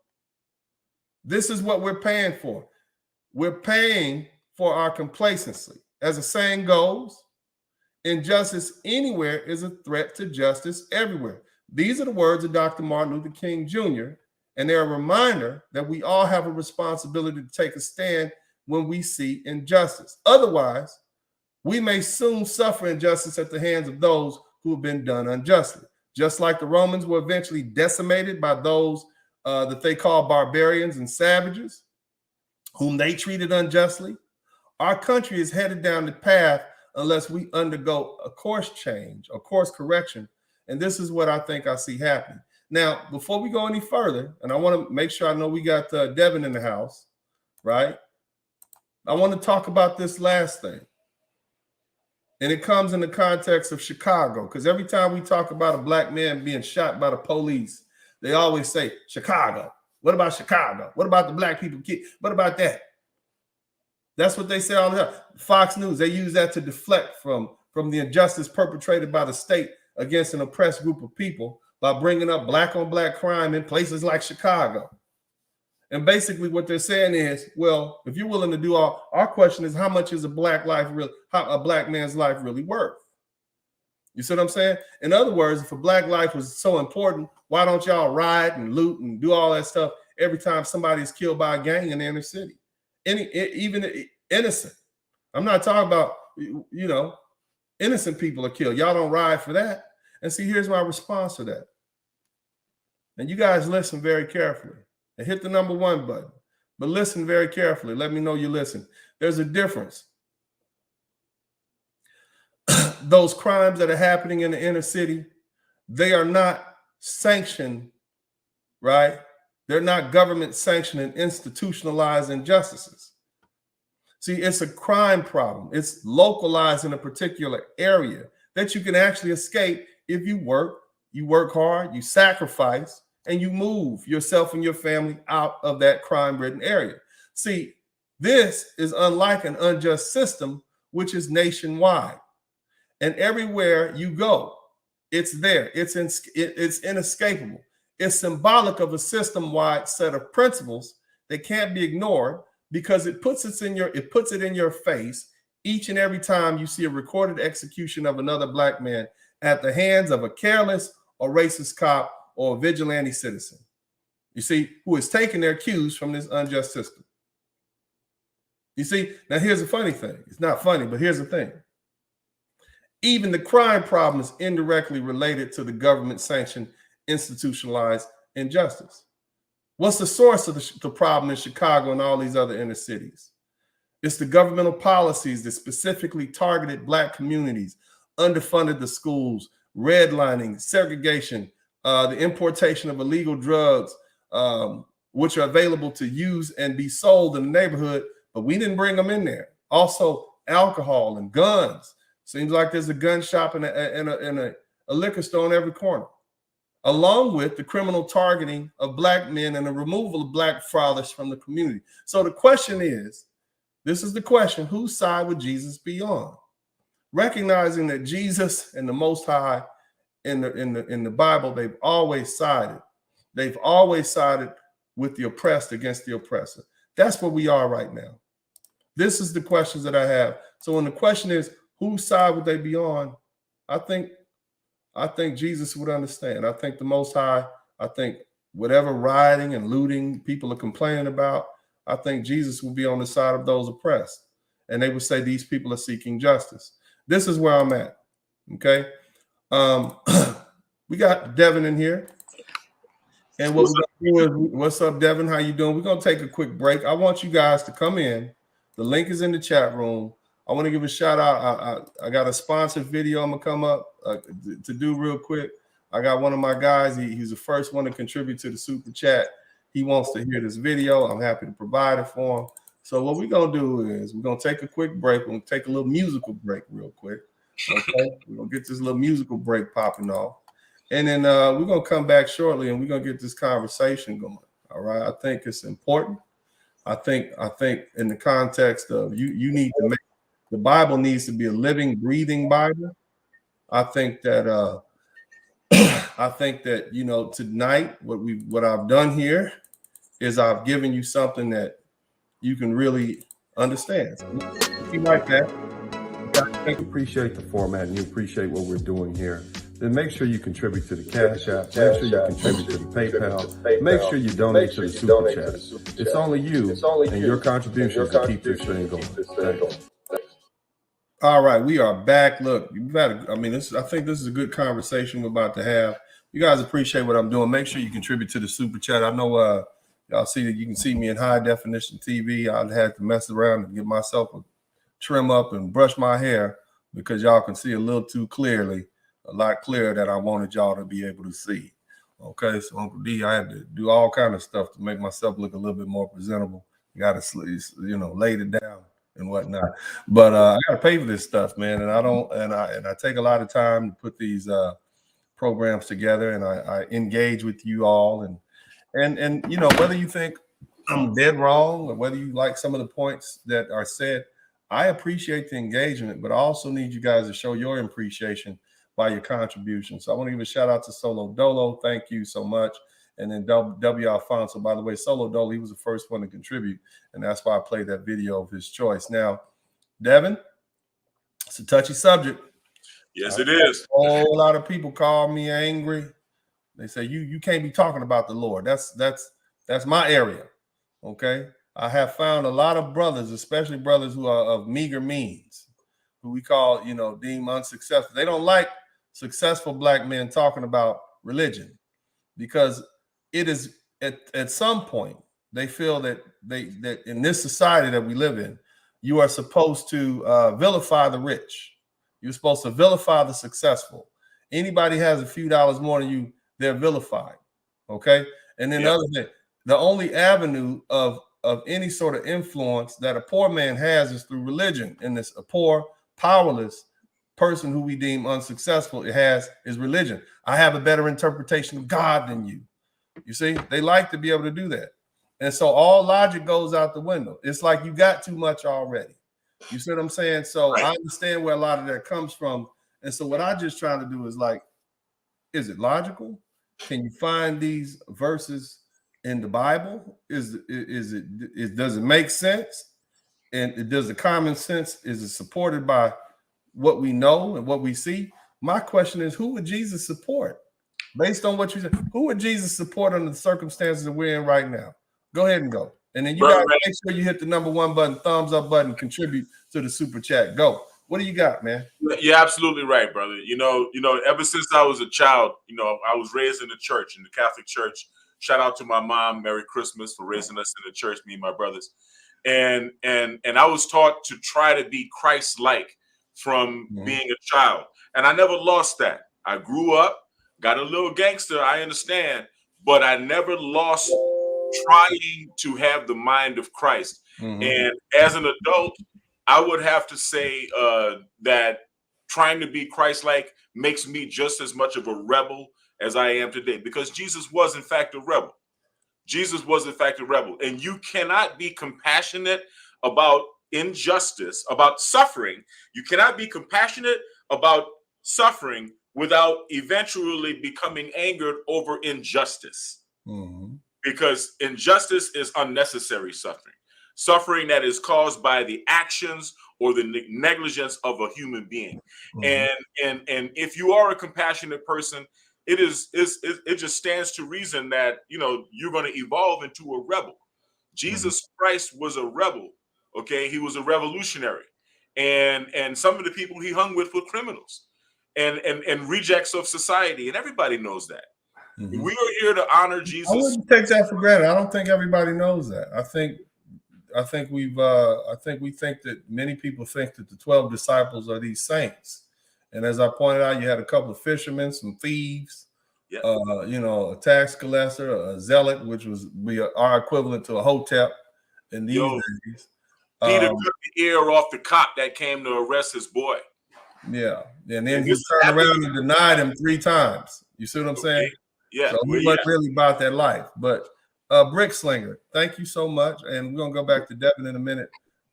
This is what we're paying for. We're paying for our complacency. As the saying goes, injustice anywhere is a threat to justice everywhere. These are the words of Dr. Martin Luther King Jr., and they're a reminder that we all have a responsibility to take a stand when we see injustice. Otherwise, we may soon suffer injustice at the hands of those who have been done unjustly. Just like the Romans were eventually decimated by those that they call barbarians and savages, whom they treated unjustly, our country is headed down the path unless we undergo a course change, a course correction. And this is what I think I see happening. Now, before we go any further, and I want to make sure I know we got Devin in the house, right? I want to talk about this last thing. And it comes in the context of Chicago, because every time we talk about a black man being shot by the police, they always say, Chicago. What about Chicago? What about the black people? What about that? That's what they say all the time. Fox News, they use that to deflect from the injustice perpetrated by the state against an oppressed group of people by bringing up black on black crime in places like Chicago. And basically what they're saying is, well, if you're willing to do our question is, how much is a black man's life really worth? You see what I'm saying? In other words, if a black life was so important, why don't y'all riot and loot and do all that stuff every time somebody is killed by a gang in the inner city? Even innocent. I'm not talking about, innocent people are killed. Y'all don't riot for that. And see, here's my response to that. And you guys listen very carefully and hit the number 1 button, but listen very carefully. Let me know you listen. There's a difference. Those crimes that are happening in the inner city, they are not sanctioned, right? They're not government sanctioned and institutionalized injustices. See, it's a crime problem. It's localized in a particular area that you can actually escape if you work hard, you sacrifice, and you move yourself and your family out of that crime-ridden area. See, this is unlike an unjust system, which is nationwide. And everywhere you go, it's there. It's inescapable. It's symbolic of a system-wide set of principles that can't be ignored, because it puts it in your face each and every time you see a recorded execution of another black man at the hands of a careless or racist cop or a vigilante citizen, you see, who is taking their cues from this unjust system. You see, now here's the funny thing. It's not funny, but here's the thing. Even the crime problem is indirectly related to the government-sanctioned institutionalized injustice. What's the source of the problem in Chicago and all these other inner cities? It's the governmental policies that specifically targeted Black communities, underfunded the schools, redlining, segregation, the importation of illegal drugs, which are available to use and be sold in the neighborhood, but we didn't bring them in there. Also, alcohol and guns. Seems like there's a gun shop and a liquor store on every corner, along with the criminal targeting of Black men and the removal of Black fathers from the community. So the question is, this is the question, whose side would Jesus be on? Recognizing that Jesus and the Most High in the Bible, they've always sided. They've always sided with the oppressed against the oppressor. That's where we are right now. This is the questions that I have. So when the question is, whose side would they be on? I think Jesus would understand. I think the Most High, I think whatever rioting and looting people are complaining about, I think Jesus will be on the side of those oppressed. And they would say these people are seeking justice. This is where I'm at. Okay. We got Devin in here. And what we're gonna do is, what's up, Devin? How you doing? We're gonna take a quick break. I want you guys to come in. The link is in the chat room. I want to give a shout out. I got a sponsored video I'm gonna come up to do real quick. I got one of my guys. He's the first one to contribute to the super chat. He wants to hear this video. I'm happy to provide it for him. So what we're gonna do is we're gonna take a quick break. We're gonna take a little musical break real quick. Okay, we're gonna get this little musical break popping off, and then we're gonna come back shortly and we're gonna get this conversation going. All right, I think it's important. I think in the context of you need to make the Bible needs to be a living, breathing Bible. I think that tonight what I've done here is I've given you something that you can really understand. So if you like that, you appreciate the format and you appreciate what we're doing here, then make sure you contribute to the Cash App, make sure you contribute to the PayPal, make sure you donate to the Super Chat. It's only you and your contributions to keep this thing going. Thanks. All right, we are back. Look, I think this is a good conversation we're about to have. You guys appreciate what I'm doing. Make sure you contribute to the Super Chat. I know y'all see that you can see me in high definition TV. I had to mess around and get myself a trim up and brush my hair because y'all can see a little too clearly, a lot clearer that I wanted y'all to be able to see. Okay, so Uncle D, I had to do all kind of stuff to make myself look a little bit more presentable. You got to, lay it down and whatnot. But I got to pay for this stuff, man, and I take a lot of time to put these programs together, and I engage with you all, and whether you think I'm dead wrong or whether you like some of the points that are said, I appreciate the engagement, but I also need you guys to show your appreciation by your contribution. So I want to give a shout out to Solo Dolo. Thank you so much. And then W. Alfonso, by the way, Solo Dolo, he was the first one to contribute, and that's why I played that video of his choice. Now, Devin, it's a touchy subject. Yes, it is. A whole lot of people call me angry. They say you can't be talking about the Lord. That's my area. Okay. I have found a lot of brothers, especially brothers who are of meager means, who we call, deem unsuccessful. They don't like successful Black men talking about religion because it is at some point they feel that that in this society that we live in, you are supposed to vilify the rich. You're supposed to vilify the successful. Anybody has a few dollars more than you, they're vilified. Okay. And then the other thing, the only avenue of any sort of influence that a poor man has is through religion. And this a poor, powerless person who we deem unsuccessful is religion. I have a better interpretation of God than you. You see, they like to be able to do that. And so all logic goes out the window. It's like you got too much already. You see what I'm saying? So I understand where a lot of that comes from. And so what I just trying to do is like, is it logical? Can you find these verses in the Bible? Does it make sense? And does the common sense, is it supported by what we know and what we see? My question is, who would Jesus support? Based on what you said, who would Jesus support under the circumstances that we're in right now? Go ahead and go. And then you guys make sure you hit the #1 button, thumbs up button, contribute to the super chat. Go. What do you got, man? You're absolutely right, brother. Ever since I was a child, I was raised in the church, in the Catholic Church. Shout out to my mom, Merry Christmas, for raising us in the church, me and my brothers. And I was taught to try to be Christ-like from being a child, and I never lost that. I grew up, got a little gangster, I understand, but I never lost trying to have the mind of Christ. And as an adult, I would have to say that trying to be Christ-like makes me just as much of a rebel as I am today, because Jesus was in fact a rebel. Jesus was in fact a rebel, and you cannot be compassionate about injustice, about suffering. You cannot be compassionate about suffering without eventually becoming angered over injustice, because injustice is unnecessary suffering. Suffering that is caused by the actions or the negligence of a human being. And if you are a compassionate person, it just stands to reason that you're going to evolve into a rebel. Jesus Christ was a rebel. Okay, he was a revolutionary, and some of the people he hung with were criminals and rejects of society, and everybody knows that. We are here to honor Jesus. I wouldn't take that for granted. I don't think everybody knows that. I think we think that many people think that the 12 disciples are these saints. And as I pointed out, you had a couple of fishermen, some thieves, a tax collector, a zealot, which was our equivalent to a hotep in these days. Peter cut the ear off the cop that came to arrest his boy. Yeah. And then he turned around and denied him 3 times. You see what I'm saying? Yeah. So we weren't really about that life. But Brick Slinger, thank you so much. And we're going to go back to Devin in a minute.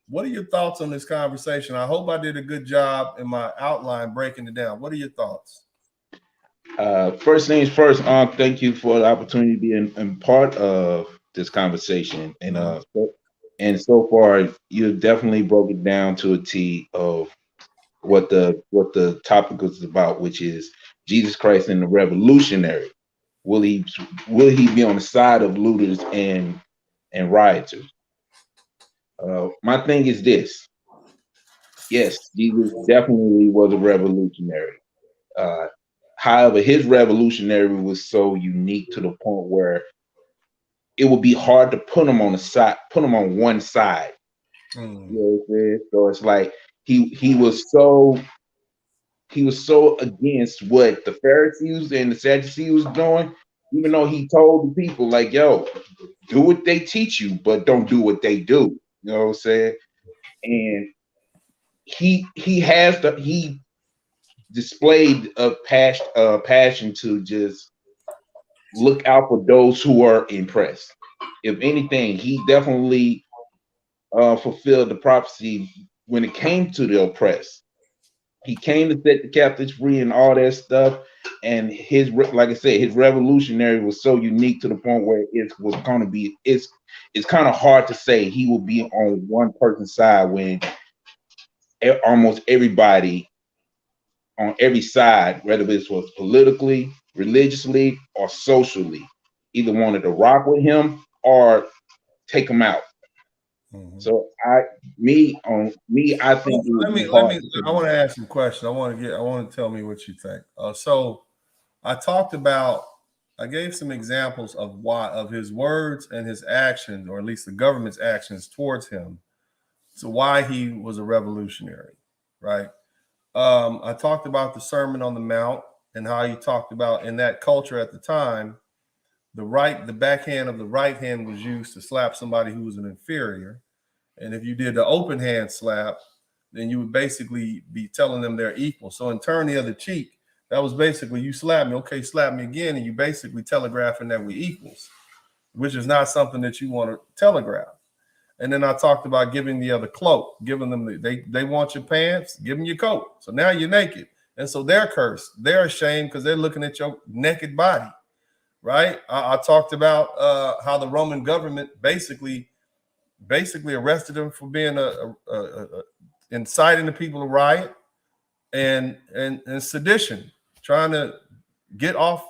What are your thoughts on this conversation? I hope I did a good job in my outline breaking it down. What are your thoughts? First things first, thank you for the opportunity to be in part of this conversation. And so far, you definitely broke it down to a T of what the topic is about, which is Jesus Christ and the revolutionary. Will he be on the side of looters and rioters? My thing is this. Yes, Jesus definitely was a revolutionary. However, his revolutionary was so unique to the point where it would be hard to put him on one side. You know what I'm saying? So it's like he was so against what the Pharisees and the Sadducees was doing, even though he told the people, like, yo, do what they teach you, but don't do what they do. You know what I'm saying? And he displayed a passion to just look out for those who are impressed. If anything, he definitely fulfilled the prophecy when it came to the oppressed. He came to set the captives free and all that stuff. And like I said, his revolutionary was so unique to the point where it's kind of hard to say he will be on one person's side when almost everybody on every side, whether it was politically, religiously, or socially, either wanted to rock with him or take him out. So I think I want to ask you a question. I want to tell me what you think. So I gave some examples of his words and his actions, or at least the government's actions towards him. So why he was a revolutionary, right? I talked about the Sermon on the Mount and how he talked about in that culture at the time, the backhand of the right hand was used to slap somebody who was an inferior. And if you did the open hand slap, then you would basically be telling them they're equal. So in turn the other cheek, that was basically, you slap me, okay, slap me again. And you basically telegraphing that we equals, which is not something that you want to telegraph. And then I talked about giving the other cloak, giving them, they want your pants, give them your coat. So now you're naked. And so they're cursed. They're ashamed because they're looking at your naked body, right? I talked about how the Roman government basically arrested him for being inciting the people to riot and sedition, trying to get off,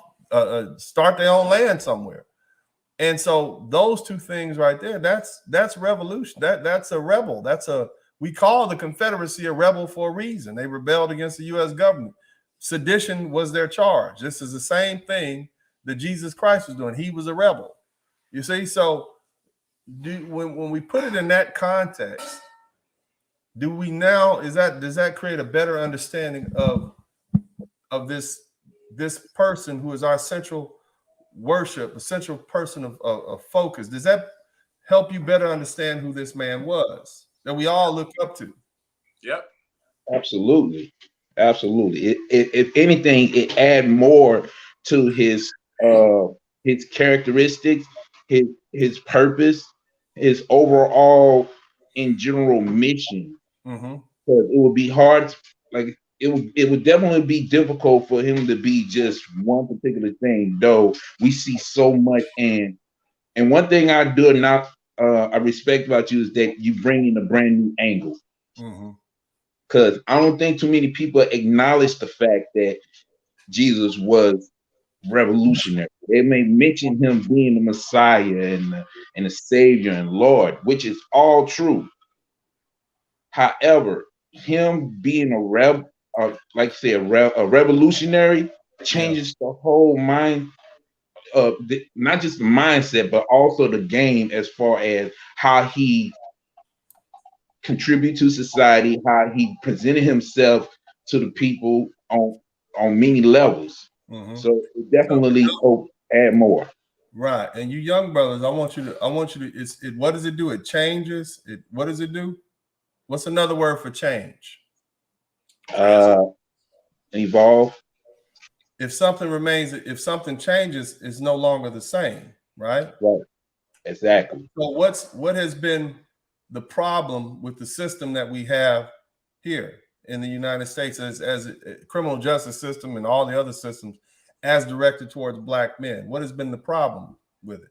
start their own land somewhere. And so those two things right there, that's revolution. That's a rebel. That's a We call the Confederacy a rebel for a reason. They rebelled against the U.S. government. Sedition was their charge. This is the same thing that Jesus Christ was doing. He was a rebel. You see, so when we put it in that context, do we now, does that create a better understanding of this person who is our central worship, the central person of focus? Does that help you better understand who this man was that we all look up to? Yep. Absolutely. If anything, it add more to his characteristics, his purpose, his overall in general mission. Mm-hmm. Because it would be hard, like it would definitely be difficult for him to be just one particular thing. Though we see so much, and one thing I do not I respect about you is that you bring in a brand new angle. Mm-hmm. Because I don't think too many people acknowledge the fact that Jesus was revolutionary. They may mention him being the Messiah and the Savior and Lord, which is all true. However, him being a revolutionary changes the whole mind of not just the mindset, but also the game as far as how he contribute to society, how he presented himself to the people on many levels. Mm-hmm. So it definitely add more. Right. And you young brothers, I want you to, what does it do? It changes. What does it do? What's another word for change? Evolve. If something changes, it's no longer the same, right? Right. Exactly. So what has been the problem with the system that we have here in the United States as a criminal justice system and all the other systems as directed towards black men? What has been the problem with it?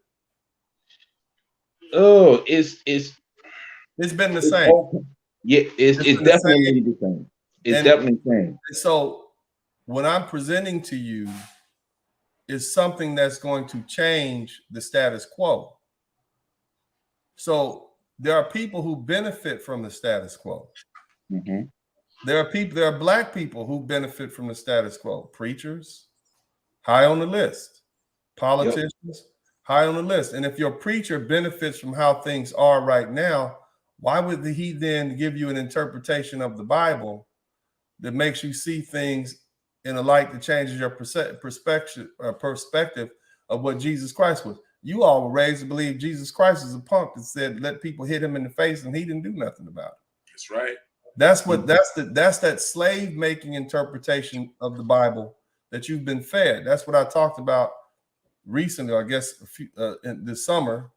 Oh, it's been the same. Open. Yeah, it's definitely the same. It's definitely the same. So what I'm presenting to you is something that's going to change the status quo. So there are people who benefit from the status quo. Mm-hmm. There are black people who benefit from the status quo. Preachers, high on the list. Politicians, high on the list. And if your preacher benefits from how things are right now, why would he then give you an interpretation of the Bible that makes you see things in a light that changes your perspective of what Jesus Christ was? You all were raised to believe Jesus Christ is a punk that said, let people hit him in the face, and he didn't do nothing about it. That's right. That's that slave making interpretation of the Bible that you've been fed. That's what I talked about recently, I guess, in this summer,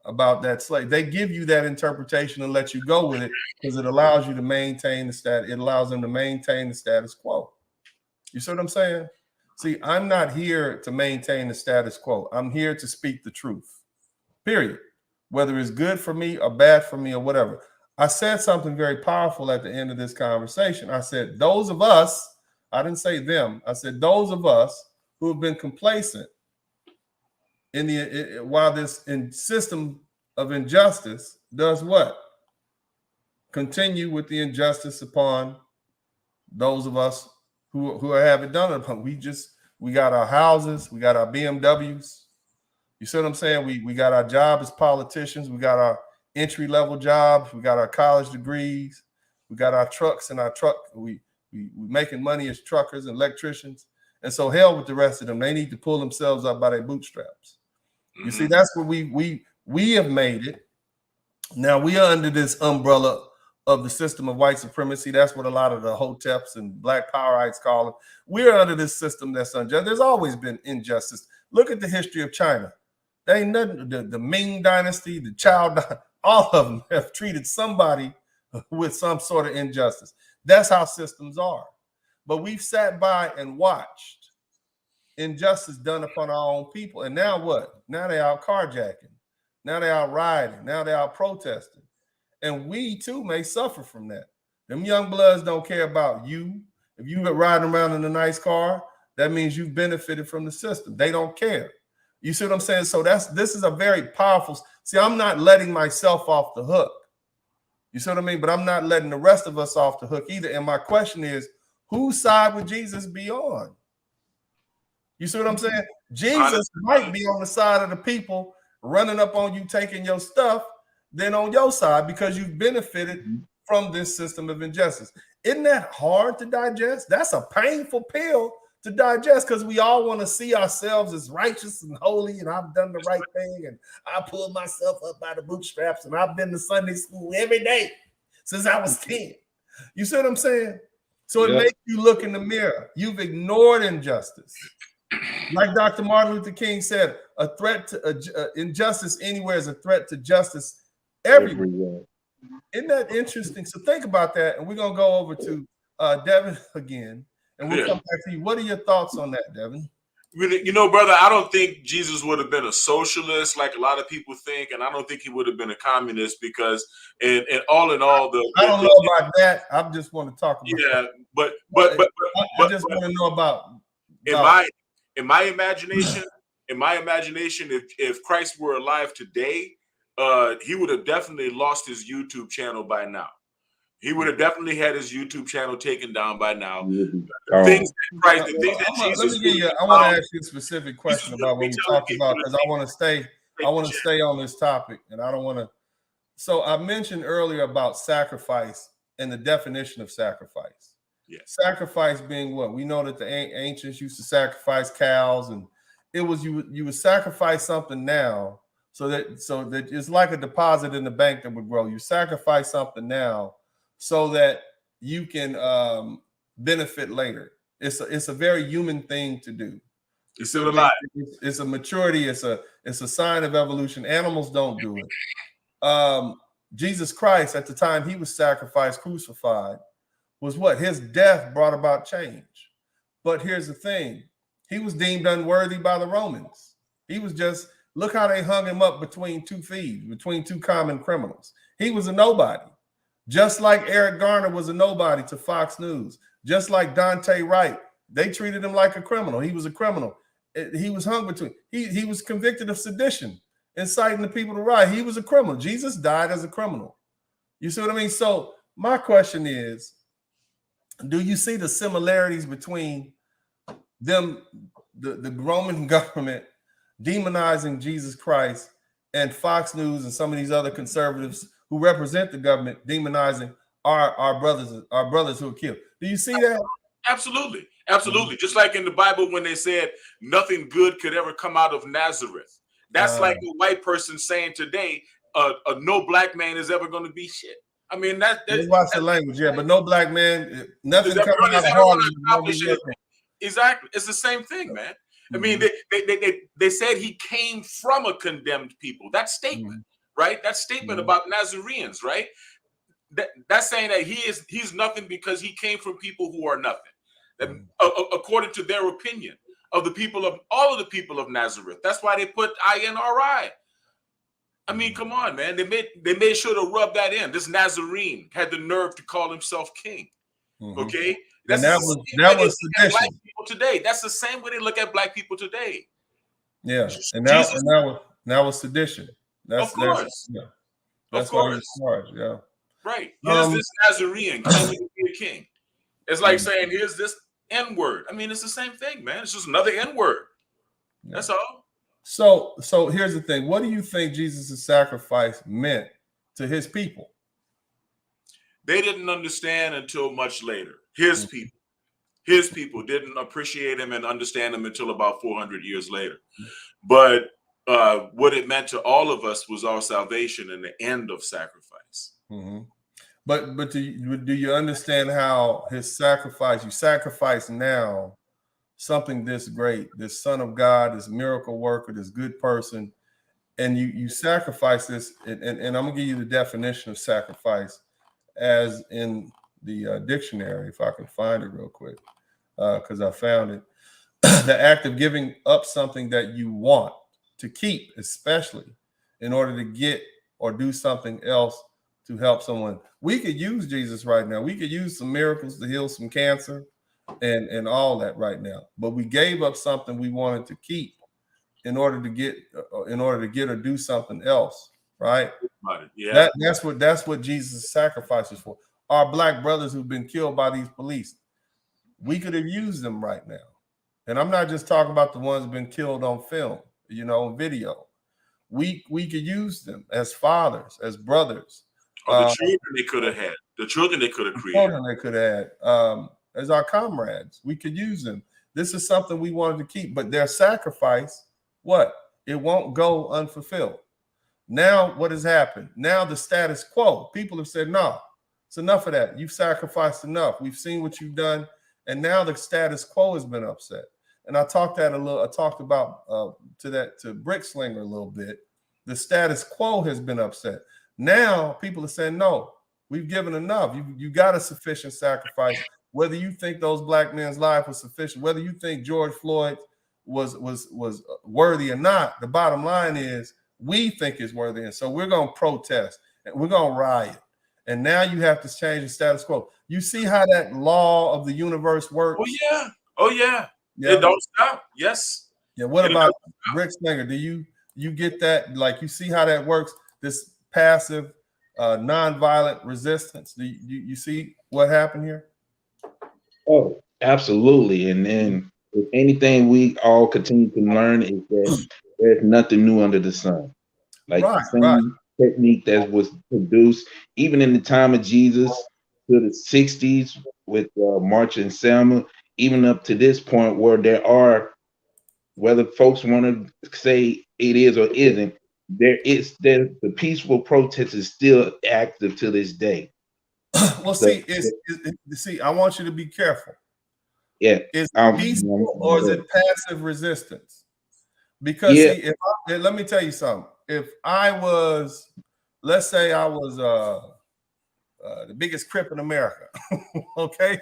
about that slave. They give you that interpretation and let you go with it because it allows you to maintain the status. It allows them to maintain the status quo. You see what I'm saying? See, I'm not here to maintain the status quo. I'm here to speak the truth, period. Whether it's good for me or bad for me or whatever. I said something very powerful at the end of this conversation. I said, those of us, I didn't say them, I said those of us who have been complacent while this system of injustice does what? Continue with the injustice upon those of us who have it done upon. We got our houses, we got our BMWs. You see what I'm saying? We got our job as politicians, we got our entry-level jobs, we got our college degrees, we got our trucks and our truck. We making money as truckers and electricians. And so hell with the rest of them. They need to pull themselves up by their bootstraps. You see, that's what we have made it. Now we are under this umbrella of the system of white supremacy. That's what a lot of the hoteps and black powerites call them. We're under this system that's unjust. There's always been injustice. Look at the history of China. They ain't nothing. The Ming Dynasty, the Chow, all of them have treated somebody with some sort of injustice. That's how systems are. But we've sat by and watched injustice done upon our own people. And now what? Now they out carjacking. Now they out rioting. Now they out protesting. And we too may suffer from that. Them young bloods don't care about you. If you are riding around in a nice car, that means you've benefited from the system. They don't care. You see what I'm saying? So this is a very powerful. See, I'm not letting myself off the hook. You see what I mean? But I'm not letting the rest of us off the hook either. And my question is, whose side would Jesus be on? You see what I'm saying? Jesus might be on the side of the people running up on you, taking your stuff, than on your side because you've benefited from this system of injustice. Isn't that hard to digest? That's a painful pill to digest because we all want to see ourselves as righteous and holy, and I've done the right thing, and I pulled myself up by the bootstraps, and I've been to Sunday school every day since I was 10. You see what I'm saying? So it makes you look in the mirror. You've ignored injustice. Like Dr. Martin Luther King said, a threat to injustice anywhere is a threat to justice everywhere. Isn't that interesting? So think about that, and we're going to go over to Devin again, and we'll come back to you. What are your thoughts on that, Devin? You know, brother, I don't think Jesus would have been a socialist like a lot of people think, and I don't think he would have been a communist because, and all in all, I don't know about that. I just want to talk about. Yeah, but I just want to know about. In my imagination, if Christ were alive today, he would have definitely lost his YouTube channel by now. He would have definitely had his YouTube channel taken down by now. I want to ask you a specific question about what we talked about because I want to stay on this topic, and I don't want to. So I mentioned earlier about sacrifice and the definition of sacrifice. Yeah. Sacrifice being what? We know that the ancients used to sacrifice cows, and it was you would sacrifice something now so that it's like a deposit in the bank that would grow. You sacrifice something now so that you can benefit later. It's a very human thing to do. It's still alive. It's a maturity. It's a sign of evolution. Animals don't do it. Jesus Christ, at the time he was sacrificed, crucified, was what? His death brought about change. But here's the thing. He was deemed unworthy by the Romans. He was just, look how they hung him up between two thieves, between two common criminals. He was a nobody. Just like Eric Garner was a nobody to Fox News. Just like Dante Wright. They treated him like a criminal. He was a criminal. He was hung between. He was convicted of sedition, inciting the people to riot. He was a criminal. Jesus died as a criminal. You see what I mean? So my question is, do you see the similarities between them, the Roman government demonizing Jesus Christ, and Fox News and some of these other conservatives who represent the government demonizing our brothers who were killed? Do you see that? Absolutely. Absolutely. Just like in the Bible when they said nothing good could ever come out of Nazareth. That's like a white person saying today, no black man is ever going to be shit. I mean, that's watch the language, yeah, but no black man, nothing coming out of Harlem. Exactly. It's the same thing, man. I mean, they said he came from a condemned people. That statement, right? That statement about Nazarenes, right? That's saying that he's nothing because he came from people who are nothing, according to their opinion of the people of all of the people of Nazareth. That's why they put INRI. I mean, come on, man. They made sure to rub that in. This Nazarene had the nerve to call himself king. Okay, that was sedition. Black people today. That's the same way they look at black people today. Yeah, and that was sedition. Of course. That's why he was charged. Yeah. Right. Here's this Nazarene claiming to be a king. It's like saying, here's this N-word. I mean, it's the same thing, man. It's just another N-word. Yeah. That's all. So here's the thing. What do you think Jesus' sacrifice meant to his people? They didn't understand until much later. His people didn't appreciate him and understand him until about 400 years later. But what it meant to all of us was our salvation and the end of sacrifice. But do you understand how his sacrifice, you sacrifice now something this great, this Son of God, this miracle worker, this good person, and you sacrifice this, and I'm gonna give you the definition of sacrifice as in the dictionary, if I can find it real quick, because I found it. The act of giving up something that you want to keep, especially in order to get or do something else to help someone. We could use Jesus right now. We could use some miracles to heal some cancer and all that right now. But we gave up something we wanted to keep in order to get or do something else right? Yeah. That's what Jesus' sacrifice is for. Our black brothers who've been killed by these police, we could have used them right now. And I'm not just talking about the ones who've been killed on film, on video. We could use them as fathers, as brothers. The children they could have had. The children they could have created. Children they could have had. As our comrades. We could use them. This is something we wanted to keep, but their sacrifice, what? It won't go unfulfilled. Now, what has happened? Now the status quo. People have said, no, it's enough of that. You've sacrificed enough. We've seen what you've done. And now the status quo has been upset. And I talked about to Brickslinger a little bit. The status quo has been upset. Now people are saying, no, we've given enough. You got a sufficient sacrifice. Whether you think those black men's life was sufficient, whether you think George Floyd was worthy or not, the bottom line is we think it's worthy. And so we're going to protest and we're going to riot. And now you have to change the status quo. You see how that law of the universe works? Oh, yeah. It don't stop. Yes. Yeah. What about Brickslinger? Do you get that? Like, you see how that works? This passive, nonviolent resistance. Do you see what happened here? Oh, absolutely. And then if anything we all continue to learn is that there's nothing new under the sun. Like the same technique that was produced even in the time of Jesus to the 60s with March and Selma, even up to this point where there are, whether folks want to say it is or isn't, the peaceful protest is still active to this day. Well, see, I want you to be careful. Yeah. Is it peaceful or is it passive resistance? Because see, let me tell you something. If I was, let's say I was the biggest Crip in America, okay,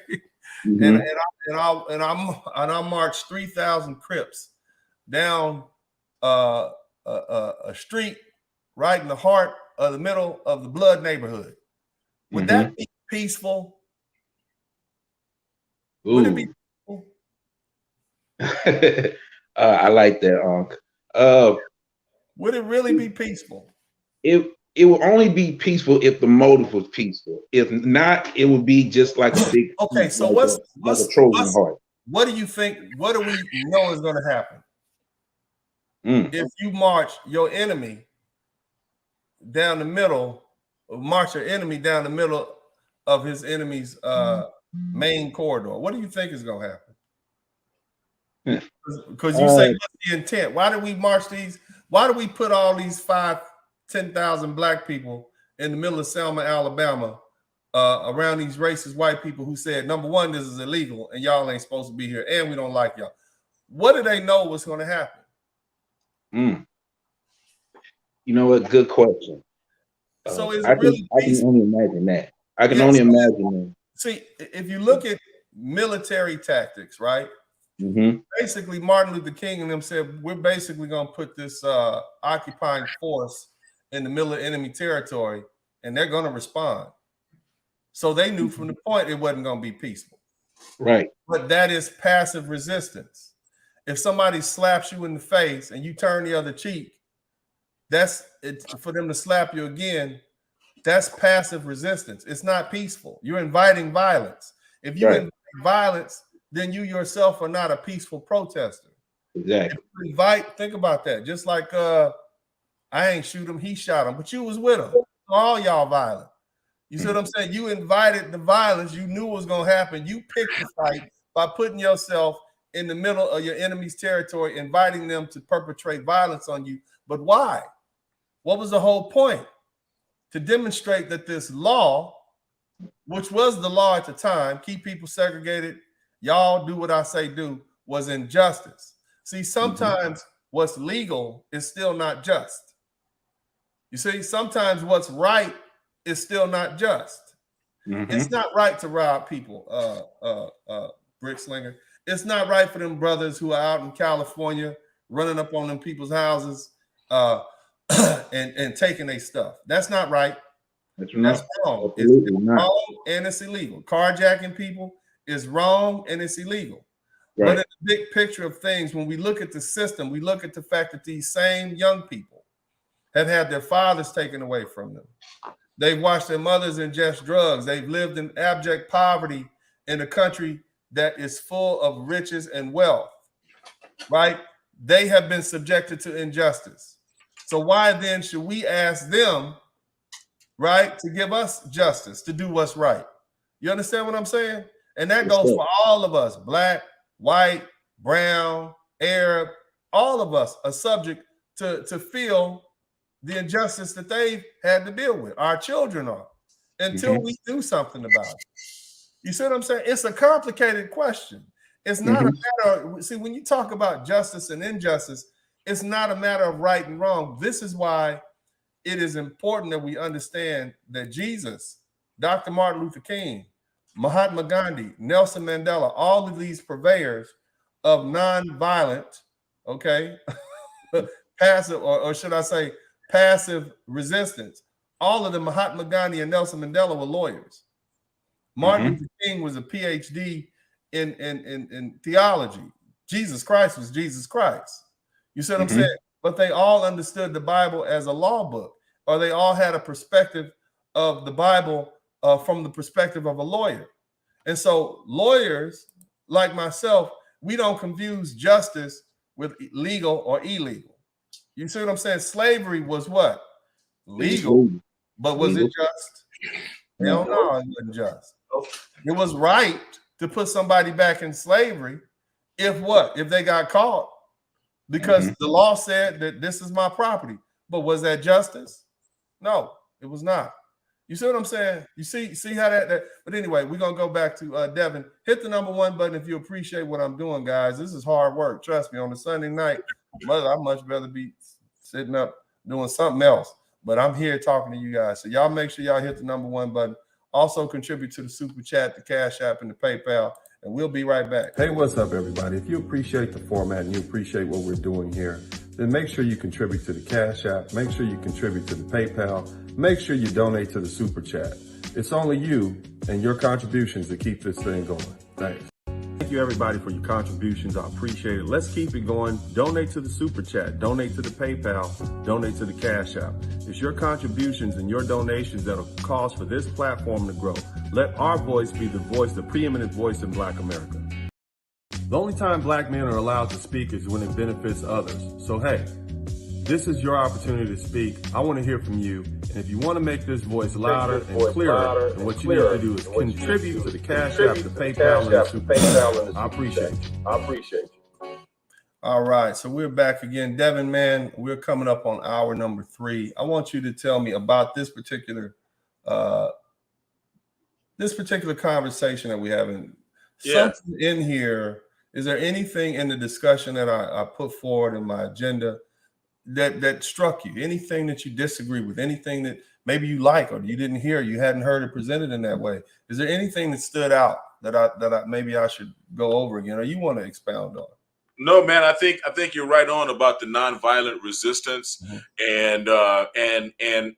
and I marched 3,000 Crips down a street right in the heart of the middle of the Blood neighborhood. Would that be peaceful? Would it be peaceful? I like that, Unc. Would it really be peaceful? It will only be peaceful if the motive was peaceful. If not, it would be just like a big so like a Trojan heart. What do you think? What do we know is going to happen? If you march your enemy down the middle, march your enemy down the middle of his enemy's main corridor, what do you think is going to happen? Because you say, what's the intent? Why do we march these? Why do we put all these 10,000 black people in the middle of Selma, Alabama, around these racist white people who said, number one, this is illegal and y'all ain't supposed to be here and we don't like y'all? What do they know what's going to happen? You know what? Good question. So is it really I can only imagine that. I can only imagine that. See, if you look at military tactics, right? Basically, Martin Luther King and them said, we're basically going to put this occupying force in the middle of enemy territory, and they're going to respond. So they knew from the point it wasn't going to be peaceful. Right. But that is passive resistance. If somebody slaps you in the face and you turn the other cheek, that's it. For them to slap you again, that's passive resistance. It's not peaceful. You're inviting violence. If you invite violence, then you yourself are not a peaceful protester. Exactly. If you invite, think about that. Just like I ain't shoot him, he shot him, but you was with him. All y'all violent. You see what I'm saying? You invited the violence. You knew what was going to happen. You picked the fight by putting yourself in the middle of your enemy's territory, inviting them to perpetrate violence on you. But why? What was the whole point? To demonstrate that this law, which was the law at the time, keep people segregated, y'all do what I say do, was injustice. See, sometimes what's legal is still not just. You see, sometimes what's right is still not just. It's not right to rob people, Brickslinger. It's not right for them brothers who are out in California running up on them people's houses and taking their stuff. That's not right. That's wrong. It's wrong and it's illegal. Carjacking people is wrong and it's illegal. Right. But in the big picture of things, when we look at the system, we look at the fact that these same young people have had their fathers taken away from them. They've watched their mothers ingest drugs. They've lived in abject poverty in a country that is full of riches and wealth, right? They have been subjected to injustice. So why then should we ask them, right, to give us justice, to do what's right? You understand what I'm saying? And that goes for all of us, black, white, brown, Arab, all of us are subject to feel the injustice that they've had to deal with. Our children are, until we do something about it. You see what I'm saying? It's a complicated question. It's not a matter of, see, when you talk about justice and injustice, it's not a matter of right and wrong. This is why it is important that we understand that Jesus, Dr. Martin Luther King, Mahatma Gandhi, Nelson Mandela, all of these purveyors of nonviolent, okay, passive, or should I say passive resistance, all of them, Mahatma Gandhi and Nelson Mandela, were lawyers. Martin Luther King was a PhD in theology. Jesus Christ was Jesus Christ. You see what I'm saying? But they all understood the Bible as a law book, or they all had a perspective of the Bible from the perspective of a lawyer. And so lawyers like myself, we don't confuse justice with legal or illegal. You see what I'm saying? Slavery was what? Legal, but was it just? Hell no, it wasn't just. It was right to put somebody back in slavery if what? If they got caught, because the law said that this is my property. But was that justice? No, it was not. You see what I'm saying? You see how that but anyway, we're gonna go back to Devin. Hit the number 1 button if you appreciate what I'm doing, guys. This is hard work. Trust me, on a Sunday night, I'd much rather be sitting up doing something else. But I'm here talking to you guys. So y'all make sure y'all hit the number 1 button. Also contribute to the Super Chat, the Cash App, and the PayPal. And we'll be right back. Hey, what's up, everybody? If you appreciate the format and you appreciate what we're doing here, then make sure you contribute to the Cash App. Make sure you contribute to the PayPal. Make sure you donate to the Super Chat. It's only you and your contributions that keep this thing going. Thanks. Thank you, everybody, for your contributions. I appreciate it. Let's keep it going. Donate to the Super Chat. Donate to the PayPal. Donate to the Cash App. It's your contributions and your donations that'll cause for this platform to grow. Let our voice be the voice, the preeminent voice in Black America. The only time Black men are allowed to speak is when it benefits others. So, hey, this is your opportunity to speak. I want to hear from you. And if you want to make this voice louder and clearer, then what you need to do is contribute to the Cash App, the PayPal, and the Super Chat. I appreciate you. All right, so we're back again. Devin, man, we're coming up on hour number 3. I want you to tell me about this particular conversation that we're having. Something in here. Is there anything in the discussion that I put forward in my agenda that struck you? Anything that you disagree with? Anything that maybe you like or you didn't hear, you hadn't heard it presented in that way? Is there anything that stood out that I maybe I should go over again, or you want to expound on? No, man, I think you're right on about the nonviolent resistance, and I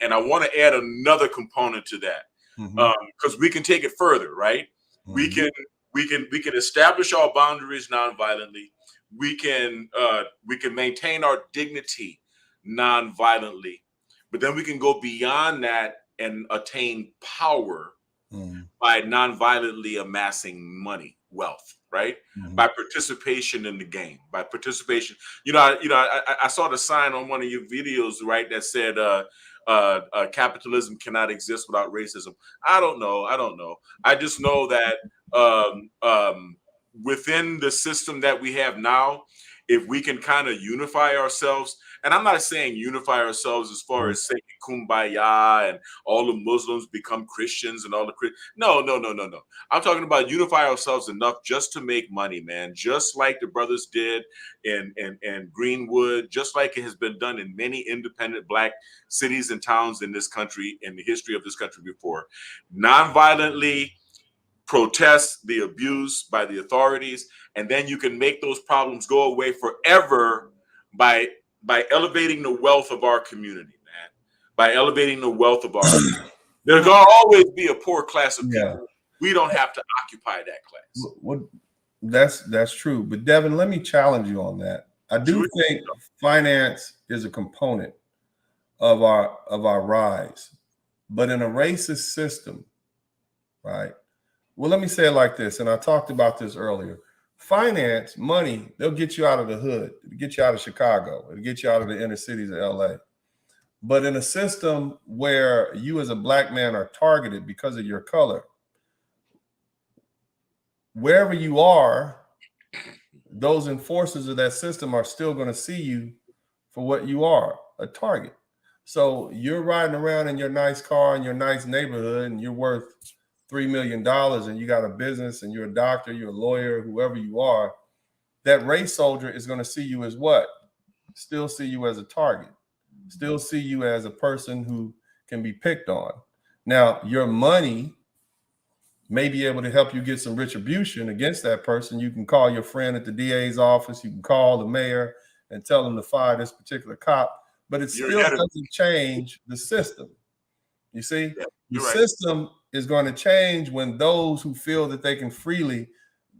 want to add another component to that, because we can take it further, right? We can establish our boundaries nonviolently. We can maintain our dignity nonviolently, but then we can go beyond that and attain power by nonviolently amassing money, wealth, right? By participation in the game, by participation. I saw the sign on one of your videos, right, that said capitalism cannot exist without racism. I don't know. I just know that within the system that we have now, if we can kind of unify ourselves, and I'm not saying unify ourselves as far as saying kumbaya and all the Muslims become Christians and all the no. I'm talking about unify ourselves enough just to make money, man. Just like the brothers did in Greenwood, just like it has been done in many independent Black cities and towns in this country, in the history of this country before. Non-violently protest the abuse by the authorities, and then you can make those problems go away forever by elevating the wealth of our community, man. By elevating the wealth of our community. There's gonna always be a poor class of people. We don't have to occupy that class. That's true. But Devin, let me challenge you on that. I do think finance is a component of our rise. But in a racist system, right? Well, let me say it like this, and I talked about this earlier. Finance, money, they'll get you out of the hood, it'll get you out of Chicago, it'll get you out of the inner cities of LA. But in a system where you as a black man are targeted because of your color, wherever you are, those enforcers of that system are still going to see you for what you are, a target. So you're riding around in your nice car in your nice neighborhood and you're worth $3 million and you got a business and you're a doctor, you're a lawyer, whoever you are, that race soldier is going to see you as what? Still see you as a target, still see you as a person who can be picked on. Now, your money may be able to help you get some retribution against that person. You can call your friend at the DA's office, you can call the mayor and tell them to fire this particular cop, but it still doesn't change the system. You see, the system is going to change when those who feel that they can freely,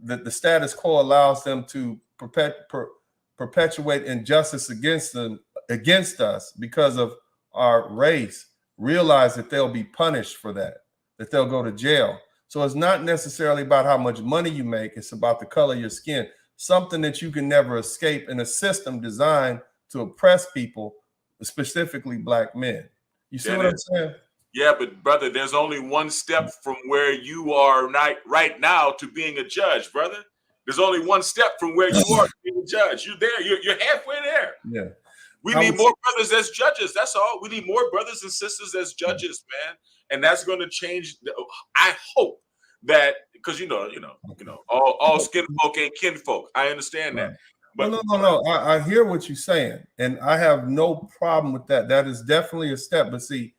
that the status quo allows them to perpetuate injustice against us because of our race, realize that they'll be punished for that they'll go to jail. So it's not necessarily about how much money you make, it's about the color of your skin, something that you can never escape in a system designed to oppress people, specifically black men. You see what I'm saying? Yeah, but brother, there's only one step from where you are right now to being a judge, brother. There's only one step from where you are to being a judge. You're there. You're halfway there. Yeah. We need more brothers as judges. That's all. We need more brothers and sisters as judges, man. And that's going to change. I hope that, because you know, all skin folk ain't kin folk. I understand that. But no. I hear what you're saying, and I have no problem with that. That is definitely a step. But see,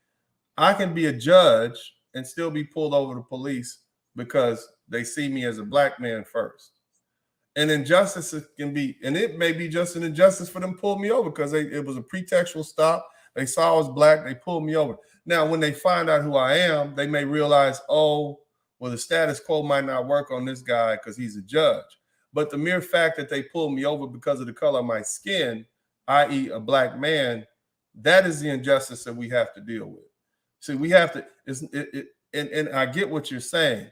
I can be a judge and still be pulled over to police because they see me as a black man first. And injustice can be, and it may be just an injustice for them to pull me over because it was a pretextual stop. They saw I was black, they pulled me over. Now, when they find out who I am, they may realize, oh, well, the status quo might not work on this guy because he's a judge. But the mere fact that they pulled me over because of the color of my skin, i.e. a black man, that is the injustice that we have to deal with. See, we have to, and I get what you're saying,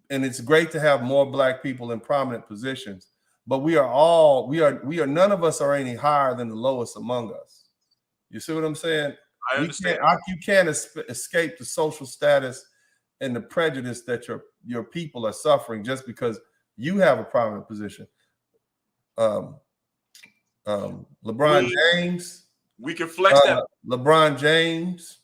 and it's great to have more black people in prominent positions, but we are none of us are any higher than the lowest among us. You see what I'm saying? I understand. You can't escape the social status and the prejudice that your people are suffering just because you have a prominent position. LeBron James. We can flex that. LeBron James,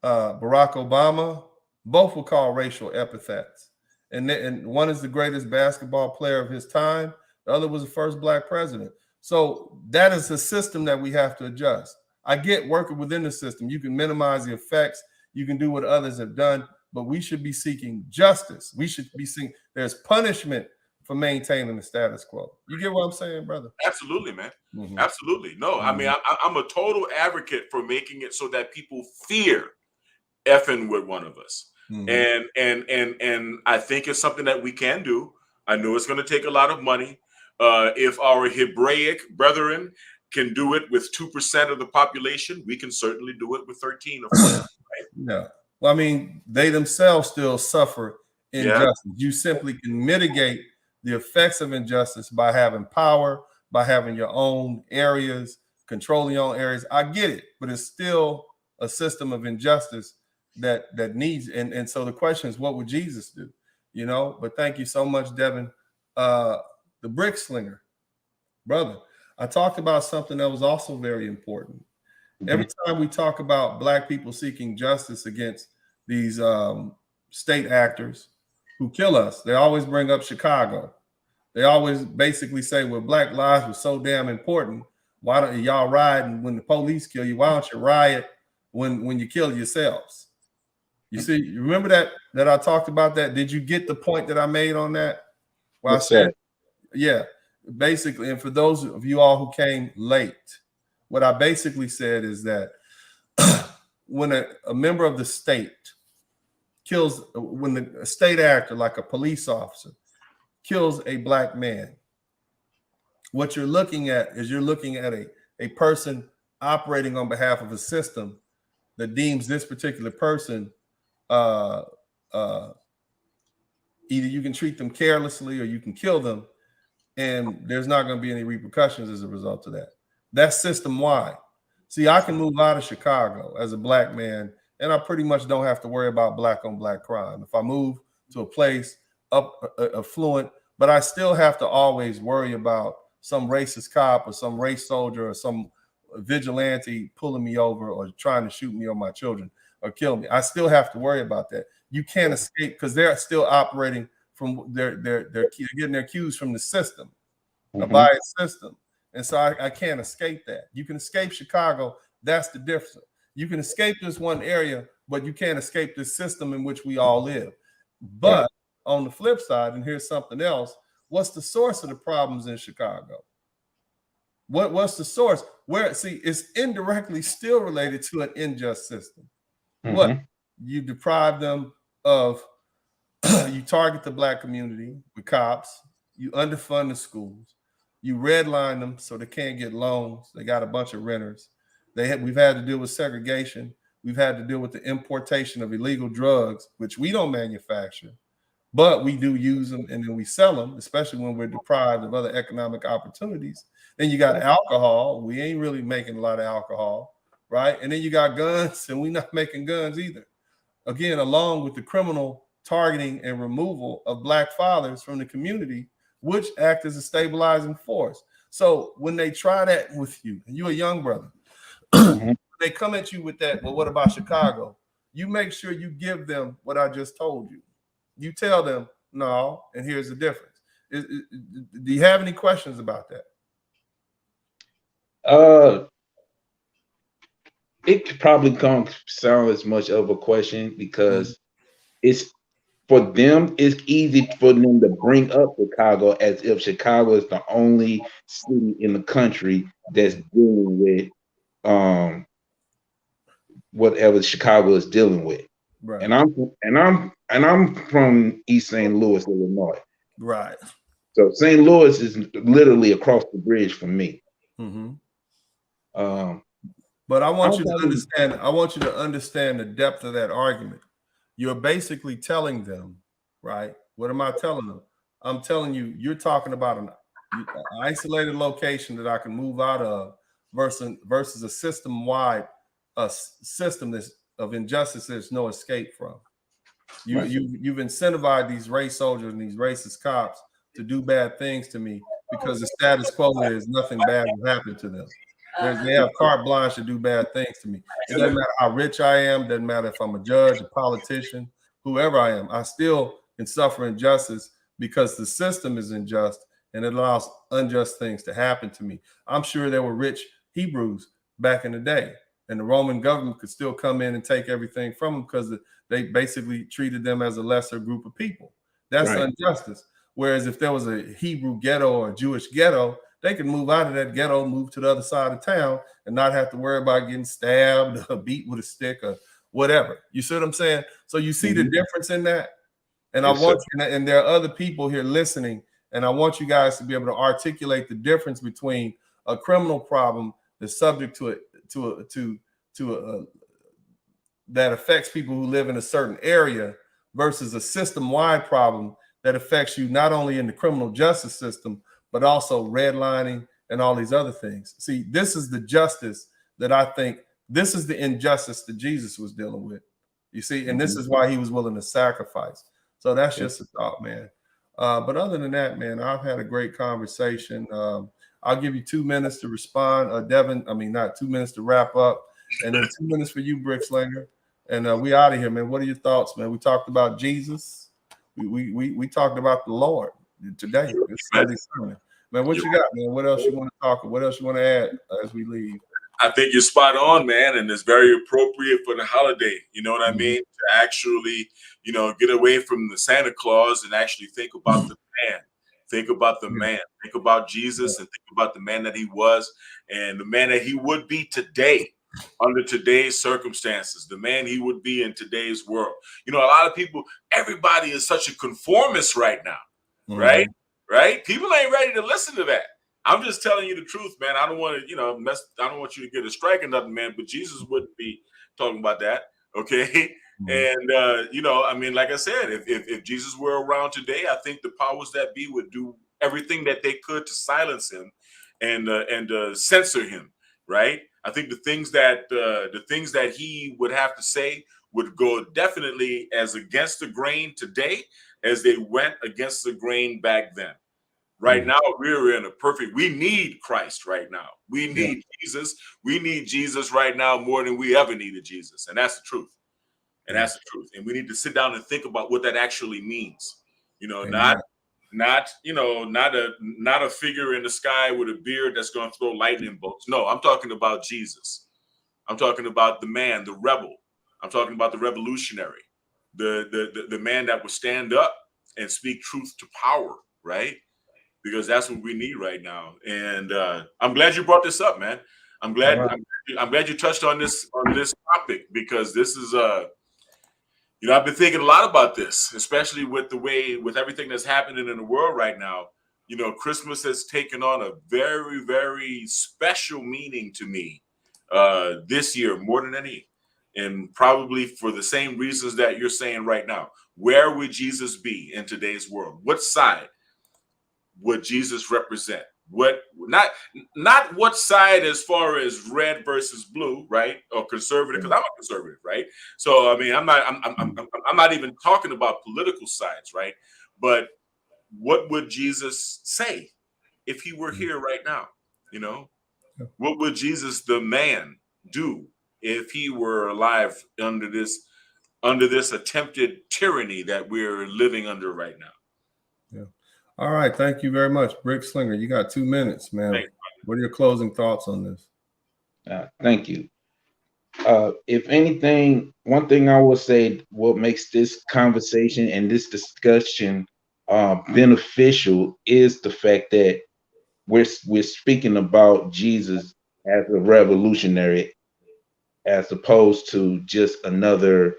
Barack Obama, both were called racial epithets. And one is the greatest basketball player of his time. The other was the first black president. So that is a system that we have to adjust. I get working within the system. You can minimize the effects. You can do what others have done, but we should be seeking justice. We should be seeing there's punishment for maintaining the status quo. You get what I'm saying, brother? Absolutely, man. Mm-hmm. Absolutely. No, I mean, I'm a total advocate for making it so that people fear effing with one of us. Mm-hmm. And I think it's something that we can do. I know it's going to take a lot of money. If our Hebraic brethren can do it with 2% of the population, we can certainly do it with 13 or 14. Right? Yeah. Well, I mean, they themselves still suffer injustice. Yeah. You simply can mitigate the effects of injustice by having power, by having your own areas, controlling your own areas. I get it, but it's still a system of injustice that needs. And so the question is, what would Jesus do? You know. But thank you so much, Devin. The brick slinger, brother. I talked about something that was also very important. Every time we talk about black people seeking justice against these state actors who kill us, they always bring up Chicago. They always basically say, well, black lives were so damn important. Why don't y'all riot when the police kill you? Why don't you riot when you kill yourselves? You see, you remember that I talked about that? Did you get the point that I made on that? Well, I said, yeah. Basically, and for those of you all who came late, what I basically said is that when a member of the state kills, when a state actor, like a police officer, kills a black man, what you're looking at is a person operating on behalf of a system that deems this particular person either you can treat them carelessly or you can kill them, and there's not going to be any repercussions as a result of that. That's system wide. See, I can move out of Chicago as a black man, and I pretty much don't have to worry about black on black crime. If I move to a place affluent, but I still have to always worry about some racist cop or some race soldier or some vigilante pulling me over or trying to shoot me or my children or kill me. I still have to worry about that. You can't escape because they're still operating from they're getting their cues from the system, a biased system. And so I can't escape that. You can escape Chicago. That's the difference. You can escape this one area, but you can't escape this system in which we all live. But on the flip side, and here's something else, what's the source of the problems in Chicago? What's the source? Where, see, it's indirectly still related to an unjust system. What? You deprive them of, you target the black community with cops, you underfund the schools, you redline them so they can't get loans. They got a bunch of renters. We've had to deal with segregation. We've had to deal with the importation of illegal drugs, which we don't manufacture, but we do use them and then we sell them, especially when we're deprived of other economic opportunities. Then you got alcohol. We ain't really making a lot of alcohol, right? And then you got guns, and we're not making guns either. Again, along with the criminal targeting and removal of black fathers from the community, which act as a stabilizing force. So when they try that with you, and you're a young brother, they come at you with that, well, what about Chicago? You make sure you give them what I just told you. You tell them, no, and here's the difference. Do you have any questions about that? It could probably sound as much of a question because it's for them, it's easy for them to bring up Chicago as if Chicago is the only city in the country that's dealing with whatever Chicago is dealing with. Right. And I'm from East St. Louis, Illinois. Right. So St. Louis is literally across the bridge from me. But I want you to understand. I want you to understand the depth of that argument. You're basically telling them, right? What am I telling them? I'm telling you, you're talking about an isolated location that I can move out of versus a system-wide system of injustice there's no escape from. You've incentivized these race soldiers and these racist cops to do bad things to me because the status quo is nothing bad will happen to them. They have carte blanche to do bad things to me. It doesn't matter how rich I am. Doesn't matter if I'm a judge, a politician, whoever I am. I still can suffer injustice because the system is unjust and it allows unjust things to happen to me. I'm sure there were rich Hebrews back in the day, and the Roman government could still come in and take everything from them because they basically treated them as a lesser group of people. That's injustice. Whereas if there was a Hebrew ghetto or a Jewish ghetto, they could move out of that ghetto, move to the other side of town, and not have to worry about getting stabbed or beat with a stick or whatever. You see what I'm saying? So you see the difference in that? And I want you, and there are other people here listening, and I want you guys to be able to articulate the difference between a criminal problem that's subject that affects people who live in a certain area versus a system-wide problem that affects you not only in the criminal justice system, but also redlining and all these other things. See, this is the justice that I think, this is the injustice that Jesus was dealing with. You see, and this is why he was willing to sacrifice. So that's just a thought, man. But other than that, man, I've had a great conversation. I'll give you 2 minutes to respond. Devin, not 2 minutes to wrap up, and then 2 minutes for you, Brickslinger. And we out of here, man. What are your thoughts, man? We talked about Jesus. We talked about the Lord today. It's Sunday sermon. Man, what you got, man? What else you want to talk about? What else you want to add as we leave? I think you're spot on, man, and it's very appropriate for the holiday. You know what I mean? To actually, get away from the Santa Claus and actually think about the man. Think about the man. Think about Jesus and think about the man that he was and the man that he would be today under today's circumstances, the man he would be in today's world. A lot of people, everybody is such a conformist right now, right? People ain't ready to listen to that. I'm just telling you the truth, man. I don't want to, I don't want you to get a strike or nothing, man. But Jesus wouldn't be talking about that, okay? And I mean, like I said, if Jesus were around today, I think the powers that be would do everything that they could to silence him and censor him, right? I think the things that he would have to say would go definitely as against the grain today as they went against the grain back then. Right now, we're in we need Christ right now. We need Jesus. We need Jesus right now more than we ever needed Jesus. And that's the truth. And that's the truth. And we need to sit down and think about what that actually means. Not a figure in the sky with a beard that's going to throw lightning bolts. No, I'm talking about Jesus. I'm talking about the man, the rebel. I'm talking about the revolutionary, the man that would stand up and speak truth to power, right? Because that's what we need right now. And I'm glad you brought this up, man. I'm glad you touched on this topic, because this is I've been thinking a lot about this, especially with everything that's happening in the world right now. Christmas has taken on a very, very special meaning to me this year, more than any, and probably for the same reasons that you're saying right now. Where would Jesus be in today's world? What side would Jesus represent? What not what side as far as red versus blue, right? Or conservative, because I'm a conservative, right? So I mean, I'm not even talking about political sides, right? But what would Jesus say if he were here right now? What would Jesus, the man, do if he were alive under this attempted tyranny that we're living under right now? Yeah. All right. Thank you very much. Brick Slinger, you got 2 minutes, man. Thanks. What are your closing thoughts on this? Thank you. If anything, one thing I will say, what makes this conversation and this discussion beneficial is the fact that we're speaking about Jesus as a revolutionary, as opposed to just another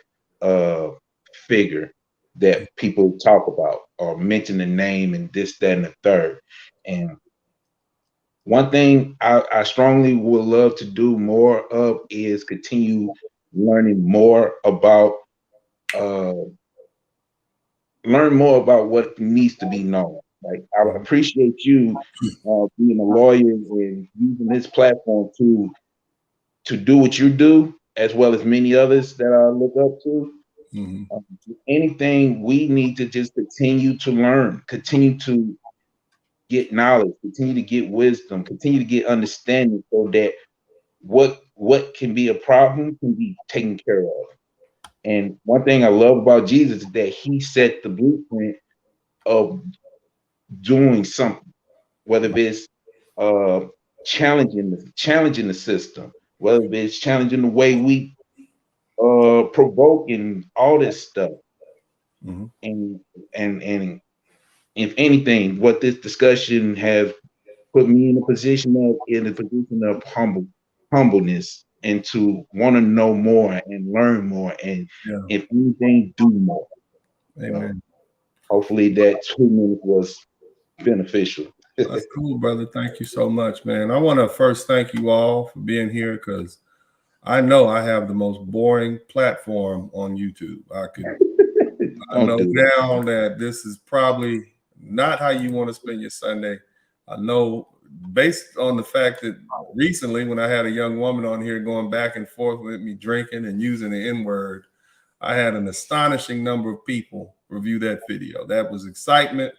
figure that people talk about or mention the name and this, that, and the third. And one thing I strongly would love to do more of is continue learning more about what needs to be known. Like, I appreciate you being a lawyer and using this platform to do what you do, as well as many others that I look up to. Anything, we need to just continue to learn, continue to get knowledge, continue to get wisdom, continue to get understanding, so that what can be a problem can be taken care of. And one thing I love about Jesus is that he set the blueprint of doing something, whether it's challenging the system, whether it's challenging the way we provoke and all this stuff. And if anything, what this discussion has put me in a position of humbleness, and to want to know more and learn more, and if anything, do more. Amen. Hopefully that 2 minutes was beneficial. That's cool, brother. Thank you so much, man. I want to first thank you all for being here, because I know I have the most boring platform on YouTube. I know now that this is probably not how you want to spend your Sunday. I know, based on the fact that recently, when I had a young woman on here going back and forth with me, drinking and using the N-word, I had an astonishing number of people review that video. That was excitement.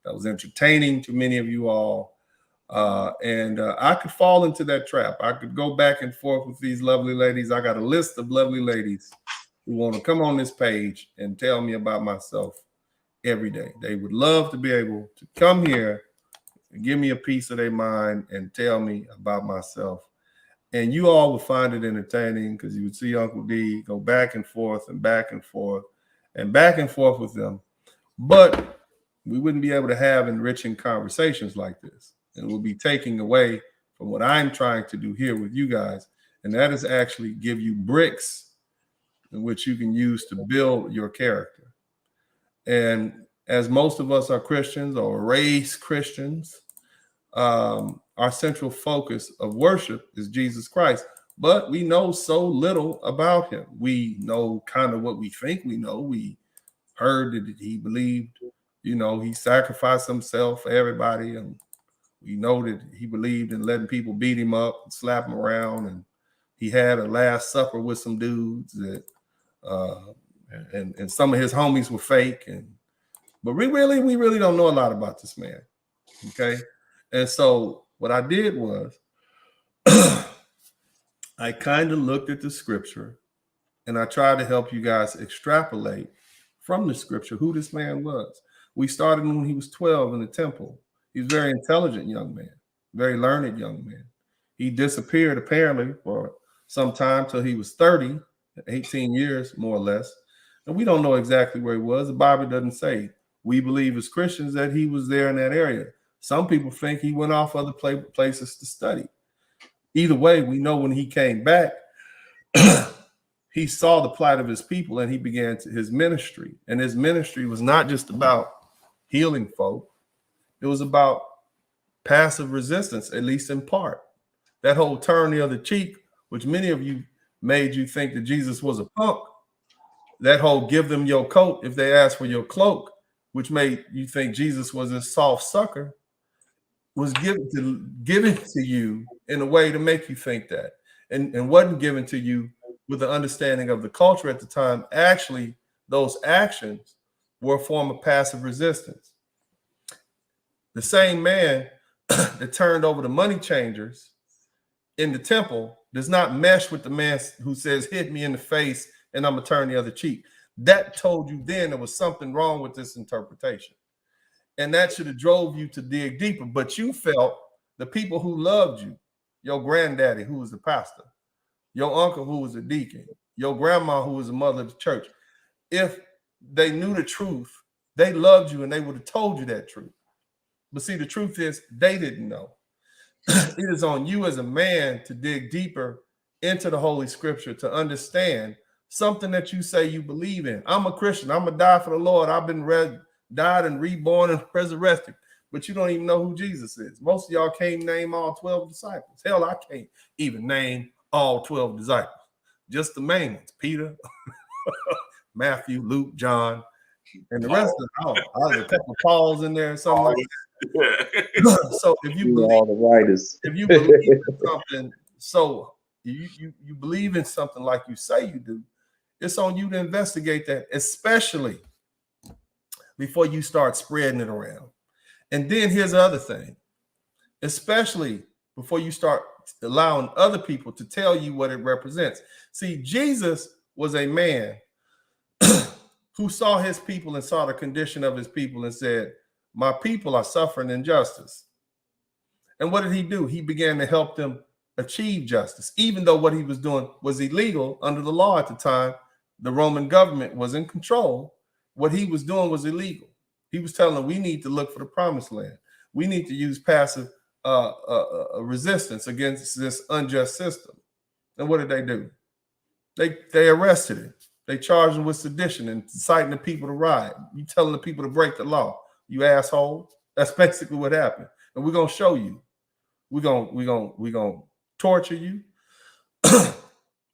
That was entertaining to many of you all. And I could fall into that trap. I could go back and forth with these lovely ladies. I got a list of lovely ladies who want to come on this page and tell me about myself every day. They would love to be able to come here and give me a piece of their mind and tell me about myself. And you all would find it entertaining, because you would see Uncle D go back and forth and back and forth and back and forth with them. But we wouldn't be able to have enriching conversations like this. And it would be taking away from what I'm trying to do here with you guys. And that is actually give you bricks in which you can use to build your character. And as most of us are Christians or raised Christians, our central focus of worship is Jesus Christ. But we know so little about him. We know kind of what we think we know. We heard that he believed, he sacrificed himself for everybody. And we know that he believed in letting people beat him up and slap him around. And he had a last supper with some dudes that, and some of his homies were fake. But we really don't know a lot about this man. Okay. And so what I did was I kind of looked at the scripture and I tried to help you guys extrapolate from the scripture who this man was. We started when he was 12 in the temple. He was a very intelligent young man, very learned young man. He disappeared apparently for some time till he was 30, 18 years more or less. And we don't know exactly where he was. The Bible doesn't say. We believe as Christians that he was there in that area. Some people think he went off other places to study. Either way, we know when he came back, he saw the plight of his people and he began his ministry. And his ministry was not just about healing folk. It was about passive resistance, at least in part. That whole turn the other cheek, which many of you made you think that Jesus was a punk. That whole give them your coat if they ask for your cloak, which made you think Jesus was a soft sucker, was given to you in a way to make you think that, and wasn't given to you with the understanding of the culture at the time. Actually, those actions were a form of passive resistance. The same man that turned over the money changers in the temple does not mesh with the man who says, hit me in the face and I'm gonna turn the other cheek. That told you then there was something wrong with this interpretation. And that should have drove you to dig deeper. But you felt the people who loved you, your granddaddy who was the pastor, your uncle who was a deacon, your grandma who was a mother of the church, if they knew the truth, they loved you and they would have told you that truth. But see, the truth is they didn't know. It is on you as a man to dig deeper into the Holy Scripture to understand something that you say you believe in. I'm a Christian. I'm going to die for the Lord. I've been died and reborn and resurrected. But you don't even know who Jesus is. Most of y'all can't name all 12 disciples. Hell, I can't even name all 12 disciples. Just the main ones. Peter, Matthew, Luke, John, and the rest of them. Oh, there's a couple of Pauls in there and something like that. So if you believe all the writers, if you believe in something, so you believe in something like you say you do, it's on you to investigate that, especially before you start spreading it around. And then here's the other thing, especially before you start allowing other people to tell you what it represents. See, Jesus was a man who saw his people and saw the condition of his people and said, my people are suffering injustice. And what did he do? He began to help them achieve justice, even though what he was doing was illegal under the law at the time. The Roman government was in control. What he was doing was illegal. He was telling them, we need to look for the promised land. We need to use passive resistance against this unjust system. And what did they do? They arrested him. They charged him with sedition and inciting the people to riot. You telling the people to break the law, you asshole. That's basically what happened. And we're gonna show you. We're gonna torture you.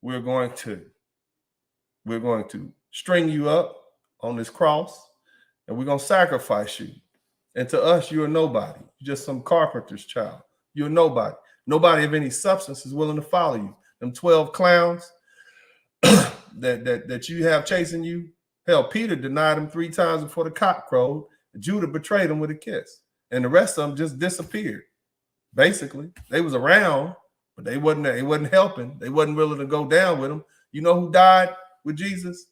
We're going to string you up on this cross, and we're gonna sacrifice you. And to us, you're nobody. You're just some carpenter's child. You're nobody. Nobody of any substance is willing to follow you. Them 12 clowns that you have chasing you. Hell, Peter denied him 3 times before the cock crowed. Judah betrayed him with a kiss. And the rest of them just disappeared. Basically, they was around, but they wasn't helping. They wasn't willing to go down with him. You know who died with Jesus?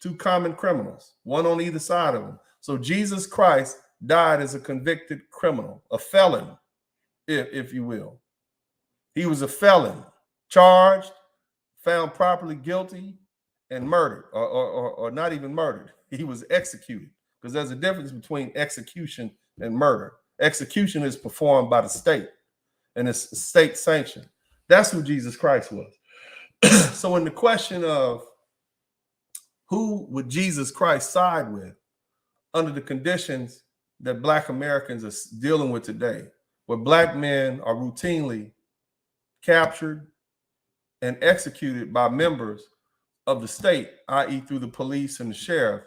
2 common criminals, one on either side of him. So Jesus Christ died as a convicted criminal, a felon, if you will. He was a felon, charged, found properly guilty, and murdered, or not even murdered. He was executed, because there's a difference between execution and murder. Execution is performed by the state, and it's state sanctioned. That's who Jesus Christ was. So in the question of who would Jesus Christ side with under the conditions that Black Americans are dealing with today, where black men are routinely captured and executed by members of the state, i.e. through the police and the sheriff,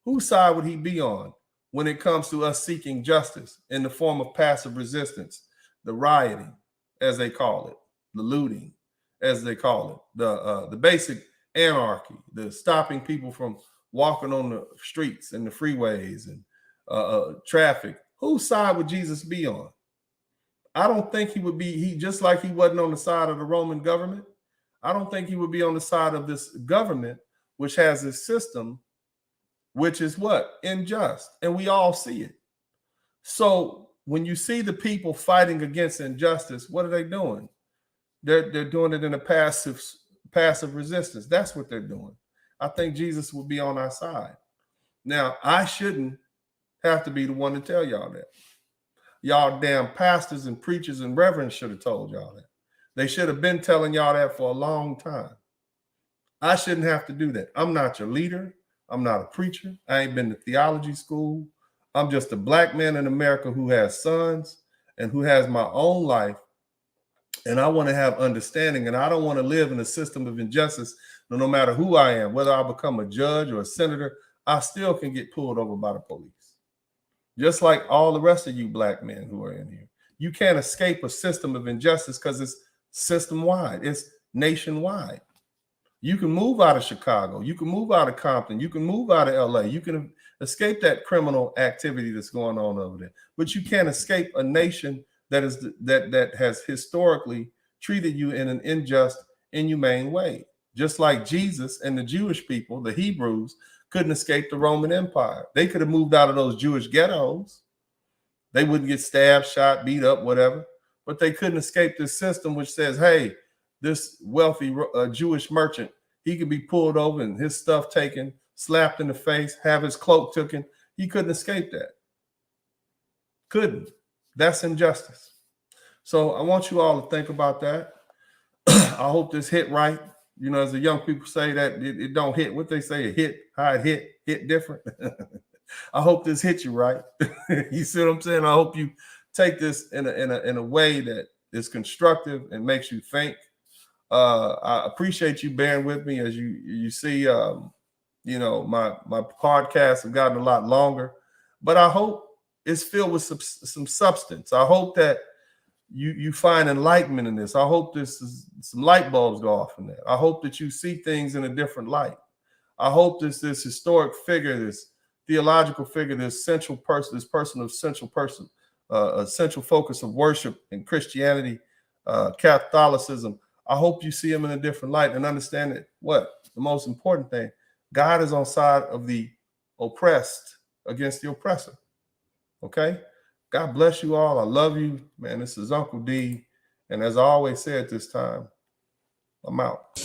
whose side would he be on when it comes to us seeking justice in the form of passive resistance, the rioting, as they call it, the looting, as they call it, the basic anarchy, the stopping people from walking on the streets and the freeways and traffic? Whose side would Jesus be on? I don't think he would be, just like he wasn't on the side of the Roman government. I don't think he would be on the side of this government, which has a system, which is what? Unjust. And we all see it. So when you see the people fighting against injustice, what are they doing? They're doing it in a passive resistance. That's what they're doing. I think Jesus will be on our side. Now, I shouldn't have to be the one to tell y'all that. Y'all damn pastors and preachers and reverends should have told y'all that. They should have been telling y'all that for a long time. I shouldn't have to do that. I'm not your leader. I'm not a preacher. I ain't been to theology school. I'm just a black man in America who has sons and who has my own life. And I want to have understanding, and I don't want to live in a system of injustice. No matter who I am, whether I become a judge or a senator, I still can get pulled over by the police. Just like all the rest of you black men who are in here. You can't escape a system of injustice because it's system-wide. It's nationwide. You can move out of Chicago. You can move out of Compton. You can move out of LA. You can escape that criminal activity that's going on over there. But you can't escape a nation that has historically treated you in an unjust, inhumane way. Just like Jesus and the Jewish people, the Hebrews, couldn't escape the Roman Empire. They could have moved out of those Jewish ghettos. They wouldn't get stabbed, shot, beat up, whatever. But they couldn't escape this system which says, hey, this wealthy Jewish merchant, he could be pulled over and his stuff taken, slapped in the face, have his cloak taken. He couldn't escape that. Couldn't. That's injustice. So I want you all to think about that. I hope this hit right. You know, as the young people say that it don't hit. What they say, it hit, how it hit different. I hope this hit you right. You see what I'm saying? I hope you take this in a way that is constructive and makes you think. I appreciate you bearing with me. As you see, you know, my podcasts have gotten a lot longer, but I hope it's filled with some substance. I hope that you find enlightenment in this. I hope some light bulbs go off in that. I hope that you see things in a different light. I hope this historic figure, this theological figure, this central person, this person of central person, a central focus of worship in Christianity, Catholicism. I hope you see him in a different light and understand that what the most important thing, God is on side of the oppressed against the oppressor. Okay. God bless you all. I love you, man. This is Uncle D. And as I always say at this time, I'm out.